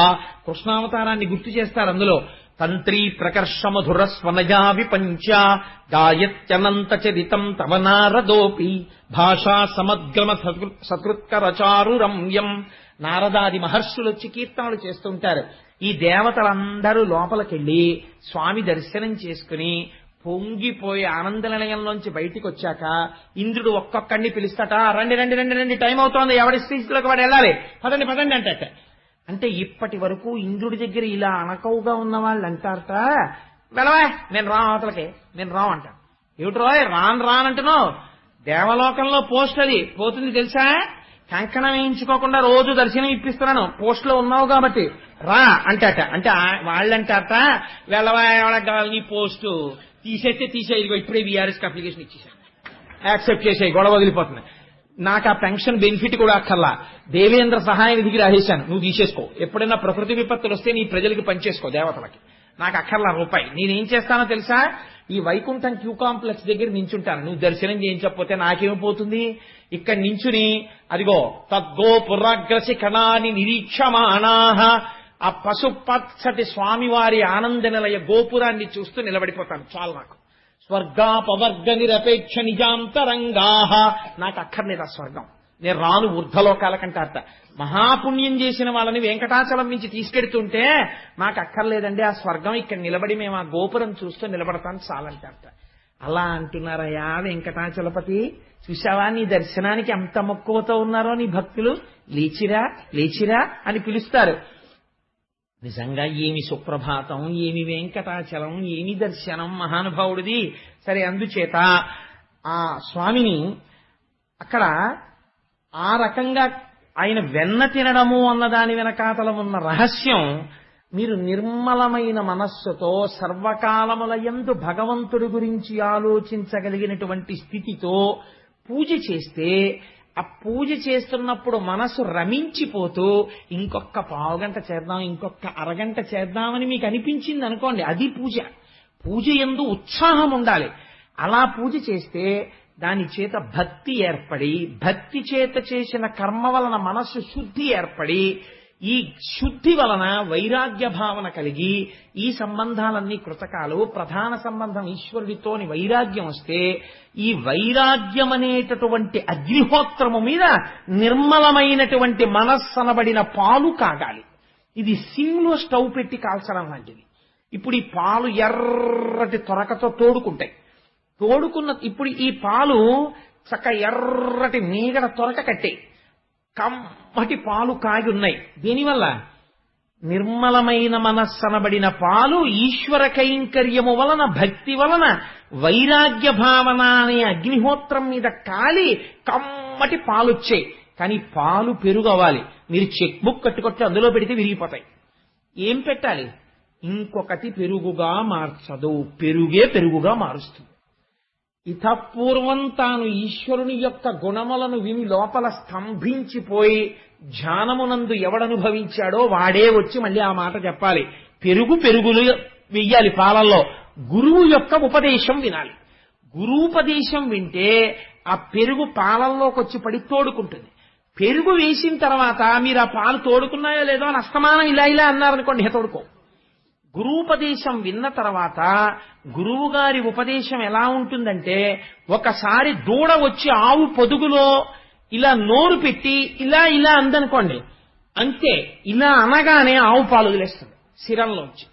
కృష్ణావతారాన్ని గుర్తు చేస్తారు అందులో. తంత్రీ ప్రకర్ష మధుర స్వనయా విపంచ గాయత్యనంత చరితం తవ నారదోపి భాషా సమగ్రమ సత్కృత్కరచారు రమ్యం. నారదాది మహర్షులు వచ్చి కీర్తనలు చేస్తుంటారు. ఈ దేవతలందరూ లోపలికెళ్లి స్వామి దర్శనం చేసుకుని పొంగిపోయి ఆనంద నిలయంలోంచి బయటికి వచ్చాక ఇంద్రుడు ఒక్కొక్కడిని పిలుస్తాట. రండి రండి రండి రండి, టైం అవుతోంది, ఎవరి స్థితిలోకి వాడు వెళ్ళాలి, పదండి పదండి అంటట. అంటే ఇప్పటి వరకు ఇంద్రుడి దగ్గర ఇలా అనకవుగా ఉన్న వాళ్ళు అంటారట, వెళ్ళవా నేను రా అవతలకి, నేను రా అంటాను. ఏమిటి రాయ్ రానంటున్నావు? దేవలోకంలో పోస్ట్ అది పోతుంది తెలుసా? కంకణం వేయించుకోకుండా రోజు దర్శనం ఇప్పిస్తున్నాను, పోస్ట్ లో ఉన్నావు కాబట్టి రా అంటాట. అంటే వాళ్ళంటారట, వెళ్ళవా ఎవరికి కావాలి నీ పోస్టు, తీసేస్తే తీసేయి, ఇప్పుడే వీఆర్ఎస్కి అప్లికేషన్ ఇచ్చేసాను, యాక్సెప్ట్ చేసేయి, గొడవ వదిలిపోతుంది. నాకు ఆ పెన్షన్ బెనిఫిట్ కూడా అక్కర్లా, దేవేంద్ర సహాయ నిధికి రాసేశాను, నువ్వు తీసేసుకో. ఎప్పుడైనా ప్రకృతి విపత్తులు వస్తే నీ ప్రజలకి పనిచేసుకో, దేవతలకి, నాకు అక్కర్లా రూపాయి. నేనేం చేస్తానో తెలుసా? ఈ వైకుంఠం క్యూ కాంప్లెక్స్ దగ్గర నించుంటాను. నువ్వు దర్శనం చేయించకపోతే నాకేమైపోతుంది? ఇక్కడ నించుని అదిగో తద్గో పురాగ్రసి కణాని నిరీక్షమాణాః, ఆ పశుపచ్చటి స్వామివారి ఆనంద నిలయ గోపురాన్ని చూస్తూ నిలబడిపోతాను, చాలు నాకు. స్వర్గాపవర్గ నిరపేక్ష నిజాంతరంగాః, నాకు అక్కర్లేదు ఆ స్వర్గం, నేను రాను ఊర్ధ్వలోకాలకంటే. అర్థ మహాపుణ్యం చేసిన వాళ్ళని వెంకటాచలం నుంచి తీసుకెడుతుంటే నాకు అక్కర్లేదండి ఆ స్వర్గం, ఇక్కడ నిలబడి మేము ఆ గోపురం చూస్తూ నిలబడతాను చాలంటే అర్థ. అలా అంటున్నారయ్యా వెంకటాచలపతి, చూశావా నీ దర్శనానికి ఎంత మక్కువతో ఉన్నారో నీ భక్తులు, లేచిరా లేచిరా అని పిలుస్తారు. నిజంగా ఏమి సుప్రభాతం, ఏమి వెంకటాచలం, ఏమి దర్శనం మహానుభావుడిది. సరే, అందుచేత ఆ స్వామిని అక్కడ ఆ రకంగా ఆయన వెన్న తినడము అన్నదాని వెనకాతల ఉన్న రహస్యం, మీరు నిర్మలమైన మనస్సుతో సర్వకాలముల యందు భగవంతుడి గురించి ఆలోచించగలిగినటువంటి స్థితితో పూజ చేస్తే, ఆ పూజ చేస్తున్నప్పుడు మనసు రమించిపోతూ ఇంకొక పావుగంట చేద్దాం, ఇంకొక అరగంట చేద్దామని మీకు అనిపించింది అనుకోండి, అది పూజ. పూజ యందు ఉత్సాహం ఉండాలి. అలా పూజ చేస్తే దాని చేత భక్తి ఏర్పడి, భక్తి చేత చేసిన కర్మ వలన మనస్సు శుద్ధి ఏర్పడి, ఈ శుద్ధి వలన వైరాగ్య భావన కలిగి ఈ సంబంధాలన్నీ కృతకాలు, ప్రధాన సంబంధం ఈశ్వరుడితోని వైరాగ్యం వస్తే ఈ వైరాగ్యం అనేటటువంటి అగ్నిహోత్రము మీద నిర్మలమైనటువంటి మనస్సనబడిన పాలు కాగాలి. ఇది సిమ్లో స్టవ్ పెట్టి కాల్చడం లాంటిది. ఇప్పుడు ఈ పాలు ఎర్రటి తొరకతో తోడుకుంటాయి. ఇప్పుడు ఈ పాలు చక్క ఎర్రటి మీగడ తొరక కట్టాయి. కమ్మటి పాలు కాగి ఉన్నాయి. దీనివల్ల నిర్మలమైన మనస్సనబడిన పాలు ఈశ్వర కైంకర్యము వలన, భక్తి వలన, వైరాగ్య భావన అనే అగ్నిహోత్రం మీద కాలి కమ్మటి పాలు వచ్చాయి. కానీ పాలు పెరుగు అవ్వాలి. మీరు చెక్ బుక్ కట్టుకొచ్చి అందులో పెడితే విరిగిపోతాయి. ఏం పెట్టాలి? ఇంకొకటి పెరుగుగా మార్చదు, పెరుగే పెరుగుగా మారుస్తుంది. ఇతపూర్వం తాను ఈశ్వరుని యొక్క గుణములను విని లోపల స్తంభించిపోయి ధ్యానమునందు ఎవడనుభవించాడో వాడే వచ్చి మళ్ళీ ఆ మాట చెప్పాలి. పెరుగులు వెయ్యాలి పాలల్లో. గురువు యొక్క ఉపదేశం వినాలి. గురూపదేశం వింటే ఆ పెరుగు పాలల్లోకి వచ్చి పడి తోడుకుంటుంది. పెరుగు వేసిన తర్వాత మీరు ఆ పాలు తోడుకున్నాయో లేదో అని అస్తమానం ఇలా అన్నారనుకోండి, తోడుకో. గురూపదేశం విన్న తర్వాత గురువు గారి ఉపదేశం ఎలా ఉంటుందంటే, ఒకసారి దూడ వచ్చి ఆవు పొదుగులో ఇలా నోరు పెట్టి ఇలా అందనుకోండి, అంతే. ఇలా అనగానే ఆవు పాలు వదిలేస్తుంది శిరంలోంచి.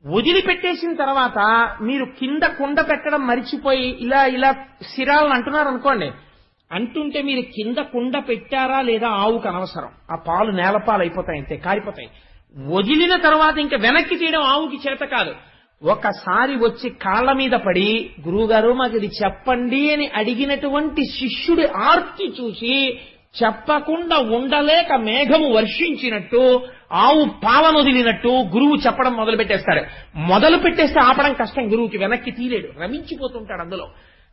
వదిలిపెట్టేసిన తర్వాత మీరు కింద కుండ పెట్టడం మరిచిపోయి ఇలా శిరాలను అంటున్నారు అనుకోండి, అంటుంటే మీరు కింద కుండ పెట్టారా లేదా ఆవుకు అనవసరం. ఆ పాలు నేలపాలు అయిపోతాయి, అంతే, కారిపోతాయి. వదిలిన తర్వాత ఇంకా వెనక్కి తీయడం ఆవుకి చేత కాదు. ఒకసారి వచ్చి కాళ్ల మీద పడి గురువుగారు మాకు ఇది చెప్పండి అని అడిగినటువంటి శిష్యుడి ఆర్తి చూసి చెప్పకుండా ఉండలేక మేఘము వర్షించినట్టు, ఆవు పాలను వదిలినట్టు గురువు చెప్పడం మొదలు పెట్టేస్తాడు. మొదలు పెట్టేస్తే ఆపడం కష్టం గురువుకి, వెనక్కి తీలేడు, రమించిపోతుంటాడు అందులో.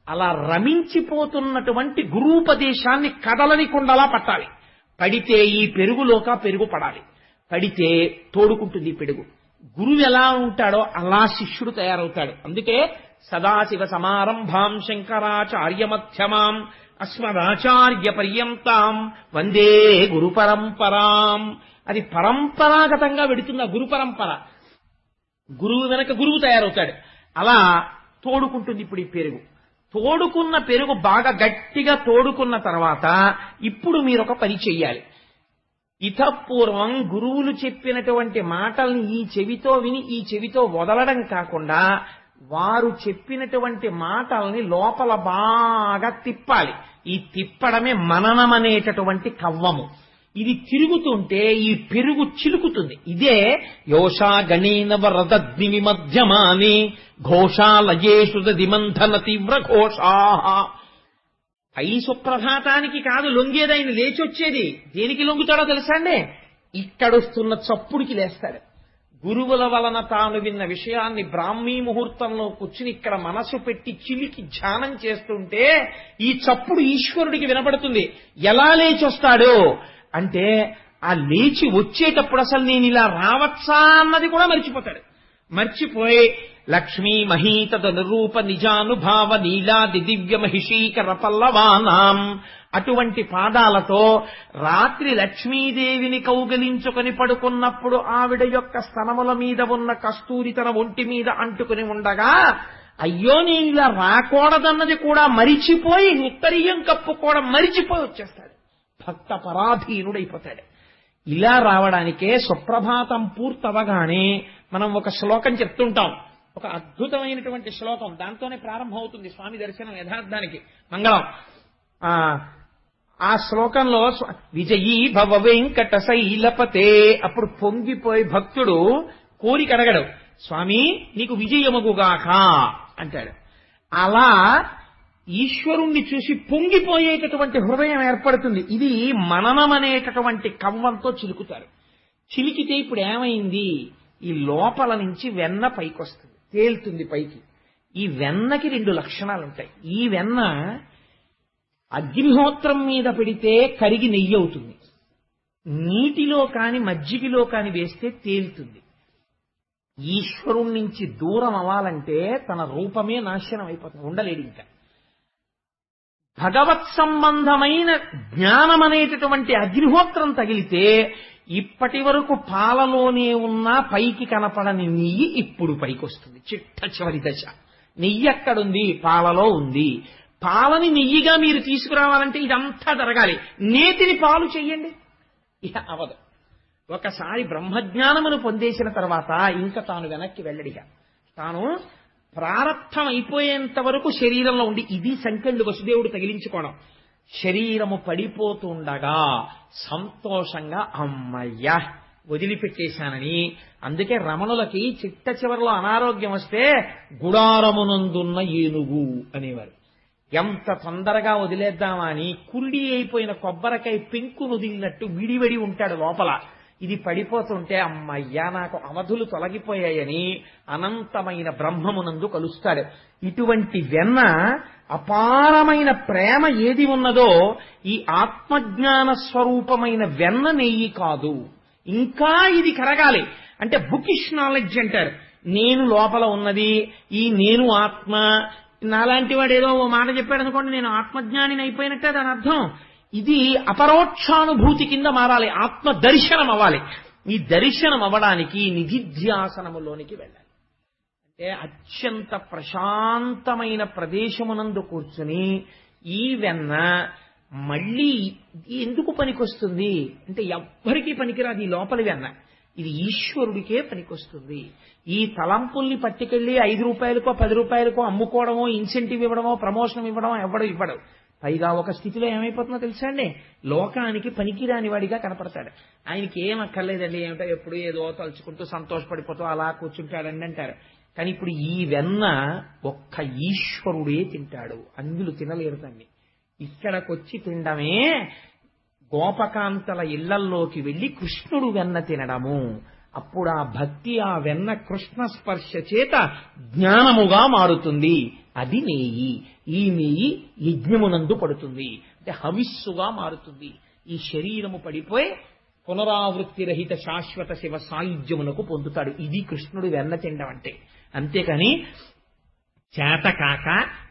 అలా రమించిపోతున్నటువంటి గురూపదేశాన్ని కదలని కుండలా పట్టాలి. పడితే ఈ పెరుగులోక పెరుగు పడాలి. పడితే తోడుకుంటుంది పెరుగు. గురువు ఎలా ఉంటాడో అలా శిష్యుడు తయారవుతాడు. అందుకే సదాశివ సమారంభాం శంకరాచార్య మధ్యమాం అస్మదాచార్య పర్యంతాం వందే గురు పరంపరాం. అది పరంపరాగతంగా వెడుతున్న గురు పరంపర. గురువు వెనక గురువు తయారవుతాడు. అలా తోడుకుంటుంది ఇప్పుడు ఈ పెరుగు. తోడుకున్న పెరుగు బాగా గట్టిగా తోడుకున్న తర్వాత ఇప్పుడు మీరు ఒక పని చెయ్యాలి. ఇతపూర్వం గురువులు చెప్పినటువంటి మాటల్ని ఈ చెవితో విని ఈ చెవితో వదలడం కాకుండా వారు చెప్పినటువంటి మాటల్ని లోపల బాగా తిప్పాలి. ఈ తిప్పడమే మననం అనేటటువంటి కవ్వము. ఇది తిరుగుతుంటే ఈ పెరుగు చిలుకుతుంది. ఇదే యోషా గణీన వరదగ్ని విమధ్యమాని ఘోషాలయేషు దిమంధన తీవ్ర ఘోషా. పై సుప్రభాతానికి కాదు లొంగేది, ఆయన లేచొచ్చేది. దేనికి లొంగుతాడో తెలుసా అండి? ఇక్కడొస్తున్న చప్పుడికి లేస్తాడు. గురువుల వలన తాను విన్న విషయాన్ని బ్రాహ్మీ ముహూర్తంలో కూర్చుని ఇక్కడ మనసు పెట్టి చిలికి ధ్యానం చేస్తుంటే ఈ చప్పుడు ఈశ్వరుడికి వినపడుతుంది. ఎలా లేచొస్తాడు అంటే, ఆ లేచి వచ్చేటప్పుడు అసలు నేను ఇలా రావచ్చా అన్నది కూడా మర్చిపోతాడు. మర్చిపోయి లక్ష్మీ మహీతద నిరూప నిజానుభావ నీలాది దివ్య మహిషీకర పల్లవానాం అటువంటి పాదాలతో రాత్రి లక్ష్మీదేవిని కౌగలించుకొని పడుకున్నప్పుడు ఆవిడ యొక్క స్తనముల మీద ఉన్న కస్తూరి తన ఒంటి మీద అంటుకుని ఉండగా, అయ్యో నేను ఇలా రాకూడదన్నది కూడా మరిచిపోయి ఉత్తరీయం కప్పుకోవడం మరిచిపోయి వచ్చేస్తాడు. భక్త పరాధీనుడైపోతాడు. ఇలా రావడానికే సుప్రభాతం పూర్తవగానే మనం ఒక శ్లోకం చెప్తుంటాం. ఒక అద్భుతమైనటువంటి శ్లోకం, దాంతోనే ప్రారంభం అవుతుంది స్వామి దర్శనం యథార్థానికి మంగళం. ఆ శ్లోకంలో విజయీ భవ వెంకట శైలపతే, అప్పుడు పొంగిపోయి భక్తుడు కోరిక అడగడు, స్వామి నీకు విజయమగుగాక అంటాడు. అలా ఈశ్వరుణ్ణి చూసి పొంగిపోయేటటువంటి హృదయం ఏర్పడుతుంది. ఇది మననం అనేటటువంటి కవ్వంతో చిలుకుతారు. చిలికితే ఇప్పుడు ఏమైంది? ఈ లోపల నుంచి వెన్న పైకొస్తుంది, తేలుతుంది పైకి. ఈ వెన్నకి 2 లక్షణాలు ఉంటాయి. ఈ వెన్న అగ్నిహోత్రం మీద పెడితే కరిగి నెయ్యి అవుతుంది. నీటిలో కాని మజ్జిగలో కాని వేస్తే తేలుతుంది. ఈశ్వరుడి నుంచి దూరం అవ్వాలంటే తన రూపమే నాశనం అయిపోతుంది, ఉండలేడు ఇంకా. భగవత్ సంబంధమైన జ్ఞానం అనేటటువంటి అగ్నిహోత్రం తగిలితే ఇప్పటి వరకు పాలలోనే ఉన్న పైకి కనపడని నెయ్యి ఇప్పుడు పైకి వస్తుంది. చిట్ట చివరి దశ. నెయ్యి ఎక్కడుంది? పాలలో ఉంది. పాలని నెయ్యిగా మీరు తీసుకురావాలంటే ఇదంతా జరగాలి. నేతిని పాలు చెయ్యండి, ఇక అవదు. ఒకసారి బ్రహ్మజ్ఞానమును పొందేసిన తర్వాత ఇంకా తాను వెనక్కి వెళ్ళడిగా. తాను ప్రారబ్ధం అయిపోయేంత వరకు శరీరంలో ఉండి, ఇది సంకెళ్ళు వసుదేవుడు తగిలించుకోవడం. శరీరము పడిపోతుండగా సంతోషంగా అమ్మయ్యా వదిలిపెట్టేశానని. అందుకే రమణులకి చిట్ట చివరిలో అనారోగ్యం వస్తే గుడారమునందున్న ఏనుగు అనేవారు. ఎంత తొందరగా వదిలేద్దామా అని కురిడి అయిపోయిన కొబ్బరికాయ పెంకు వదిలినట్టు విడివడి ఉంటాడు లోపల. ఇది పడిపోతుంటే అమ్మయ్యా నాకు అవధులు తొలగిపోయాయని అనంతమైన బ్రహ్మమునందు కలుస్తాడు. ఇటువంటి వెన్న, అపారమైన ప్రేమ ఏది ఉన్నదో ఈ ఆత్మజ్ఞాన స్వరూపమైన వెన్న నెయ్యి కాదు. ఇంకా ఇది కరగాలి అంటే బుకిష్ నాలెడ్జ్ అంటారు. నేను లోపల ఉన్నది, ఈ నేను ఆత్మ. నాలాంటి వాడు ఏదో ఓ మాట చెప్పాడు అనుకోండి, నేను ఆత్మజ్ఞానిని అయిపోయినట్టే దాని అర్థం. ఇది అపరోక్షానుభూతి కింద మారాలి, ఆత్మ దర్శనం అవ్వాలి. ఈ దర్శనం అవ్వడానికి నిధిధ్యాసనములోనికి వెళ్ళాలి. అంటే అత్యంత ప్రశాంతమైన ప్రదేశమునందు కూర్చుని ఈ వెన్న మళ్ళీ ఎందుకు పనికొస్తుంది అంటే ఎవ్వరికీ పనికిరాదు ఈ లోపలి వెన్న. ఇది ఈశ్వరుడికే పనికొస్తుంది. ఈ తలంపుల్ని పట్టుకెళ్లి 5 రూపాయలకో 10 రూపాయలకో అమ్ముకోవడమో, ఇన్సెంటివ్ ఇవ్వడమో, ప్రమోషన్ ఇవ్వడమో ఎవడు ఇవ్వడు. పైగా ఒక స్థితిలో ఏమైపోతుందో తెలుసా అండి, లోకానికి పనికిరాని వాడిగా కనపడతాడు. ఆయనకి ఏం అక్కర్లేదండి, ఏమిటో ఎప్పుడు ఏదో తలుచుకుంటూ సంతోషపడిపోతూ అలా కూర్చుంటాడండి అంటారు. కానీ ఇప్పుడు ఈ వెన్న ఒక్క ఈశ్వరుడే తింటాడు, అందులు తినలేరు దాన్ని. ఇక్కడకొచ్చి తినడమే గోపకాంతల ఇళ్లల్లోకి వెళ్లి కృష్ణుడు వెన్న తినడము. అప్పుడు ఆ భక్తి, ఆ వెన్న కృష్ణ స్పర్శ చేత జ్ఞానముగా మారుతుంది. అది నెయ్యి. ఈ నెయ్యి యజ్ఞమునందు పడుతుంది అంటే హవిస్సుగా మారుతుంది. ఈ శరీరము పడిపోయి పునరావృత్తి రహిత శాశ్వత శివ సాయుధ్యమునకు పొందుతాడు. ఇది కృష్ణుడు వెన్న తినడం అంటే. అంతేకాని చేతకాక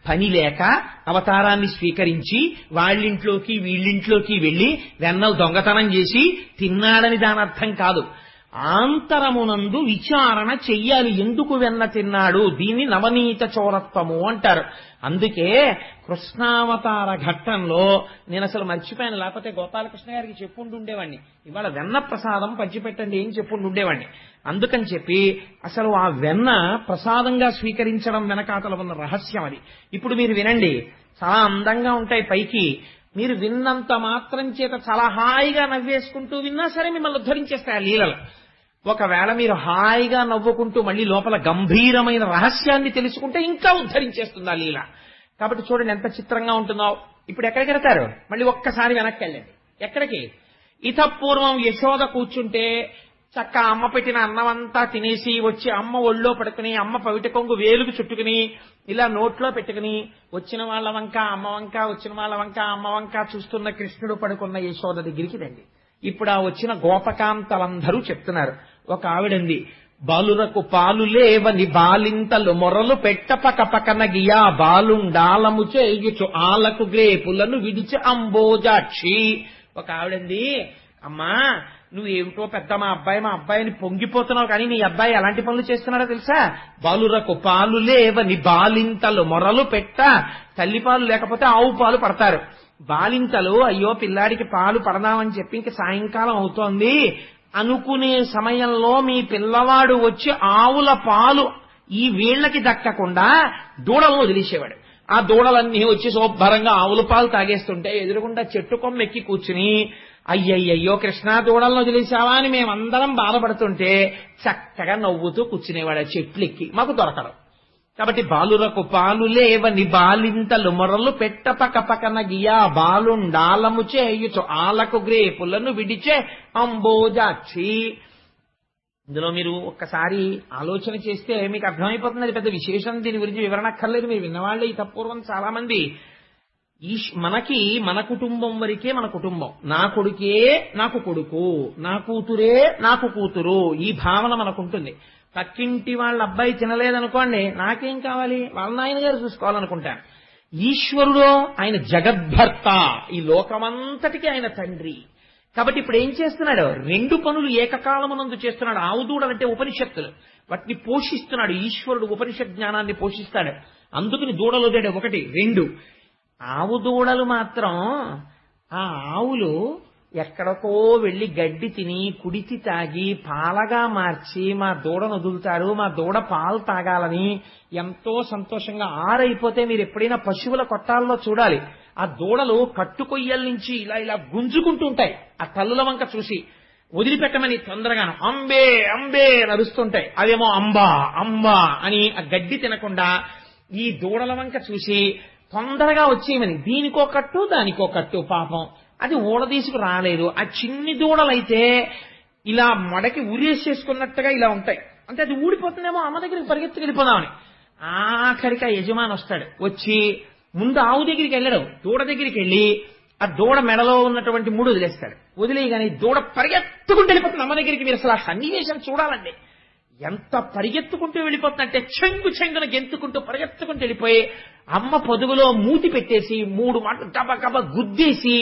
పని లేక అవతారాన్ని స్వీకరించి వాళ్ళింట్లోకి వీళ్ళింట్లోకి వెళ్లి వెన్నలు దొంగతనం చేసి తిన్నాడని దాని అర్థం కాదు. ఆంతరమునందు విచారణ చెయ్యాలి, ఎందుకు వెన్న తిన్నాడు. దీన్ని నవనీత చోరత్వము అంటారు. అందుకే కృష్ణావతార ఘట్టంలో నేను అసలు మర్చిపోయాను, లేకపోతే గోపాలకృష్ణ గారికి చెప్పుంటుండేవాడిని, ఇవాళ వెన్న ప్రసాదం పంచిపెట్టండి ఏం చెప్పుంటుండేవాడిని. అందుకని చెప్పి అసలు ఆ వెన్న ప్రసాదంగా స్వీకరించడం వెనకాతల ఉన్న రహస్యం అది. ఇప్పుడు మీరు వినండి, చాలా అందంగా ఉంటాయి పైకి. మీరు విన్నంత మాత్రం చేత చాలా హాయిగా నవ్వేసుకుంటూ విన్నా సరే మిమ్మల్ని ఉద్ధరించేస్తాయి ఆ లీలలు. ఒకవేళ మీరు హాయిగా నవ్వుకుంటూ మళ్ళీ లోపల గంభీరమైన రహస్యాన్ని తెలుసుకుంటే ఇంకా ఉద్ధరించేస్తుంది ఆ లీల. కాబట్టి చూడండి ఎంత చిత్రంగా ఉంటుందో. ఇప్పుడు ఎక్కడికి వెళ్తారు? మళ్ళీ ఒక్కసారి వెనక్కి వెళ్ళండి. ఎక్కడికి? ఇతపూర్వం యశోద కూర్చుంటే చక్క అమ్మ పెట్టిన అన్నమంతా తినేసి వచ్చి అమ్మ ఒళ్ళో పడుకుని, అమ్మ పవిట కొంగు వేలుకు చుట్టుకుని ఇలా నోట్లో పెట్టుకుని వచ్చిన వాళ్ళ వంక అమ్మ వంక, వచ్చిన వాళ్ళ వంక అమ్మ వంక చూస్తున్న కృష్ణుడు పడుకున్న యశోద దగ్గరికి రండి. ఇప్పుడు ఆ వచ్చిన గోపకాంతలందరూ చెప్తున్నారు. ఒక ఆవిడంది, బాలురకు పాలు లేవని బాలింతలు మొరలు పెట్టపక పకన గియా బాలుండాలము చేయుచు ఆలకు గ్రేపులను విడిచి అంబోజాక్షి. ఒక ఆవిడంది, అమ్మా నువ్వేమిటో పెద్ద మా అబ్బాయిని పొంగిపోతున్నావు, కానీ నీ అబ్బాయి ఎలాంటి పనులు చేస్తున్నాడో తెలుసా? బాలురకు పాలు లేవని బాలింతలు మొరలు పెట్ట. తల్లిపాలు లేకపోతే ఆవు పాలు పడతారు. బాలింతలు అయ్యో పిల్లాడికి పాలు పడదామని చెప్పి ఇంక సాయంకాలం అవుతోంది అనుకునే సమయంలో మీ పిల్లవాడు వచ్చి ఆవుల పాలు ఈ వీళ్లకి దక్కకుండా దూడలను వదిలేసేవాడు. ఆ దూడలన్నీ వచ్చి శుభ్రంగా ఆవుల పాలు తాగేస్తుంటే ఎదురుగుండా చెట్టు కొమ్మ ఎక్కి కూర్చుని అయ్యయ్యో కృష్ణ దూడలను వదిలేసావా అని మేమందరం బాధపడుతుంటే చక్కగా నవ్వుతూ కూర్చునేవాడు చెట్లెక్కి. మాకు దొరకడం. కాబట్టి బాలురకు పాలు లేవని బాలింతలు మొరలు పెట్టపక పకన గియా బాలుండాలము చేయుచు ఆలకు గ్రేపులను విడిచే అంబోజాక్షి. ఇందులో మీరు ఒక్కసారి ఆలోచన చేస్తే మీకు అర్థమైపోతుంది. అది పెద్ద విశేషం, దీని గురించి వివరణ అక్కర్లేదు. మీరు విన్నవాళ్ళే ఈ తప్పూర్వం చాలా మంది. మనకి మన కుటుంబం వరకే మన కుటుంబం, నా కొడుకే నాకు కొడుకు, నా కూతురే నాకు కూతురు, ఈ భావన మనకుంటుంది. పక్కింటి వాళ్ళ అబ్బాయి తినలేదనుకోండి, నాకేం కావాలి, వాళ్ళ నాయన గారు చూసుకోవాలనుకుంటాను. ఈశ్వరుడో ఆయన జగద్భర్త, ఈ లోకమంతటికి ఆయన తండ్రి. కాబట్టి ఇప్పుడు ఏం చేస్తున్నాడు? రెండు పనులు ఏకకాలమునందు చేస్తున్నాడు. ఆవుదూడలంటే ఉపనిషత్తులు, వాటిని పోషిస్తున్నాడు. ఈశ్వరుడు ఉపనిషత్ జ్ఞానాన్ని పోషిస్తాడు. అందుకని దూడలు వదిలాడు. ఒకటి. రెండు, ఆవు దూడలు మాత్రం ఆ ఆవులు ఎక్కడికో వెళ్లి గడ్డి తిని కుడితి తాగి పాలగా మార్చి మా దూడను వదులుతారు, మా దూడ పాలు తాగాలని ఎంతో సంతోషంగా ఆరైపోతే మీరు ఎప్పుడైనా పశువుల కొట్టాల్లో చూడాలి. ఆ దూడలు కట్టుకొయ్యల నుంచి ఇలా ఇలా గుంజుకుంటూ ఉంటాయి. ఆ తల్లుల వంక చూసి వదిలిపెట్టమని తొందరగాను అంబే అంబే నరుస్తుంటాయి. అవేమో అంబా అంబా అని ఆ గడ్డి తినకుండా ఈ దూడల వంక చూసి తొందరగా వచ్చేయమని, దీనికో కట్టు దానికో కట్టు. పాపం అది ఊడదీసుకు రాలేదు. ఆ చిన్ని దూడలైతే ఇలా మడకి ఉరేసేసుకున్నట్టుగా ఇలా ఉంటాయి. అంటే అది ఊడిపోతుందేమో, అమ్మ దగ్గరికి పరిగెత్తుకెళ్ళిపోదామని. ఆఖరికి ఆ యజమాని వస్తాడు. వచ్చి ముందు ఆవు దగ్గరికి వెళ్ళడం, దూడ దగ్గరికి వెళ్ళి ఆ దూడ మెడలో ఉన్నటువంటి మూడు వదిలేస్తాడు. వదిలేయగానే దూడ పరిగెత్తుకుంటూ వెళ్ళిపోతుంది అమ్మ దగ్గరికి. మీరు అసలు ఆ సన్నివేశాలు చూడాలండి. ఎంత పరిగెత్తుకుంటూ వెళ్ళిపోతుందంటే చెంగు చెంగున గెంతుకుంటూ పరిగెత్తుకుంటూ వెళ్ళిపోయి అమ్మ పొదుగులో మూతి పెట్టేసి 3 మాటలు గబ గబ గుద్దేసి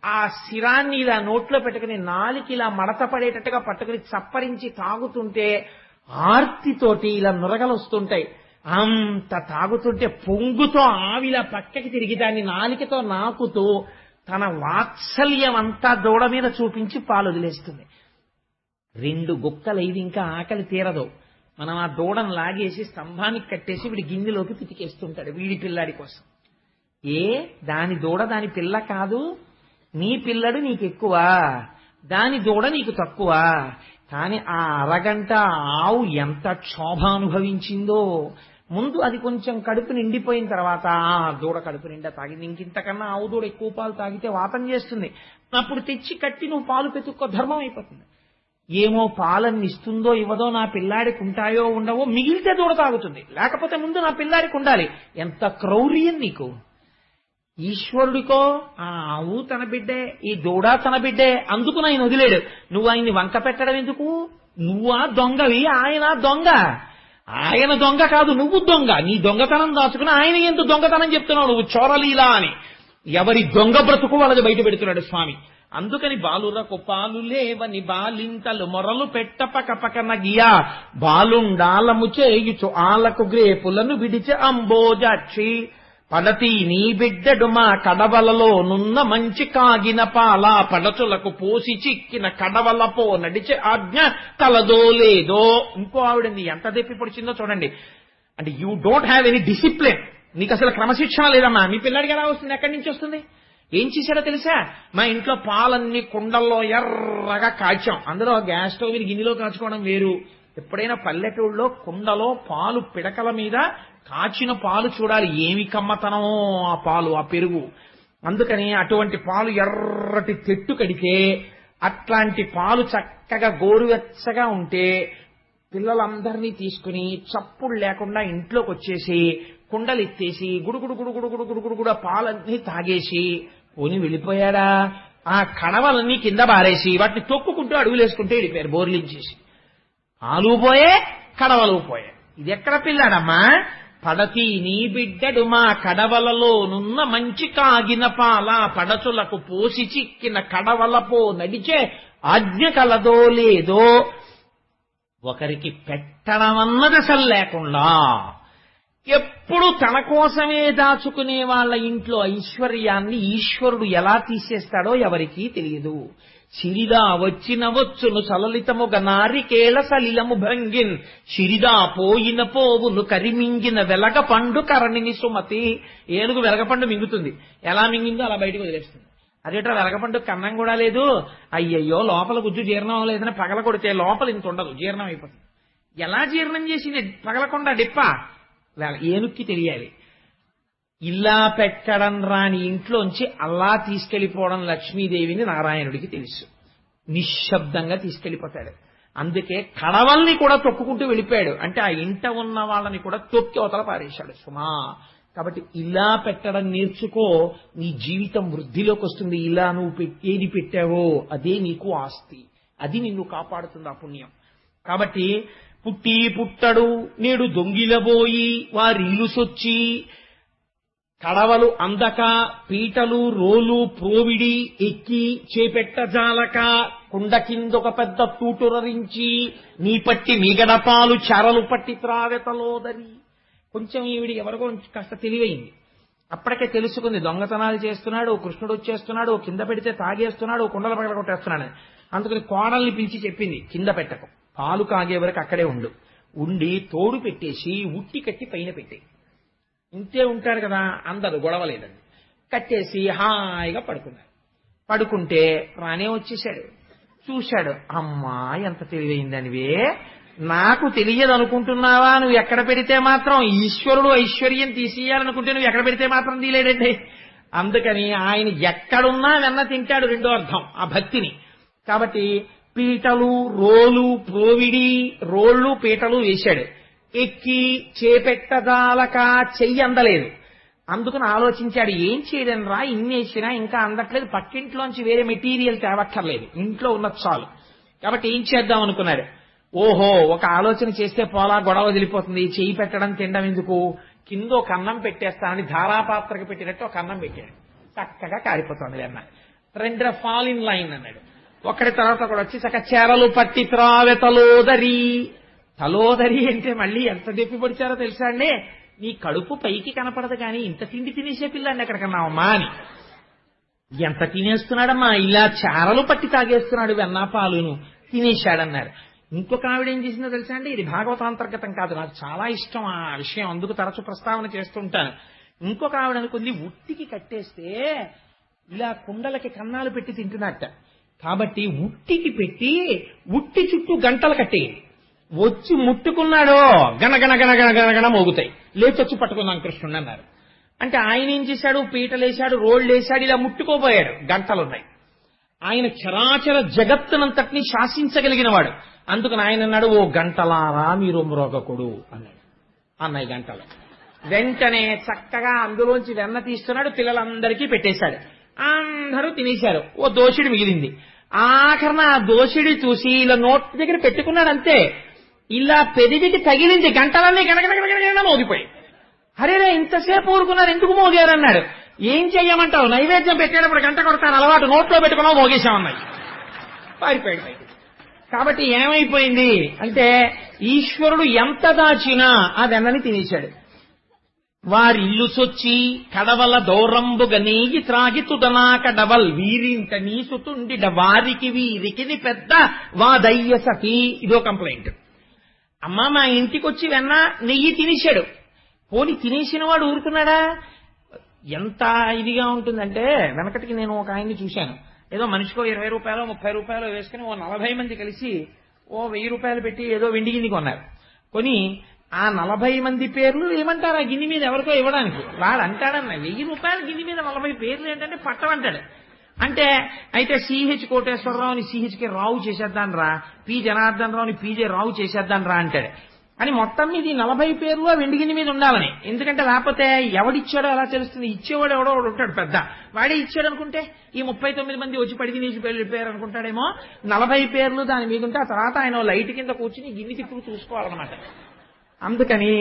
ఆ శిరాన్ని ఇలా నోట్లో పెట్టుకుని నాలికి ఇలా మడత పడేటట్టుగా పట్టుకుని చప్పరించి తాగుతుంటే ఆర్తితోటి ఇలా నురగలు వస్తుంటాయి. అంత తాగుతుంటే పొంగుతో ఆవిలా పక్కకి తిరిగి దాన్ని నాలికతో నాకుతూ తన వాత్సల్యం అంతా దూడ మీద చూపించి పాలు వదిలేస్తుంది. 2 గుక్కలు ఇది ఇంకా ఆకలి తీరదు. మనం ఆ దూడను లాగేసి స్తంభానికి కట్టేసి వీడి గిన్నెలోకి పితికేస్తుంటాడు వీడి పిల్లాడి కోసం. దాని దూడ దాని పిల్ల కాదు, నీ పిల్లడు నీకు ఎక్కువ, దాని దూడ నీకు తక్కువ. కానీ ఆ అరగంట ఆవు ఎంత క్షోభ అనుభవించిందో. ముందు అది కొంచెం కడుపు నిండిపోయిన తర్వాత దూడ కడుపు నిండా తాగింది. ఇంకింతకన్నా ఆవు దూడ ఎక్కువ పాలు తాగితే వాతం చేస్తుంది. అప్పుడు తెచ్చి కట్టి నువ్వు పాలు పెతుక్కో, ధర్మం అయిపోతుంది. ఏమో పాలన్ని ఇస్తుందో ఇవ్వదో, నా పిల్లాడికి ఉంటాయో ఉండవో, మిగిలితే దూడ తాగుతుంది, లేకపోతే ముందు నా పిల్లాడికి ఉండాలి. ఎంత క్రౌర్యం నీకు! ఈశ్వరుడికో ఆ ఆవు తన బిడ్డే, ఈ దూడ తన బిడ్డే, అందుకు ఆయన వదిలేడు. నువ్వు ఆయన్ని వంక పెట్టడం ఎందుకు? నువ్వా దొంగవి, ఆయన దొంగ. ఆయన దొంగ కాదు, నువ్వు దొంగ. నీ దొంగతనం దాచుకుని ఆయన ఎందుకు దొంగతనం చెప్తున్నావు నువ్వు? చోరలీలా అని ఎవరి దొంగ బ్రతుకు వాళ్ళది బయట పెడుతున్నాడు స్వామి. అందుకని బాలురకు పాలు లేవని బాలింతలు మొరలు పెట్టపక పకన గియా బాలుండాలము చేయుచు ఆలకు గ్రేపులను విడిచే అంబోజాక్షి పడతి నీ బిడ్డడు మా కడవలలో నున్న మంచి కాగిన పాల పడచులకు పోసి చిక్కిన కడవలపో నడిచే ఆజ్ఞ కలదో లేదో. ఇంకో ఆవిడంది ఎంత దెప్పి పొడిచిందో చూడండి. అంటే you don't have any discipline, నీకు అసలు క్రమశిక్షణ లేదమ్మా. మీ పిల్లాడికి ఎలా వస్తుంది? ఎక్కడి నుంచి వస్తుంది? ఏం చేశాడో తెలుసా? మా ఇంట్లో పాలన్నీ కుండల్లో ఎర్రగా కాచాం. అందులో గ్యాస్ స్టవ్ మీద గిన్నెలో కాచుకోవడం వేరు. ఎప్పుడైనా పల్లెటూళ్ళలో కుండలో పాలు పిడకల మీద కాచిన పాలు చూడాలి, ఏమి కమ్మతనమో ఆ పాలు, ఆ పెరుగు. అందుకని అటువంటి పాలు ఎర్రటి తెట్టు కడితే అట్లాంటి పాలు చక్కగా గోరువెచ్చగా ఉంటే పిల్లలందరినీ తీసుకుని చప్పుడు లేకుండా ఇంట్లోకి వచ్చేసి కుండలు ఎత్తేసి గుడుగుడు గుడుగుడు గుడుగుడు గుడుగుడు పాలన్నీ తాగేసి పోని వెళ్ళిపోయాడా? ఆ కడవలన్నీ కింద బారేసి వాటిని తొక్కుకుంటూ అడుగులేసుకుంటూ వెళ్ళిపోయారు బోర్లించేసి. పాలు పోయే, కడవలు పోయే. ఇది ఎక్కడ పిల్లాడమ్మా? పడతి నీ బిడ్డడు మా కడవలలో నున్న మంచి కాగిన పాల పడచులకు పోసి చిక్కిన కడవలపో నడిచే ఆజ్ఞ కలదో లేదో. ఒకరికి పెట్టడం అన్నది అసలు లేకుండా ఎప్పుడు తన కోసమే దాచుకునే వాళ్ళ ఇంట్లో ఐశ్వర్యాన్ని ఈశ్వరుడు ఎలా తీసేస్తాడో ఎవరికీ తెలియదు. సిరిదా వచ్చిన వచ్చును సలలితముగ నారికేల సలిలము భంగిన్ సిరిదా పోయిన పోవును కరిమింగిన వెలగ పండు కరణిని సుమతి. ఏనుగు వెలగపండు మింగుతుంది, ఎలా మింగిందో అలా బయటకు వదిలేస్తుంది. అదేటో వెలగపండు కన్నం కూడా లేదు. అయ్యయ్యో లోపల గుజ్జు జీర్ణం అవ్వలేదని పగల కొడితే లోపల ఇంత ఉండదు, జీర్ణం అయిపోతుంది. ఎలా జీర్ణం చేసింది పగలకుండా డిప్ప? ఏనుక్కి తెలియాలి. ఇలా పెట్టడం రాని ఇంట్లోంచి అలా తీసుకెళ్లిపోవడం లక్ష్మీదేవిని నారాయణుడికి తెలుసు. నిశ్శబ్దంగా తీసుకెళ్లిపోతాడు. అందుకే కడవల్ని కూడా తొక్కుకుంటూ వెళ్ళిపోయాడు. అంటే ఆ ఇంట ఉన్న వాళ్ళని కూడా తొక్కి అవతల పారేశాడు సుమా. కాబట్టి ఇలా పెట్టడం నేర్చుకో, నీ జీవితం వృద్ధిలోకి వస్తుంది. ఇలా నువ్వు ఏది పెట్టావో అదే నీకు ఆస్తి, అది నిన్ను కాపాడుతుంది, ఆ పుణ్యం. కాబట్టి పుట్టి పుట్టడు నేడు దొంగిలబోయి వారిల్లు సొచ్చి కడవలు అందక పీటలు రోలు ప్రోవిడి ఎక్కి చేపెట్ట జాలక కుండ కిందొక పెద్ద తూటురరించి నీ పట్టి మిగడపాలు చెరలు పట్టి త్రావెతలోదరి. కొంచెం ఈవిడి ఎవరికో కాస్త తెలివైంది. అప్పటికే తెలుసుకుంది దొంగతనాలు చేస్తున్నాడు, కృష్ణుడు వచ్చేస్తున్నాడు, కింద పెడితే తాగేస్తున్నాడు, కుండల పగల కొట్టేస్తున్నాడు. అందుకని కోడల్ని పిలిచి చెప్పింది, కింద పెట్టకు, పాలు కాగే వరకు అక్కడే ఉండి తోడు పెట్టేసి ఉట్టి కట్టి పైన పెట్టే. ఇంతే ఉంటాడు కదా, అందరు గొడవలేదండి. కట్టేసి హాయిగా పడుకుంటే రానే వచ్చేసాడు. చూశాడు, అమ్మా ఎంత తెలివైందనివే, నాకు తెలియదు అనుకుంటున్నావా, నువ్వు ఎక్కడ పెడితే మాత్రం ఈశ్వరుడు ఐశ్వర్యం తీసేయాలనుకుంటే నువ్వు ఎక్కడ పెడితే మాత్రం తీలేడండి. అందుకని ఆయన ఎక్కడున్నా వెన్న తింటాడు, రెండో అర్థం ఆ భక్తిని. కాబట్టి పీటలు రోలు ప్రోవిడి, రోళ్లు పీటలు వేశాడు. ఎక్కి చేపెట్టదాలక చెయ్యి అందలేదు. అందుకని ఆలోచించాడు, ఏం చేయడం రా, ఇన్ని వేసినా ఇంకా అందట్లేదు, పక్కింట్లోంచి వేరే మెటీరియల్ తేవక్కర్లేదు, ఇంట్లో ఉన్నది చాలు. కాబట్టి ఏం చేద్దాం అనుకున్నాడు. ఓహో, ఒక ఆలోచన చేస్తే పోలా, గొడవ వదిలిపోతుంది, చెయ్యి పెట్టడం తినడం ఎందుకు, కింద ఒక అన్నం పెట్టేస్తానని ధారాపాత్రకి పెట్టినట్టు ఒక అన్నం పెట్టాడు. చక్కగా కారిపోతుంది వెన్న. రెండు ఫాల్ ఇన్ లైన్ అన్నాడు. ఒకటి తర్వాత ఒకటి వచ్చి చక్క చెరలు పట్టి త్రావెతలోదరి. తలోదరి అంటే మళ్ళీ ఎంత దెప్పి పొడిచారో తెలుసా అండి, నీ కడుపు పైకి కనపడదు కానీ ఇంత తిండి తినేసే పిల్లాన్ని ఎక్కడికన్నావమ్మా అని. ఎంత తినేస్తున్నాడమ్మా, ఇలా చారలు పట్టి తాగేస్తున్నాడు వెన్నా పాలును, తినేశాడన్నారు. ఇంకొక ఆవిడ ఏం చేసిందో తెలుసా అండి, ఇది భాగవతాంతర్గతం కాదు, నాకు చాలా ఇష్టం ఆ విషయం, అందుకు తరచు ప్రస్తావన చేస్తుంటాను. ఇంకొక ఆవిడ అనుకుంది, ఉట్టికి కట్టేస్తే ఇలా కుండలకి కన్నాలు పెట్టి తింటున్నట్ట, కాబట్టి ఉట్టికి పెట్టి ఉట్టి చుట్టూ గంటలు కట్టేయండి, వచ్చి ముట్టుకున్నాడో గణగణ గణగణ గణగణ మోగుతాయి, లేచొచ్చి పట్టుకుందాం కృష్ణుడు అన్నారు. అంటే ఆయన ఏం చేశాడు, పీటలేశాడు, రోళ్లేశాడు, ఇలా ముట్టుకోబోయాడు, గంటలున్నాయి. ఆయన చరాచర జగత్తునంతటినీ శాసించగలిగిన వాడు. అందుకని ఆయన అన్నాడు, ఓ గంటలారా మీరు మ్రోగకుడు అన్నాడు. అన్నాయి గంటలు. వెంటనే చక్కగా అందులోంచి వెన్న తీస్తున్నాడు, పిల్లలందరికీ పెట్టేశాడు, అందరూ తినేశారు. ఓ దోషుడి మిగిలింది. ఆఖరణ ఆ దోషుడి చూసి ఇలా నోటి దగ్గర పెట్టుకున్నాడు, అంతే ఇలా పెదివికి తగిలింది, గంటలన్నీ గణగణ మోగిపోయి. అరే ఇంతసేపు ఊరుకున్నారు, ఎందుకు మోగారన్నాడు. ఏం చెయ్యమంటావు, నైవేద్యం పెట్టేటప్పుడు గంట కొడతాను అలవాటు, నోట్లో పెట్టుకున్నావు మోగేశామన్నాయి. పారిపోయాడు పైకి. కాబట్టి ఏమైపోయింది అంటే ఈశ్వరుడు ఎంత దాచినా ఆ వెన్నని తినేశాడు. వారిల్లు సొచ్చి కడవల దౌరంబుగ నేయి త్రాగి తుదనాక డబల్ వీరింట నీసుతుండిడ వారికి వీరికి పెద్ద వాదయ్య సఖీ. ఇదో కంప్లైంట్. అమ్మా మా ఇంటికి వచ్చి వెన్న నెయ్యి తినేశాడు, పోని తినేసిన వాడు ఊరుకున్నాడా? ఎంత ఇదిగా ఉంటుందంటే, వెనకటికి నేను ఒక ఆయన్ని చూశాను, ఏదో మనిషికో 20 రూపాయలు 30 రూపాయలు వేసుకుని ఓ 40 మంది కలిసి ఓ 1000 రూపాయలు పెట్టి ఏదో వెండి గిన్నె కొన్నారు. కొని ఆ 40 మంది పేర్లు ఏమంటారు ఆ గిన్నె మీద ఎవరికో ఇవ్వడానికి. వాడు అంటాడన్న 1000 రూపాయల గిన్నె మీద 40 పేర్లు ఏంటంటే పట్టమంటాడు. అంటే అయితే సిహెచ్ కోటేశ్వరరావుని సిహెచ్కి రావు చేసేద్దాను రా, పి జనార్దన్ రావుని పీజే రావు చేసేద్దాను రా అంటాడు. అని మొత్తం మీద 40 పేర్లు వెండి గిన్నె మీద ఉండాలని. ఎందుకంటే లేకపోతే ఎవడిచ్చాడో ఎలా తెలుస్తుంది, ఇచ్చేవాడు ఎవడో ఉంటాడు పెద్ద, వాడే ఇచ్చాడు అనుకుంటే ఈ 39 మంది వచ్చి పడికి నీసి వెళ్ళిపోయారు అనుకుంటాడేమో. 40 పేర్లు దాని మీద ఉంటే ఆ తర్వాత ఆయన లైట్ కింద కూర్చుని గిన్నె తిప్పుడు చూసుకోవాలన్నమాట. అందుకని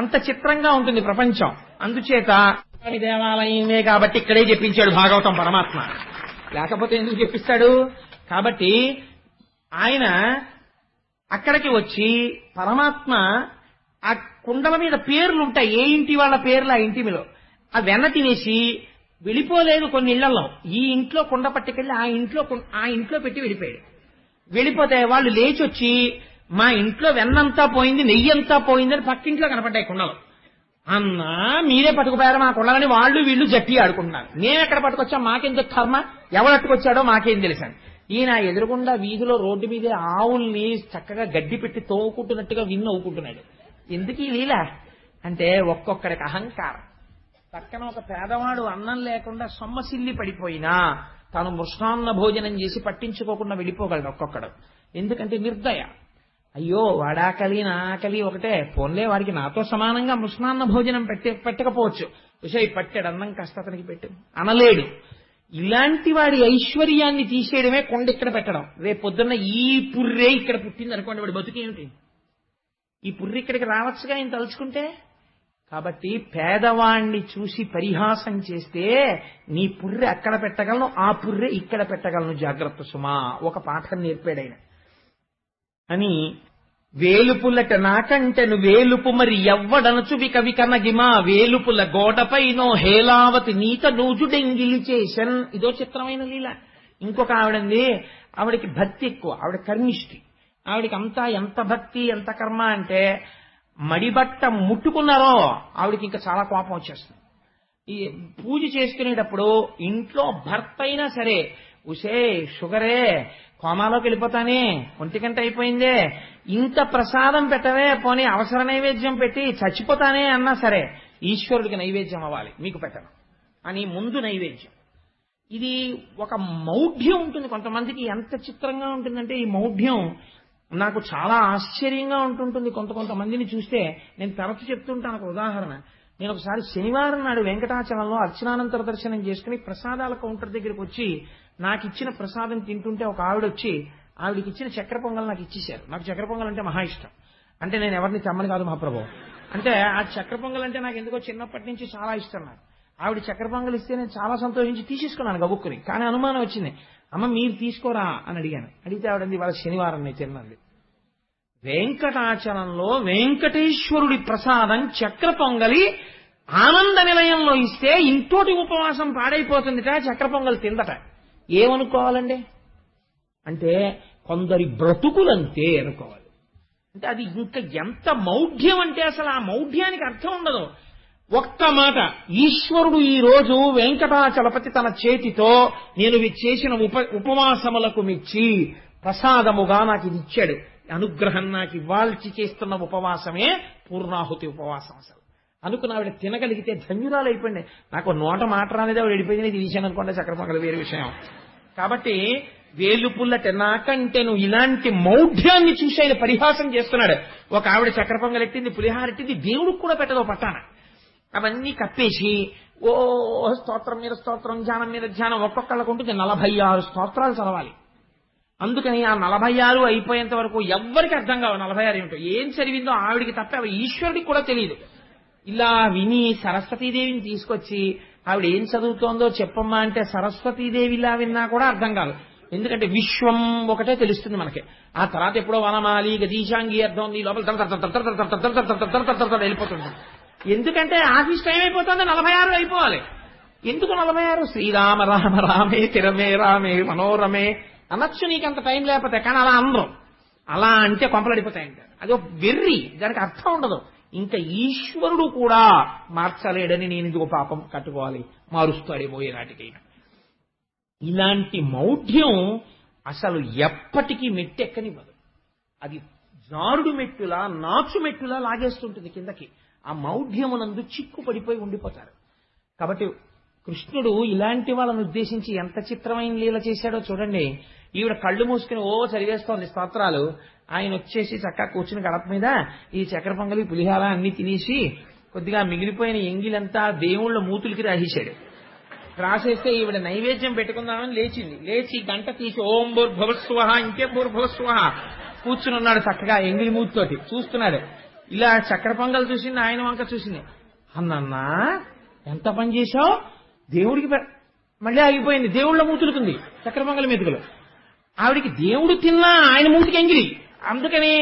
అంత చిత్రంగా ఉంటుంది ప్రపంచం. అందుచేత దేవాలయమే కాబట్టి ఇక్కడే చెప్పించాడు భాగవతం పరమాత్మ, లేకపోతే ఎందుకు చెప్పిస్తాడు. కాబట్టి ఆయన అక్కడికి వచ్చి పరమాత్మ ఆ కుండల మీద పేర్లు ఉంటాయి, ఏ ఇంటి వాళ్ళ పేర్లు ఆ ఇంటి మీద, ఆ వెన్న తినేసి వెళ్ళిపోలేదు. కొన్ని ఇళ్లలో ఈ ఇంట్లో కుండ పట్టుకెళ్ళి ఆ ఇంట్లో పెట్టి వెళ్ళిపోయాడు. వెళ్ళిపోతే వాళ్ళు లేచి వచ్చి మా ఇంట్లో వెన్నంతా పోయింది, నెయ్యి అంతా పోయిందని పక్కింట్లో కనపడ్డాయి కుండలు. అన్నా మీరే పట్టుకుపోయారు మా కుండలని వాళ్ళు వీళ్ళు జట్టి ఆడుకుంటున్నారు. మేము ఎక్కడ పట్టుకొచ్చాం, మాకెందుకు కర్మ, ఎవడట్టుకొచ్చాడో మాకేం తెలిసాను. ఈయన ఎదురుగుండా వీధిలో రోడ్డు మీదే ఆవుల్ని చక్కగా గడ్డి పెట్టి తోవుకుంటున్నట్టుగా నవ్వుకుంటున్నాడు. ఎందుకు ఈ లీల అంటే ఒక్కొక్కడికి అహంకారం. పక్కన ఒక పేదవాడు అన్నం లేకుండా సొమ్మసిల్లి పడిపోయినా తాను మృష్ణాన్న భోజనం చేసి పట్టించుకోకుండా వెళ్ళిపోగలడు ఒక్కొక్కడు. ఎందుకంటే నిర్దయ. అయ్యో వాడాకలి నా ఆకలి ఒకటే, పోన్లే వాడికి నాతో సమానంగా మృష్ణాన్న భోజనం పెట్టకపోవచ్చు, విషయ పట్టాడు అన్నం కాస్త అతనికి పెట్టు అనలేడు. ఇలాంటి వాడి ఐశ్వర్యాన్ని తీసేయడమే కొండ ఇక్కడ పెట్టడం. రేపు పొద్దున్న ఈ పుర్రే ఇక్కడ పుట్టింది అనుకోండి, వాడి బతుకేమిటి? ఈ పుర్రి ఇక్కడికి రావచ్చుగా ఆయన తలుచుకుంటే. కాబట్టి పేదవాణ్ణి చూసి పరిహాసం చేస్తే నీ పుర్రె అక్కడ పెట్టగలను, ఆ పుర్రె ఇక్కడ పెట్టగలను, జాగ్రత్త సుమా. ఒక పాఠం నేర్పాడైన అని. వేలుపులట నాకంటెను వేలుపు మరి ఎవ్వడనచు వికవికనగిమా, వేలుపుల గోడపైనో హేలావతి నీత నూజుడెంగిలి చేసన్. ఇదో చిత్రమైన లీల. ఇంకొక ఆవిడంది, ఆవిడకి భక్తి ఎక్కువ, ఆవిడ కర్మిష్టి. ఆవిడికి అంతా ఎంత భక్తి ఎంత కర్మ అంటే మడిబట్ట ముట్టుకున్నారో ఆవిడికి ఇంకా చాలా కోపం వచ్చేస్తుంది. ఈ పూజ చేసుకునేటప్పుడు ఇంట్లో భర్త అయినా సరే, ఉసే షుగరే, కోమాలోకి వెళ్ళిపోతానే, ఒంటికంట అయిపోయిందే, ఇంత ప్రసాదం పెట్టవే, పోనీ అవసర నైవేద్యం పెట్టి చచ్చిపోతానే అన్నా సరే ఈశ్వరుడికి నైవేద్యం అవ్వాలి, మీకు పెట్టను అని ముందు నైవేద్యం. ఇది ఒక మౌఢ్యం ఉంటుంది కొంతమందికి. ఎంత చిత్రంగా ఉంటుందంటే ఈ మౌఢ్యం నాకు చాలా ఆశ్చర్యంగా ఉంటుంటుంది. కొంతమందిని చూస్తే నేను తరచు చెప్తుంటాను. ఒక ఉదాహరణ, నేను ఒకసారి శనివారం నాడు వెంకటాచలంలో అర్చనానంతర దర్శనం చేసుకుని ప్రసాదాల కౌంటర్ దగ్గరికి వచ్చి నాకు ఇచ్చిన ప్రసాదం తింటుంటే ఒక ఆవిడ వచ్చి ఆవిడకి ఇచ్చిన చక్కెర పొంగల్ నాకు ఇచ్చేశారు. నాకు చక్కెర పొంగల్ అంటే మహా ఇష్టం. అంటే నేను ఎవరిని తెమ్మని కాదు మహాప్రభు, అంటే ఆ చక్కెర పొంగల్ అంటే నాకు ఎందుకో చిన్నప్పటి నుంచి చాలా ఇష్టం. నాకు ఆవిడ చక్కెర పొంగల్ ఇస్తే నేను చాలా సంతోషించి తీసేసుకున్నాను గబుక్కుని. కానీ అనుమానం వచ్చింది, అమ్మ మీరు తీసుకోరా అని అడిగాను. అడిగితే ఆవిడంది వాళ్ళ శనివారం నేను తిన్నది. వెంకటాచలంలో వెంకటేశ్వరుడి ప్రసాదం చక్ర పొంగలి ఆనంద నిలయంలో ఇస్తే ఇంతోటి ఉపవాసం పాడైపోతుందిట, చక్ర పొంగల్ తిందట. ఏమనుకోవాలండి అంటే కొందరి బ్రతుకులంతే అనుకోవాలి. అంటే అది ఇంకా ఎంత మౌఢ్యం అంటే అసలు ఆ మౌఢ్యానికి అర్థం ఉండదు. ఒక్క మాట, ఈశ్వరుడు ఈ రోజు వెంకటాచలపతి తన చేతితో నేను చేసిన ఉపవాసములకు మెచ్చి ప్రసాదముగా నాకు ఇది ఇచ్చాడు, అనుగ్రహం నాకు ఇవ్వాల్సి చేస్తున్న ఉపవాసమే పూర్ణాహుతి ఉపవాసం. అసలు అనుకున్న ఆవిడ తినగలిగితే ధన్యురాలు అయిపోయింది. నాకు నోట మాట రాలేదే, ఆవిడ వెళ్ళిపోయింది, ఇది విషయం అనుకోండి, చక్ర పొంగల్ వేరే విషయం. కాబట్టి వేలుపుల్లట నాకంటేను ఇలాంటి మౌఢ్యాన్ని చూసి ఆయన పరిహాసం చేస్తున్నాడు. ఒక ఆవిడ చక్ర పొంగల్ ఎట్టింది, పులిహార ఎట్టింది, దేవుడికి కూడా పెట్టదో పట్టాన. అవన్నీ కప్పేసి ఓ స్తోత్రం మీద స్తోత్రం, ధ్యానం మీద ధ్యానం, ఒక్కొక్కళ్ళకు ఉంటుంది 46 స్తోత్రాలు చదవాలి. అందుకని ఆ 46 అయిపోయేంత వరకు ఎవ్వరికి అర్థం కావు 46 ఏమిటో. ఏం చదివిందో ఆవిడికి తప్ప ఈశ్వరుడికి కూడా తెలియదు. ఇలా విని సరస్వతీదేవిని తీసుకొచ్చి ఆవిడ ఏం చదువుతోందో చెప్పమ్మా అంటే సరస్వతీదేవిలా విన్నా కూడా అర్థం కాదు. ఎందుకంటే విశ్వం ఒకటే తెలుస్తుంది మనకి. ఆ తర్వాత ఎప్పుడో వనమాలి గజీశాంగి అర్థం ఉంది, లోపల వెళ్ళిపోతుంది. ఎందుకంటే ఆఫీస్ టైం అయిపోతుంది, 46 అయిపోవాలి. ఎందుకు 46? శ్రీరామ రామ రామే తిరమే రామే మనోరమే అనొచ్చు నీకంత టైం లేకపోతే. కానీ అలా అందరం అలా అంటే కొంపలడిపోతాయంట. అది ఒక వెర్రి, దానికి అర్థం ఉండదు. ఇంకా ఈశ్వరుడు కూడా మార్చలేడని నేను ఇందుకు పాపం కట్టుకోవాలి, మారుస్తాడేమో నాటికైనా. ఇలాంటి మౌఢ్యం అసలు ఎప్పటికీ మెట్టెక్కనివ్వదు. అది జారుడు మెట్టులా నాచు మెట్టులా లాగేస్తుంటుంది కిందకి. ఆ మౌఢ్యమునందు చిక్కు పడిపోయి ఉండిపోతారు. కాబట్టి కృష్ణుడు ఇలాంటి వాళ్ళను ఉద్దేశించి ఎంత చిత్రమైన లీల చేశాడో చూడండి. ఈవిడ కళ్ళు మూసుకుని ఓ చదివేస్తోంది స్తోత్రాలు, ఆయన వచ్చేసి చక్కగా కూర్చుని గడప మీద ఈ చక్కెర పొంగలి పులిహార అన్ని తినేసి కొద్దిగా మిగిలిపోయిన ఎంగిలంతా దేవుళ్ళ మూతులకి రాసేశాడు. రాసేస్తే ఈవిడ నైవేద్యం పెట్టుకుందామని లేచింది. లేచి గంట తీసి ఓం భూర్భువస్వః ఇంకే భూర్భువస్వః కూర్చుని ఉన్నాడు చక్కగా ఎంగిలి మూతితోటి చూస్తున్నాడు. ఇలా చక్కెర పొంగల్ చూసింది, ఆయన వంక చూసింది. అన్నన్నా ఎంత పని చేశావు, దేవుడికి మళ్ళీ ఆగిపోయింది, దేవుళ్ళ మూతులుకుంది చక్కెర పొంగల్ మెతుకులు. ఆవిడికి దేవుడు తిన్నా ఆయన మూతికి ఎంగిలి. అందుకని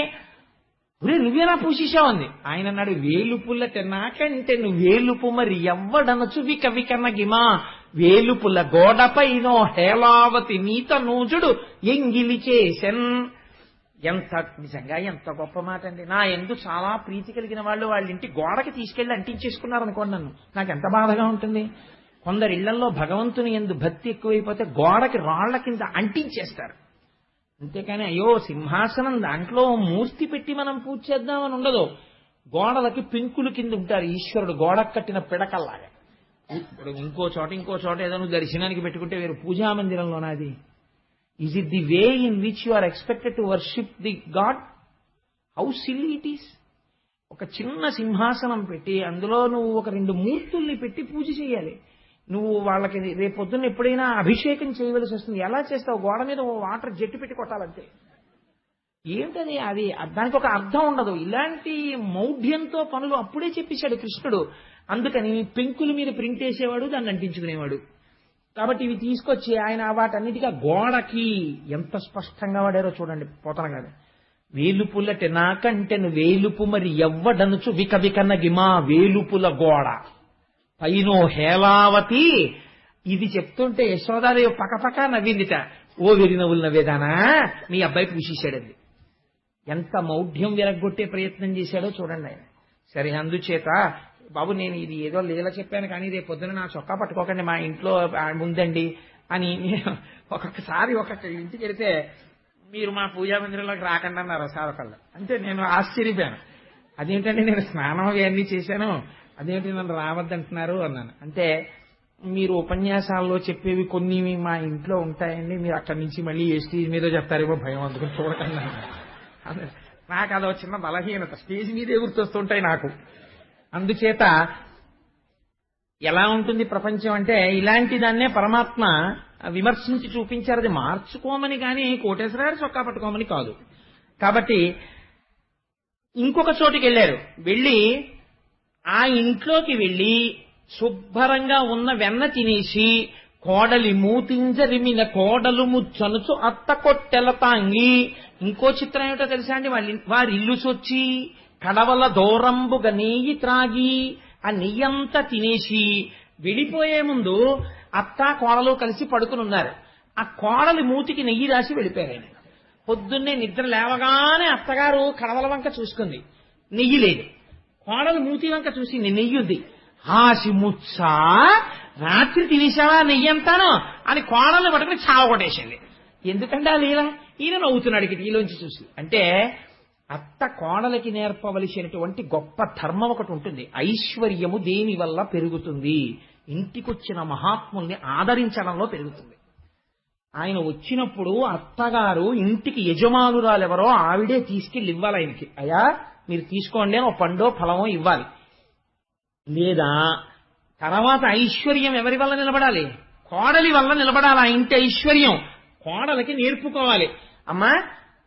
నువ్వేనా పూసేశావు అంది. ఆయన అన్నాడు, వేలుపుల్లట నాకంటే నువ్వు వేలుపు మరి ఎవ్వడనచు వికవికనగిమా, వేలుపుల గోడపైనో హేలావతి నీత నూజుడు ఎంగిలి చేసెన్. ఎంత నిజంగా ఎంత గొప్ప మాట అండి. నా ఎందు చాలా ప్రీతి కలిగిన వాళ్ళు వాళ్ళ ఇంటి గోడకి తీసుకెళ్లి అంటించేసుకున్నారు అనుకోండి, నన్ను నాకు ఎంత బాధగా ఉంటుంది. కొందరు ఇళ్లలో భగవంతుని ఎందు భక్తి ఎక్కువైపోతే గోడకి రాళ్ల కింద అంటించేస్తారు. అంతేకాని అయ్యో సింహాసనం దాంట్లో మూర్తి పెట్టి మనం పూజ చేద్దామని ఉండదు. గోడలకి పెంకులు కింద ఉంటారు ఈశ్వరుడు, గోడకు కట్టిన పిడకల్లాగా. ఇప్పుడు ఇంకో చోట ఏదో నువ్వు దర్శనానికి పెట్టుకుంటే వేరు, పూజా మందిరంలోనాది. Is it the way in which you are expected to worship the god? How silly it is. ఒక చిన్న సింహాసనం పెట్టి అందులో నువ్వు ఒక 2 మూర్తుల్ని పెట్టి పూజ చేయాలి. నువ్వు వాళ్ళకి రేపొద్దున్న ఎప్పుడైనా అభిషేకం చేయవలసి వస్తుంది. ఎలా చేస్తావు? గోడ మీద వాటర్ జెట్టు పెట్టి కొట్టాలంతే. ఏమిటది? అది దానికి ఒక అర్థం ఉండదు. ఇలాంటి మౌఢ్యంతో పనులు అప్పుడే చెప్పేశాడు కృష్ణుడు. అందుకని పెంకుల మీద ప్రింట్ వేసేవాడు, దాన్ని అంటించుకునేవాడు. కాబట్టి ఇవి తీసుకొచ్చి ఆయన వాటన్నిటిగా గోడకి ఎంత స్పష్టంగా వాడారో చూడండి. పోతన గారు వేలుపులటె నాకంటెను వేలుపు మరి ఎవ్వడనుచు వికవికనగిమా వేలుపుల గోడ పైనో హేలావతి. ఇది చెప్తుంటే యశోదాదేవి పకపక నవ్విందిట. ఓ వెరి నవ్వులు నవ్వేదానా, మీ అబ్బాయి పూసేశాడండి. ఎంత మౌఢ్యం విరగ్గొట్టే ప్రయత్నం చేశాడో చూడండి ఆయన. సరే, అందుచేత బాబు నేను ఇది ఏదో లీల చెప్పాను కానీ రేపు పొద్దున నా చొక్కా పట్టుకోకండి, మా ఇంట్లో ఉందండి అని ఒక్కొక్కసారి ఒక్కొక్క ఇంటికి వెళితే మీరు మా పూజా మందిరంలోకి రాకండి అన్నారు సార్ ఒకళ్ళు. అంటే నేను ఆశ్చర్యపోయాను. అదేంటంటే నేను స్నానం అవన్నీ చేశాను, అదేంటి నన్ను రావద్దంటున్నారు అన్నాను. అంటే మీరు ఉపన్యాసాల్లో చెప్పేవి కొన్ని మా ఇంట్లో ఉంటాయండి, మీరు అక్కడి నుంచి మళ్ళీ ఏ స్టేజ్ మీద చెప్తారేమో భయం, అందుకని చూడకండి. నాకు అదో చిన్న బలహీనత, స్టేజ్ మీదే గుర్తొస్తుంటాయి నాకు. అందుచేత ఎలా ఉంటుంది ప్రపంచం అంటే ఇలాంటి దాన్నే పరమాత్మ విమర్శించి చూపించారు. అది మార్చుకోమని కానీ కోటేశ్వర గారు చొక్కా పట్టుకోమని కాదు. కాబట్టి ఇంకొక చోటుకి వెళ్ళారు. వెళ్ళి ఆ ఇంట్లోకి వెళ్ళి శుభ్రంగా ఉన్న వెన్న తినేసి కోడలి మూతింజరిమిన కోడలు ముచ్చనుచు అత్త కొట్టెల తాంగి. ఇంకో చిత్రం ఏమిటో తెలుసా అండి? వారి ఇల్లు సొచ్చి కడవల దూరంబుగా నెయ్యి త్రాగి ఆ నెయ్యంతా తినేసి వెళ్ళిపోయే ముందు అత్త కోడలు కలిసి పడుకుని ఉన్నారు. ఆ కోడలి మూతికి నెయ్యి రాసి వెళ్ళిపోయారు ఆయన. పొద్దున్నే నిద్ర లేవగానే అత్తగారు కడవల వంక చూసుకుంది, నెయ్యి లేదు. కోడలు మూతి వంక చూసింది, నెయ్యి ఉంది. ఆసి ముచ్చ రాత్రి తినేసావా నెయ్యి అంతాను అని కోడల్ని పట్టుకుని చావ కొట్టేసింది. ఎందుకంటే ఆ లీల ఈయన నవ్వుతున్నాడు కిటికీలోంచి చూసి. అంటే అత్త కోడలకి నేర్పవలసినటువంటి గొప్ప ధర్మం ఒకటి ఉంటుంది. ఐశ్వర్యము దేని వల్ల పెరుగుతుంది? ఇంటికొచ్చిన మహాత్ముల్ని ఆదరించడంలో పెరుగుతుంది. ఆయన వచ్చినప్పుడు అత్తగారు ఇంటికి యజమానురాలెవరో ఆవిడే తీసుకెళ్ళి ఇవ్వాలి ఆయనకి. అయ్యా మీరు తీసుకోండి అని ఒక పండో ఫలమో ఇవ్వాలి. లేదా తర్వాత ఐశ్వర్యం ఎవరి వల్ల నిలబడాలి? కోడలి వల్ల నిలబడాలి. ఆ ఇంటి ఐశ్వర్యం కోడలకి నేర్పుకోవాలి. అమ్మా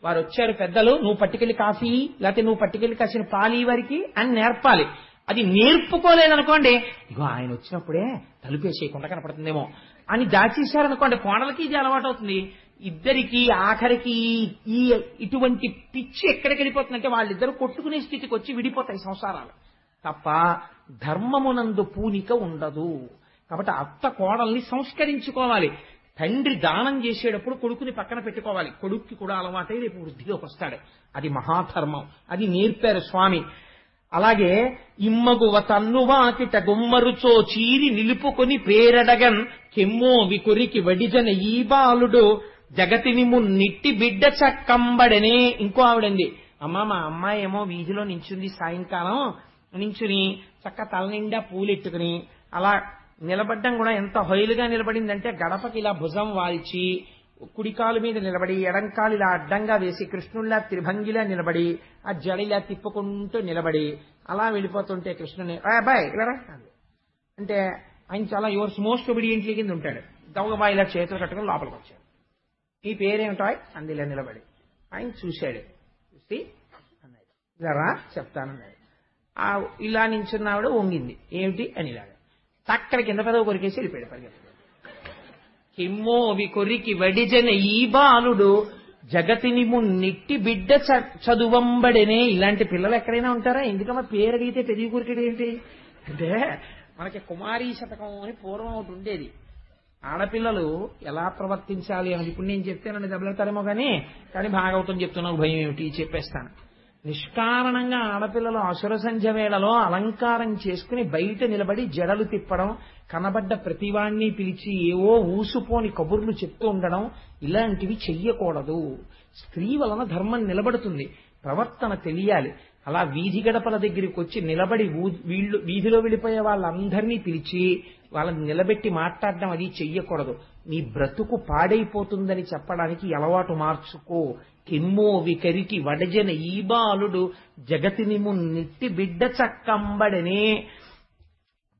వారు వచ్చారు పెద్దలు, నువ్వు పట్టుకెళ్ళి కాఫీ లేకపోతే నువ్వు పట్టుకెళ్ళి కాసిన పాలి వారికి అని నేర్పాలి. అది నేర్పుకోలేదనుకోండి, ఇగో ఆయన వచ్చినప్పుడే తలుపేసేయకుండా కనపడుతుందేమో అని దాచేశారనుకోండి, కోడలకి ఇది అలవాటు అవుతుంది. ఇద్దరికి ఆఖరికి ఈ ఇటువంటి పిచ్చి ఎక్కడికి వెళ్ళిపోతుందంటే వాళ్ళిద్దరూ కొట్టుకునే స్థితికి వచ్చి విడిపోతాయి సంసారాలు తప్ప ధర్మమునందు పూనిక ఉండదు. కాబట్టి అత్త కోడల్ని సంస్కరించుకోవాలి. తండ్రి దానం చేసేటప్పుడు కొడుకుని పక్కన పెట్టుకోవాలి. కొడుక్కి కూడా అలవాటై రేపు వృద్ధిలోకి వస్తాడు. అది మహాధర్మం. అది నేర్పారు స్వామి. అలాగే ఇమ్మగువ తన్నువాకిట గుమ్మరుచో చీరి నిలుపుకొని పేరడగన్ కెమ్మో వికొరికి వడిజన ఈ బాలుడు జగతిని మున్నిట్టి బిడ్డ చక్కంబడనే. ఇంకో ఆవిడంది, అమ్మ మా అమ్మాయి ఏమో వీధిలో నించుంది, సాయంకాలం నించుని చక్క తలనిండా పూలెట్టుకుని అలా నిలబడ్డం కూడా ఎంత హొయలుగా నిలబడిందంటే గడపకి ఇలా భుజం వాల్చి కుడికాలు మీద నిలబడి ఎడంకాలు ఇలా అడ్డంగా వేసి కృష్ణుల్లా త్రిభంగిలా నిలబడి ఆ జడిలా తిప్పుకుంటూ నిలబడి అలా వెళ్ళిపోతుంటే కృష్ణుని అబ్బాయి ఇలా అంటే ఆయన చాలా యువర్స్ మోస్ట్ ఒబీడియంట్లీ కింద ఉంటాడు. దవగబాయి ఇలా చేతులు కట్టుకుని లోపలికి వచ్చాడు. ఈ పేరేమిటాయ్ అంది ఇలా నిలబడి. ఆయన చూశాడు, చూసి అన్నాడు ఇలా రా చెప్తానన్నాడు. ఆ ఇలా నించున్న ఆవిడ వంగింది, ఏమిటి అని ఇలాగా తక్కడ కింద పెదవ కొరికేసి వెళ్ళిపోయాడు పరిగెత్తుకు. కిమ్మోవి కొరికి వడిజన ఈ బాలుడు జగతిని మున్నిట్టి బిడ్డ చదువంబడనే. ఇలాంటి పిల్లలు ఎక్కడైనా ఉంటారా? ఎందుకమ్మా పేరు అడిగితే పెరిగి కొరికేది ఏంటి అంటే మనకి కుమారీ శతకం అని పూర్వం ఒకటి ఉండేది. ఆడపిల్లలు ఎలా ప్రవర్తించాలి అని ఇప్పుడు నేను చెప్తానని దెబ్బలెడతారేమో కానీ భాగవతం చెప్తున్నావు భయం ఏమిటి చెప్పేస్తాను. నిష్కారణంగా ఆడపిల్లలు అసుర సంధ్య వేళలో అలంకారం చేసుకుని బయట నిలబడి జడలు తిప్పడం, కనబడ్డ ప్రతివాణ్ణి పిలిచి ఏవో ఊసుపోని కబుర్లు చెప్తూ ఉండడం, ఇలాంటివి చెయ్యకూడదు. స్త్రీ వలన ధర్మం నిలబడుతుంది, ప్రవర్తన తెలియాలి. అలా వీధి గడపల దగ్గరికి వచ్చి నిలబడి వీధిలో వెళ్ళిపోయే వాళ్ళందరినీ పిలిచి వాళ్ళని నిలబెట్టి మాట్లాడడం అది చెయ్యకూడదు. నీ బ్రతుకు పాడైపోతుందని చెప్పడానికి అలవాటు మార్చుకో. కిమ్మో వికరికి వడజన ఈ బాలుడు జగతిని మున్నిట్టి బిడ్డ చక్కంబడనే.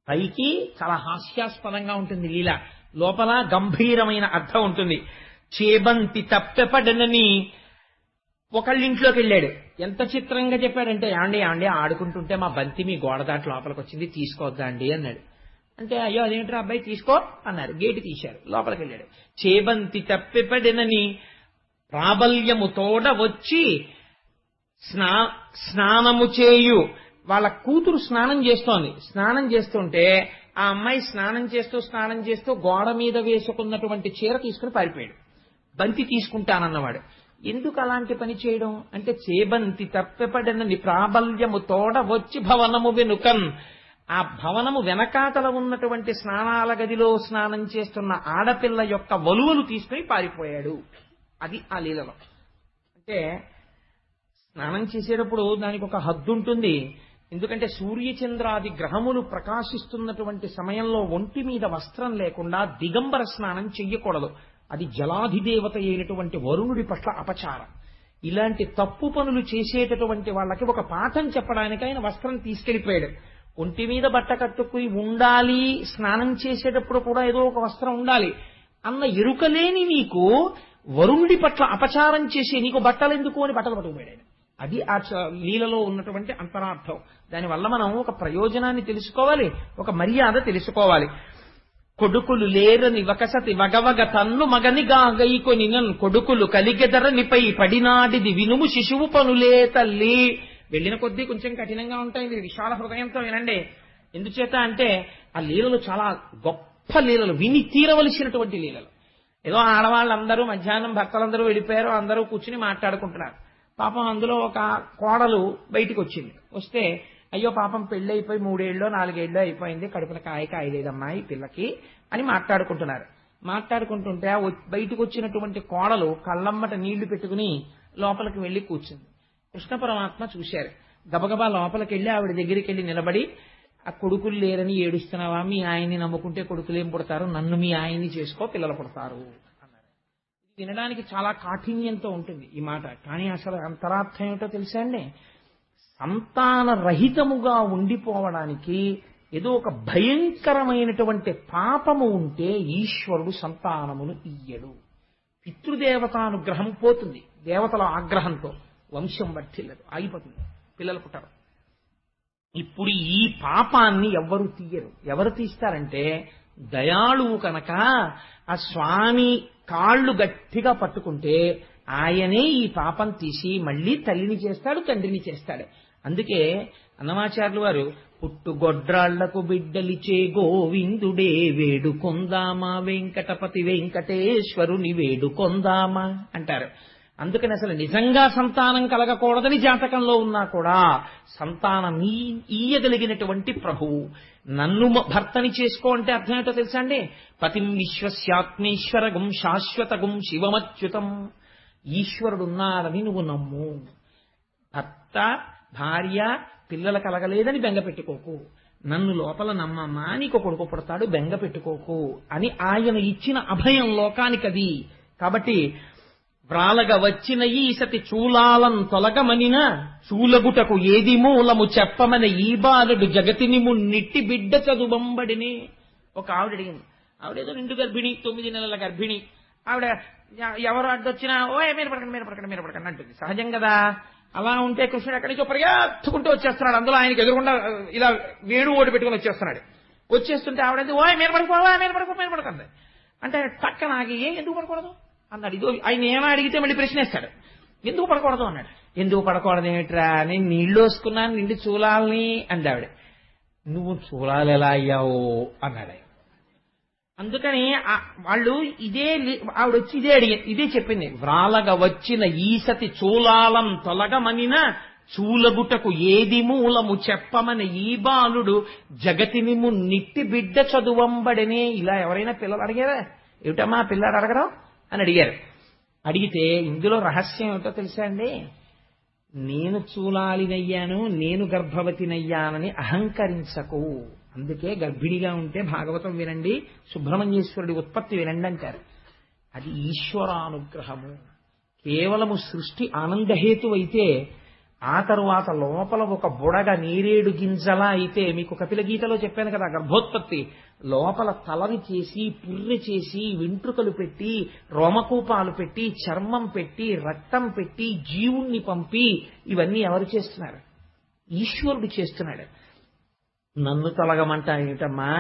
పైకి చాలా హాస్యాస్పదంగా ఉంటుంది లీల, లోపల గంభీరమైన అర్థం ఉంటుంది. చేబంతి తప్పెపడనని ఒకళ్ళింట్లోకి వెళ్ళాడు. ఎంత చిత్రంగా చెప్పాడంటే, యాండి యాండి ఆడుకుంటుంటే మా బంతి మీ గోడ దాటి లోపలికి వచ్చింది, తీసుకోవద్దా అండి అన్నాడు. అంటే అయ్యో అదేంట్రా అబ్బాయి తీసుకో అన్నారు. గేటు తీశారు, లోపలికి వెళ్ళాడు. చేబంతి తప్పిపడినని ప్రాబల్యము తోడ వచ్చి స్నానము చేయు. వాళ్ళ కూతురు స్నానం చేస్తోంది. స్నానం చేస్తుంటే ఆ అమ్మాయి స్నానం చేస్తూ గోడ మీద వేసుకున్నటువంటి చీర తీసుకుని పారిపోయాడు. బంతి తీసుకుంటానన్నవాడు. ఎందుకు అలాంటి పని చేయడం అంటే, చేబంతి తప్పిపడినని ప్రాబల్యము తోడ వచ్చి భవనము వెనుకన్, ఆ భవనము వెనకాతల ఉన్నటువంటి స్నానాల గదిలో స్నానం చేస్తున్న ఆడపిల్ల యొక్క వలువలు తీసుకుని పారిపోయాడు. అది ఆ లీలలో. అంటే స్నానం చేసేటప్పుడు దానికి ఒక హద్దు ఉంటుంది. ఎందుకంటే సూర్యచంద్రాది గ్రహములు ప్రకాశిస్తున్నటువంటి సమయంలో ఒంటి మీద వస్త్రం లేకుండా దిగంబర స్నానం చెయ్యకూడదు. అది జలాధిదేవత అయినటువంటి వరుణుడి పట్ల అపచారం. ఇలాంటి తప్పు పనులు చేసేటటువంటి వాళ్ళకి ఒక పాఠం చెప్పడానికి ఆయన వస్త్రం తీసుకెళ్లిపోయాడు. ఒంటి మీద బట్ట కట్టుకుని ఉండాలి, స్నానం చేసేటప్పుడు కూడా ఏదో ఒక వస్త్రం ఉండాలి అన్న ఎరుకలేని నీకు వరుణుడి పట్ల అపచారం చేసి నీకు బట్టలు ఎందుకు అని బట్టలు పట్టుకుపోయాడు. అది ఆ లీలలో ఉన్నటువంటి అంతరార్థం. దానివల్ల మనం ఒక ప్రయోజనాన్ని తెలుసుకోవాలి, ఒక మర్యాద తెలుసుకోవాలి. కొడుకులు లేరని ఒకసతి వగవగ తన్ను మగనిగా గైకొని కొడుకులు కలిగెదరనిపై పడినాడిది వినుము శిశువు పనులే తల్లి. వెళ్ళిన కొద్దీ కొంచెం కఠినంగా ఉంటాయి, మీరు విశాల హృదయంతో వినండి. ఎందుచేత అంటే ఆ లీలలు చాలా గొప్ప లీలలు, విని తీరవలసినటువంటి లీలలు. ఏదో ఆడవాళ్ళందరూ మధ్యాహ్నం భర్తలందరూ వెళ్ళిపోయారు, అందరూ కూర్చుని మాట్లాడుకుంటున్నారు. పాపం అందులో ఒక కోడలు బయటికి వచ్చింది. వస్తే అయ్యో పాపం పెళ్ళైపోయి 3 ఏళ్ళో 4 ఏళ్ళో అయిపోయింది, కడుపున కాయలేదమ్మా ఈ పిల్లకి అని మాట్లాడుకుంటున్నారు. మాట్లాడుకుంటుంటే బయటకు వచ్చినటువంటి కోడలు కళ్ళమ్మట నీళ్లు పెట్టుకుని లోపలికి వెళ్లి కూర్చుంది. కృష్ణ పరమాత్మ చూశారు. గబగబా లోపలికి వెళ్లి ఆవిడ దగ్గరికి వెళ్లి నిలబడి, ఆ కొడుకులు లేరని ఏడుస్తున్నావా, మీ ఆయన్ని నమ్ముకుంటే కొడుకులేం పుడతారు, నన్ను మీ ఆయన్ని చేసుకో పిల్లలు పుడతారు అన్నారు. వినడానికి చాలా కాఠిన్యంతో ఉంటుంది ఈ మాట, కానీ అసలు అంతరార్థం ఏమిటో తెలుసా అండి? సంతాన రహితముగా ఉండిపోవడానికి ఏదో ఒక భయంకరమైనటువంటి పాపము ఉంటే ఈశ్వరుడు సంతానమును ఇయ్యడు. పితృదేవతానుగ్రహం పోతుంది, దేవతల ఆగ్రహంతో వంశం వర్ధిల్లదు, ఆగిపోతుంది, పిల్లలు పుట్టరు. ఇప్పుడు ఈ పాపాన్ని ఎవ్వరు తీయరు. ఎవరు తీస్తారంటే దయాళువు కనుక ఆ స్వామి కాళ్ళు గట్టిగా పట్టుకుంటే ఆయనే ఈ పాపం తీసి మళ్ళీ తల్లిని చేస్తాడు, తండ్రిని చేస్తాడు. అందుకే అన్నమాచార్యులు వారు పుట్టుగొడ్రాళ్లకు బిడ్డలిచే గోవిందుడే వేడుకొందామా, వెంకటపతి వెంకటేశ్వరుని వేడుకొందామా అంటారు. అందుకని అసలు నిజంగా సంతానం కలగకూడదని జాతకంలో ఉన్నా కూడా సంతానం ఈయగలిగినటువంటి ప్రభువు నన్ను భర్తని చేసుకో అంటే అర్థం ఏంటో తెలుసా అండి? పతిం విశ్వస్యాత్మేశ్వరగం శాశ్వతగం శివమచ్యుతం. ఈశ్వరుడున్నాడని నువ్వు నమ్ము. భర్త భార్య పిల్లలు కలగలేదని బెంగ పెట్టుకోకు, నన్ను లోపల నమ్మమ్మా, నీకు కొడుకు పుడతాడు, బెంగ పెట్టుకోకు అని ఆయన ఇచ్చిన అభయం లోకానికది. కాబట్టి వ్రాలగ వచ్చిన ఈ సతి చూలాలం తొలగమనిన చూలగుటకు ఏది మూలము చెప్పమన ఈ బాలుడు జగతిని మున్నిట్టి బిడ్డ చదువంబడిని. ఒక ఆవిడ అడిగింది, ఆవిడేదో 2 గర్భిణి, 9 నెలల గర్భిణి. ఆవిడ ఎవరు అడ్డొచ్చినా ఓ మీరు పడకండి అంటుంది. సహజం కదా. అలా ఉంటే కృష్ణుడు ఎక్కడి నుంచో పరిగెత్తుకుంటూ వచ్చేస్తున్నాడు. అందులో ఆయనకి ఎదురుకుండా ఇలా వేణు ఓడి పెట్టుకుని వచ్చేస్తున్నాడు. వచ్చేస్తుంటే ఆవిడ మీరు పడుకోండి అంటే టక్కన ఆగి ఎందుకు పడకూడదు అన్నాడు. ఇదో ఆయన ఏమో అడిగితే మళ్ళీ ప్రశ్నేస్తాడు, ఎందుకు పడకూడదు అన్నాడు. ఎందుకు పడకూడదు ఏమిట్రా, నేను నీళ్లు వస్తున్నాను నిండి చూలాలని అంది ఆవిడ. నువ్వు చూలాలి ఎలా అయ్యావు అన్నాడు. అందుకని వాళ్ళు ఆవిడ వచ్చి ఇదే చెప్పింది. వ్రాలగా వచ్చిన ఈసతి చూలాలం తొలగమనిన చూలగుటకు ఏది మూలము చెప్పమని ఈ బాలుడు జగతిని మున్నిట్టి బిడ్డ చదువంబడనే. ఇలా ఎవరైనా పిల్లలు అడిగారా? ఏమిటమ్మా పిల్లాడు అడగడం అని అడిగారు. అడిగితే ఇందులో రహస్యం ఏమిటో తెలుసా అండి? నేను చూలాలినయ్యాను, నేను గర్భవతినయ్యానని అహంకరించకు. అందుకే గర్భిణిగా ఉంటే భాగవతం వినండి, సుబ్రహ్మణ్యేశ్వరుడి ఉత్పత్తి వినండి అంటారు. అది ఈశ్వరానుగ్రహము. కేవలము సృష్టి ఆనందహేతు అయితే ఆ తరువాత లోపల ఒక బుడగ నీరేడు గింజలా అయితే, మీకు కపిల గీతలో చెప్పాను కదా గర్భోత్పత్తి, లోపల తలని చేసి పుర్రె చేసి వెంట్రుకలు పెట్టి రోమకూపాలు పెట్టి చర్మం పెట్టి రక్తం పెట్టి జీవుణ్ణి పంపి ఇవన్నీ ఎవరు చేస్తున్నారు? ఈశ్వరుడు చేస్తున్నాడు. నన్ను తొలగమంటాయేమిటమ్మా?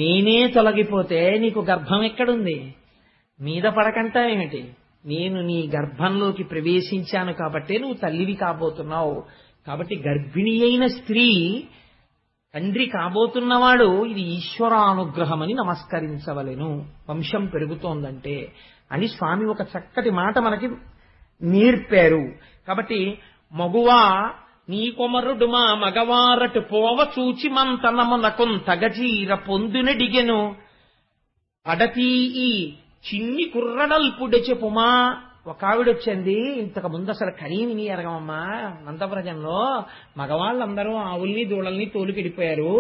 నేనే తొలగిపోతే నీకు గర్భం ఎక్కడుంది? మీద పడకంటా ఏమిటి? నేను నీ గర్భంలోకి ప్రవేశించాను కాబట్టే నువ్వు తల్లివి కాబోతున్నావు. కాబట్టి గర్భిణి అయిన స్త్రీ తండ్రి కాబోతున్నవాడు ఇది ఈశ్వరానుగ్రహమని నమస్కరించవలెను, వంశం పెరుగుతోందంటే అని స్వామి ఒక చక్కటి మాట మనకి నేర్పారు. కాబట్టి మగువా నీ కొమరుడు మా మగవారటు పోవ చూచి మంతనమునకున్ తగజీర పొందునడిగెను పడతీ ఈ చిన్ని కుర్రడల్పుడె చెప్పుమా. ఒక ఆవిడొచ్చింది, ఇంతకు ముందు అసలు కనీవిని ఎరగమమ్మా, నందవ్రజంలో మగవాళ్ళందరూ ఆవుల్ని దూడల్ని తోలుకెడిపోయారు,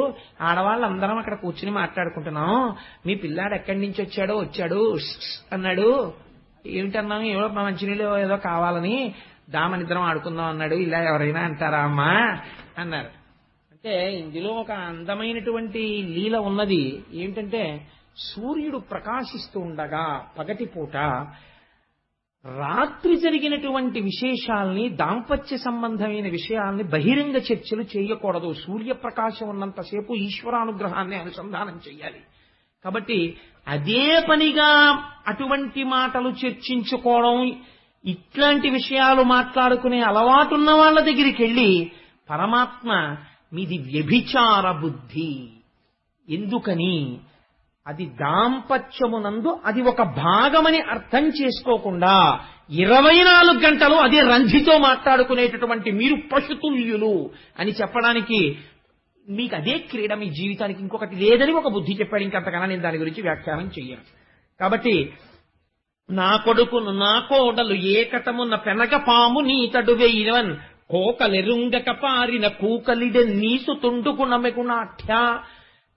ఆడవాళ్ళందరం అక్కడ కూర్చుని మాట్లాడుకుంటున్నాం, మీ పిల్లాడు ఎక్కడి నుంచి వచ్చాడు అన్నాడు. ఏమిటన్నాము? ఏదో మంచినీళ్ళు ఏదో కావాలని దామనిద్రం ఆడుకుందాం అన్నాడు. ఇలా ఎవరైనా అంటారా అమ్మా అన్నారు. అంటే ఇందులో ఒక అందమైనటువంటి లీల ఉన్నది. ఏమిటంటే సూర్యుడు ప్రకాశిస్తూ ఉండగా పగటిపూట రాత్రి జరిగినటువంటి విశేషాల్ని, దాంపత్య సంబంధమైన విషయాల్ని బహిరంగ చర్చలు చేయకూడదు. సూర్యప్రకాశం ఉన్నంతసేపు ఈశ్వరానుగ్రహాన్ని అనుసంధానం చేయాలి. కాబట్టి అదే పనిగా అటువంటి మాటలు చర్చించుకోవడం, ఇట్లాంటి విషయాలు మాట్లాడుకునే అలవాటున్న వాళ్ళ దగ్గరికి వెళ్ళి పరమాత్మ మీది వ్యభిచార బుద్ధి, ఎందుకని అది దాంపత్యమునందు అది ఒక భాగమని అర్థం చేసుకోకుండా 24 గంటలు అదే రంజితో మాట్లాడుకునేటటువంటి మీరు పశుతుల్యులు అని చెప్పడానికి, మీకు అదే క్రీడ, మీ జీవితానికి ఇంకొకటి లేదని ఒక బుద్ధి చెప్పాడు. ఇంకంతకన్నా నేను దాని గురించి వ్యాఖ్యానం చెయ్యను. కాబట్టి నా కొడుకును నా కోడలు ఏకతమున్న పెనగ పాము నీతడు వేయినవన్ కోకలెరుంగక పారిన కూకలిడె నీసు తుండుకునమెగునాఠ్య.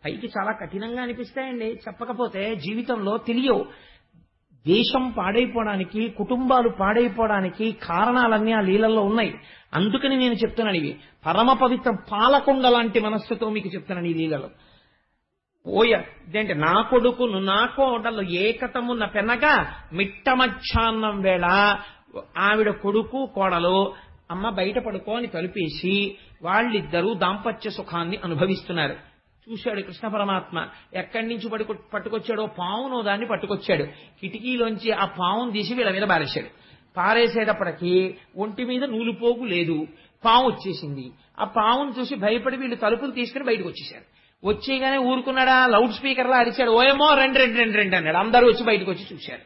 పైకి చాలా కఠినంగా అనిపిస్తాయండి, చెప్పకపోతే జీవితంలో తెలియవు. దేశం పాడైపోవడానికి, కుటుంబాలు పాడైపోవడానికి కారణాలన్నీ ఆ లీలల్లో ఉన్నాయి. అందుకని నేను చెప్తున్నాను, ఇవి పరమ పవిత్ర పాలకొండ లాంటి మనస్సుతో మీకు చెప్తున్నాను ఈ లీలలో. ఇదేంటి, నా కొడుకును నా కోడలు ఏకతమున్న పెనగా మిట్ట మధ్యాహ్నం వేళ ఆవిడ కొడుకు కోడలు అమ్మ బయట పడుకో అని తలుపేసి వాళ్ళిద్దరూ దాంపత్య సుఖాన్ని అనుభవిస్తున్నారు. చూశాడు కృష్ణ పరమాత్మ. ఎక్కడి నుంచి పట్టుకొచ్చాడో పావునో దాన్ని పట్టుకొచ్చాడు. కిటికీలోంచి ఆ పావును తీసి వీళ్ళ మీద పారేశాడు. పారేసేటప్పటికీ ఒంటి మీద నూలుపోగు లేదు, పావు వచ్చేసింది. ఆ పావును చూసి భయపడి వీళ్ళు తలుపులు తీసుకుని బయటకు వచ్చేశారు. వచ్చేగానే ఊరుకున్నాడా, లౌడ్ స్పీకర్లా అరిచాడు, ఓయమో రండి రండి రండి రండి అన్నాడు. అందరూ వచ్చి బయటకు వచ్చి చూశారు.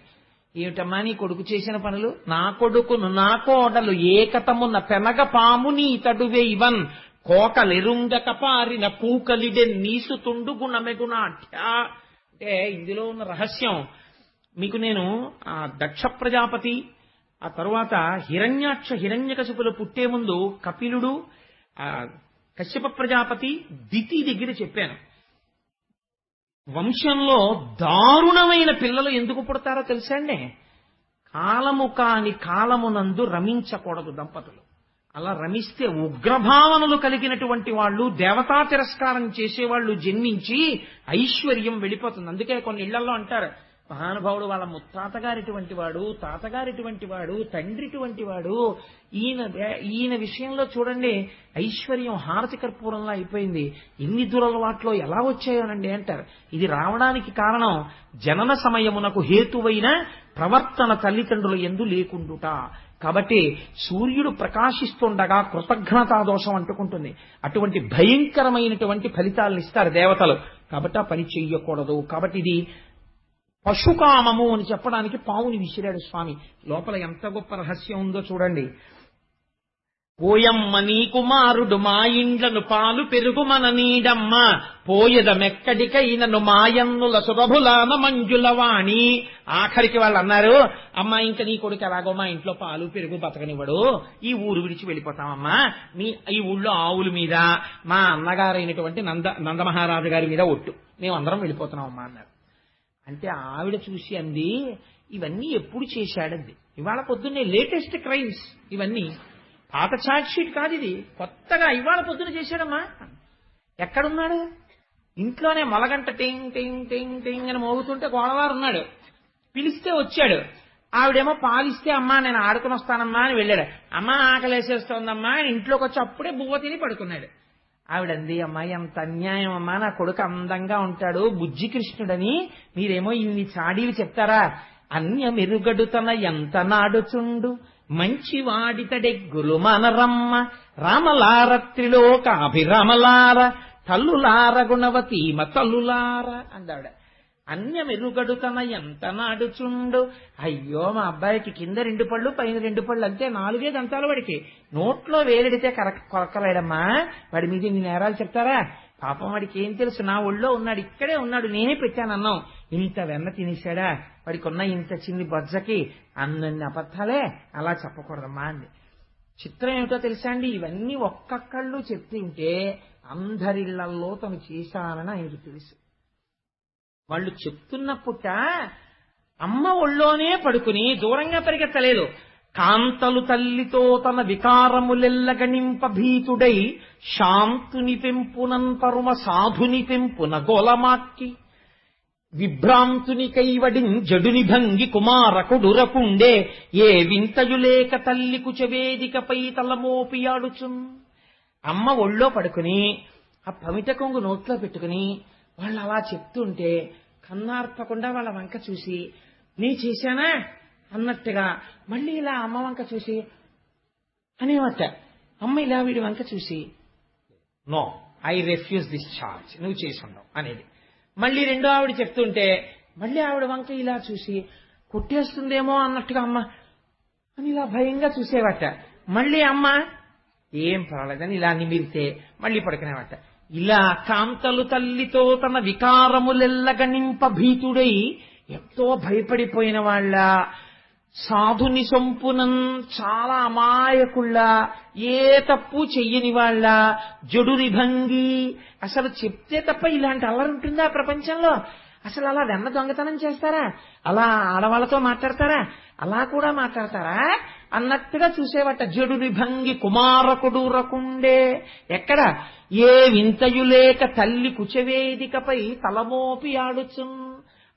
ఏమిటమ్మా నీ కొడుకు చేసిన పనులు? నా కొడుకును నా కోడలు ఏకతమున్న పెనగ పాము నీ తడువే ఇవన్ కోకలెరుంగక పారిన కూకలిడె నీసు తుండు గుణమెగునాఠ్య. అంటే ఇందులో ఉన్న రహస్యం మీకు నేను ఆ దక్ష ప్రజాపతి, ఆ తరువాత హిరణ్యకశిపులు పుట్టే ముందు కపిలుడు, కశ్యప ప్రజాపతి, దితి దగ్గర చెప్పాను. వంశంలో దారుణమైన పిల్లలు ఎందుకు పుడతారో తెలుసా అండి? కాలము కాని కాలమునందు రమించకూడదు దంపతులు. అలా రమిస్తే ఉగ్రభావనలు కలిగినటువంటి వాళ్ళు, దేవతా తిరస్కారం చేసేవాళ్ళు జన్మించి ఐశ్వర్యం వెళ్ళిపోతుంది. అందుకే కొన్ని ఇళ్లలో అంటారు, మహానుభావుడు వాళ్ళ ముత్తాతగారిటువంటి వాడు, తాతగారిటువంటి వాడు, తండ్రిటువంటి వాడు, ఈయన విషయంలో చూడండి ఐశ్వర్యం హారతి కర్పూరంలో అయిపోయింది, ఎన్ని దురలవాట్లో ఎలా వచ్చాయోనండి అంటారు. ఇది రావడానికి కారణం జనన సమయమునకు హేతువైన ప్రవర్తన తల్లిదండ్రుల యందు లేకుండుట. కాబట్టి సూర్యుడు ప్రకాశిస్తుండగా కృతజ్ఞతా దోషం అంటుకుంటుంది. అటువంటి భయంకరమైనటువంటి ఫలితాలను ఇస్తారు దేవతలు. కాబట్టి ఆ పని చెయ్యకూడదు. కాబట్టి ఇది పశుకామము అని చెప్పడానికి పావుని విసిరాడు స్వామి. లోపల ఎంత గొప్ప రహస్యం ఉందో చూడండి. పోయమ్మ నీ కుమారుడు మా ఇండ్లను పాలు పెరుగు మన నీడమ్మ పోయదమెక్కడికైనను మాయన్నుల సురభులాన మంజులవాణి. ఆఖరికి వాళ్ళు అన్నారు, అమ్మా ఇంకా నీ కొడుకు ఎలాగో మా ఇంట్లో పాలు పెరుగు బతకనివ్వడు, ఈ ఊరు విడిచి వెళ్ళిపోతామమ్మా, ఈ ఊళ్ళో ఆవుల మీద మా అన్నగారైనటువంటి నందమహారాజు గారి మీద ఒట్టు, మేమందరం వెళ్ళిపోతున్నామమ్మా అన్నారు. అంటే ఆవిడ చూసి అంది, ఇవన్నీ ఎప్పుడు చేశాడంది? ఇవాళ పొద్దున్నే లేటెస్ట్ క్రైమ్స్ ఇవన్నీ. పాత చార్ట్ షీట్ కాదు ఇది, కొత్తగా ఇవాళ పొద్దున చేశాడమ్మా. ఎక్కడున్నాడు? ఇంట్లోనే మొలగంట టింగ్ టింగ్ టింగ్ టింగ్ అని మోగుతుంటే గోడవారు ఉన్నాడు. పిలిస్తే వచ్చాడు. ఆవిడేమో పాలిస్తే అమ్మా నేను ఆడుకుని వస్తానమ్మా అని వెళ్ళాడు. అమ్మ ఆకలేసేస్తోందమ్మా అని ఇంట్లోకి వచ్చి అప్పుడే బువ్వ తిని పడుకున్నాడు. ఆవిడంది, అమ్మాయి ఎంత అన్యాయం అమ్మా, నా కొడుకు అందంగా ఉంటాడు బుజ్జి కృష్ణుడని మీరేమో ఇన్ని చాడీలు చెప్తారా? అన్యమెరుగడుతన ఎంత నాడుచుండు మంచి వాడితడెగ్గులు మనరమ్మ రామలార త్రిలోక అభిరామలార తల్లులార గుణవతీమ తల్లులార అందావిడ. అన్యమెరుగడుతన ఎంత నాడుచుండు. అయ్యో మా అబ్బాయికి కింద 2 పళ్ళు పైన 2 పళ్ళు అంతే, 4 దంతాలు వాడికి. నోట్లో వేలెడితే కొరకలేడమ్మా. వాడి మీద ఇన్ని నేరాలు చెప్తారా? పాపం వాడికి ఏం తెలుసు, నా ఒళ్ళో ఉన్నాడు, ఇక్కడే ఉన్నాడు, నేనే పెట్టానన్నాం. ఇంత వెన్న తినేశాడా? వాడికి ఉన్న ఇంత చిన్ని బొజ్జకి అన్నన్ని అబద్ధాలే, అలా చెప్పకూడదమ్మా అంది. చిత్రం ఏమిటో తెలుసా అండి, ఇవన్నీ ఒక్కొక్కళ్ళు చెప్తుంటే అందరిళ్లలో తను చేశానని ఆయనకు తెలుసు. వాళ్ళు చెప్తున్నప్పుట అమ్మ ఒళ్ళోనే పడుకుని దూరంగా పరిగెత్తలేదు. కాంతలు తల్లితో తన వికారములెల్లగణింప భీతుడై శాంతుని పెంపునన్ పరుమ సాధుని పెంపున గోలమాక్కి విభ్రాంతుని కైవడిన్ జడుని భంగి కుమారకుడురకుండే ఏ వింతయులేక తల్లి కుచవేదికపై తలమోపియాడుచున్. అమ్మ ఒళ్ళో పడుకుని ఆ పమిట కొంగు నోట్లో పెట్టుకుని వాళ్ళు అలా చెప్తుంటే కన్నార్పకుండా వాళ్ళ వంక చూసి నీ చేశానా అన్నట్టుగా మళ్ళీ ఇలా అమ్మ వంక చూసి అనేవట. అమ్మ ఇలా వీడి వంక చూసి no I refuse this charge, నువ్వు చేసి ఉండవు అనేది. మళ్ళీ రెండో ఆవిడ చెప్తుంటే మళ్ళీ ఆవిడ వంక ఇలా చూసి కొట్టేస్తుందేమో అన్నట్టుగా అమ్మ అని ఇలా భయంగా చూసేవట. మళ్ళీ అమ్మ ఏం పర్వాలేదని ఇలా నిమిరితే మళ్ళీ పడుకునేవట. ఇలా కాంతలు తల్లితో తన వికారములెల్లగణింప భీతుడై ఎంతో భయపడిపోయిన వాళ్ళ సాధుని సొంపునన్ చాలా అమాయకుళ్ళ ఏ తప్పు చెయ్యని వాళ్ళ జడుని భంగి. అసలు చెప్తే తప్ప ఇలాంటి అల్లరి ఉంటుందా ప్రపంచంలో? అసలు అలా వెన్న దొంగతనం చేస్తారా? అలా ఆడవాళ్ళతో మాట్లాడతారా? అలా కూడా మాట్లాడతారా అన్నట్టుగా చూసేవట. జడుని భంగి కుమారకుడు రకుండే. ఎక్కడ ఏ వింతయులేక తల్లి కుచవేదికపై తలమోపి ఆడుచున్.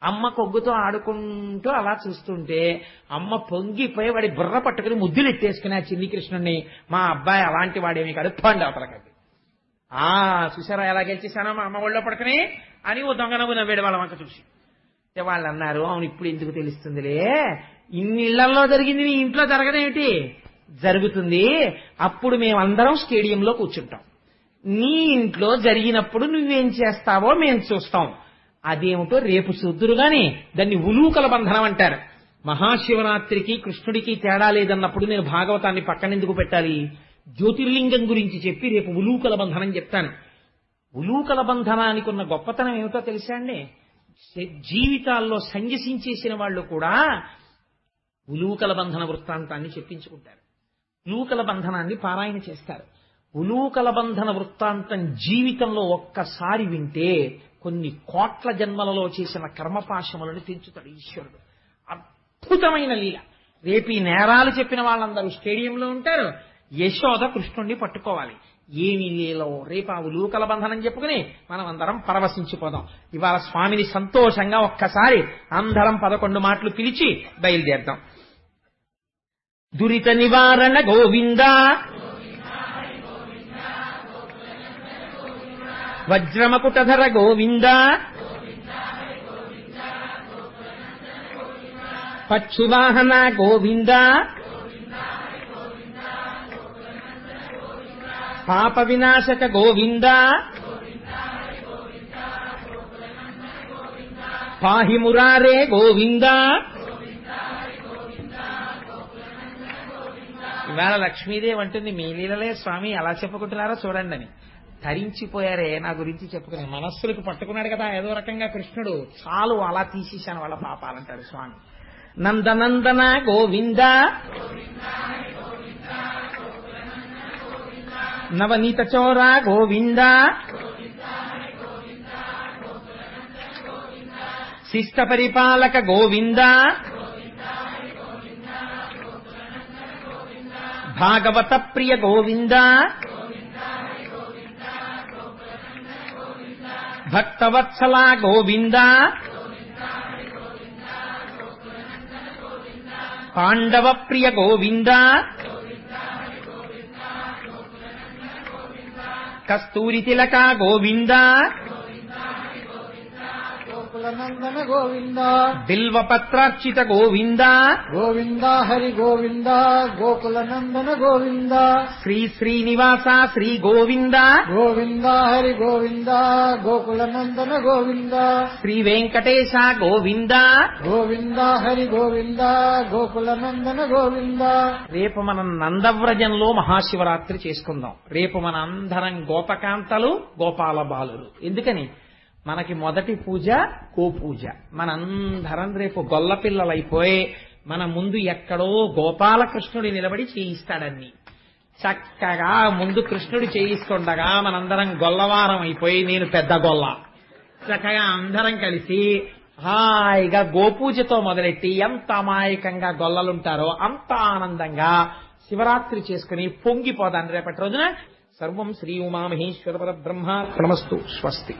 అమ్మ కొగ్గుతో ఆడుకుంటూ అలా చూస్తుంటే అమ్మ పొంగిపోయి వాడి బుర్ర పట్టుకుని ముద్దులు ఎట్టేసుకుని ఆ చిన్ని కృష్ణుడిని, మా అబ్బాయి అలాంటి వాడేమి కడుపండి అవతలకది. చూసారా ఎలా గెలిచేశానో మా అమ్మ ఒళ్ళో పడుకుని అని ఓ దొంగ నవ్వు నవ్వేడు వాళ్ళ వంక చూసి. వాళ్ళు అన్నారు, అవును ఇప్పుడు ఎందుకు తెలుస్తుందిలే, ఇన్ని ఇళ్లలో జరిగింది నీ ఇంట్లో జరగదేమిటి? జరుగుతుంది. అప్పుడు మేమందరం స్టేడియంలో కూర్చుంటాం, నీ ఇంట్లో జరిగినప్పుడు నువ్వేం చేస్తావో మేము చూస్తాం. అదేమిటో రేపు చూద్దురు గాని దాన్ని ఉలూకల బంధనం అంటారు. మహాశివరాత్రికి కృష్ణుడికి తేడా లేదన్నప్పుడు నేను భాగవతాన్ని పక్కనెందుకు పెట్టాలి? జ్యోతిర్లింగం గురించి చెప్పి రేపు ఉలూకల బంధనం చెప్తాను. ఉలూకల బంధనానికి ఉన్న గొప్పతనం ఏమిటో తెలుసా అండి? జీవితాల్లో సంయసించేసిన వాళ్ళు కూడా ఉలూకల బంధన వృత్తాంతాన్ని చెప్పించుకుంటారు, ఉలూకల బంధనాన్ని పారాయణ చేస్తారు. ఉలూకల బంధన వృత్తాంతం జీవితంలో ఒక్కసారి వింటే కొన్ని కోట్ల జన్మలలో చేసిన కర్మపాశములను తెంచుతాడు ఈశ్వరుడు. అద్భుతమైన లీల. రేపు ఈ నేరాలు చెప్పిన వాళ్ళందరూ స్టేడియంలో ఉంటారు, యశోద కృష్ణుణ్ణి పట్టుకోవాలి. ఏమి లీలో రేపు ఆ ఉలూకల బంధనం చెప్పుకుని మనం అందరం పరవశించిపోదాం. ఇవాళ స్వామిని సంతోషంగా ఒక్కసారి అందరం 11 మాటలు పిలిచి బయలుదేరదాం. దురిత నివారణ గోవింద, వజ్రమకుటధర గోవింద, పక్షివాహన గోవింద, పాప వినాశక గోవింద, పాహి మురారే గోవింద. ఇవాళ లక్ష్మీదేవి అంటుంది, మీ లీలలే స్వామి ఎలా చెప్పుకుంటున్నారో చూడండి అని. తరించిపోయారే నా గురించి చెప్పుకుని. మనస్సులకు పట్టుకున్నాడు కదా ఏదో రకంగా కృష్ణుడు, చాలు అలా తీసేశాను వాళ్ళ పాపాలంటాడు స్వామి. నందనందన గోవింద, నవనీత చోర గోవింద, శిష్ట పరిపాలక గోవింద, భాగవత ప్రియ గోవింద భక్తవత్సల గోవింద పాండవ ప్రియ గోవింద కస్తూరి తిలక గోవింద గోకులనందన గోవింద బిల్వపత్రార్చిత గోవింద గోవింద హరి గోవింద గోకులనందన గోవింద శ్రీ శ్రీనివాస శ్రీ గోవింద గోవింద హరి గోవింద గోకులనందన గోవింద శ్రీ వెంకటేశ గోవింద గోవింద హరి గోవింద గోకులనందన గోవింద. రేపు మనం నందవ్రజంలో మహాశివరాత్రి చేసుకుందాం. రేపు మన అందరం గోపకాంతలు గోపాల బాలురు. ఎందుకని మనకి మొదటి పూజ గోపూజ. మనందరం రేపు గొల్లపిల్లలైపోయి మన ముందు ఎక్కడో గోపాలకృష్ణుడి నిలబడి చేయిస్తాడన్ని. చక్కగా ముందు కృష్ణుడు చేయిస్తుండగా మనందరం గొల్లవారం అయిపోయి నేను పెద్ద గొల్ల చక్కగా అందరం కలిసి హాయిగా గోపూజతో మొదలెట్టి ఎంత అమాయకంగా గొల్లలుంటారో అంత ఆనందంగా శివరాత్రి చేసుకుని పొంగిపోదాన్ని రేపటి రోజున. సర్వం శ్రీ ఉమామహేశ్వర పరబ్రహ్మార్పణమస్తు. స్వస్తి.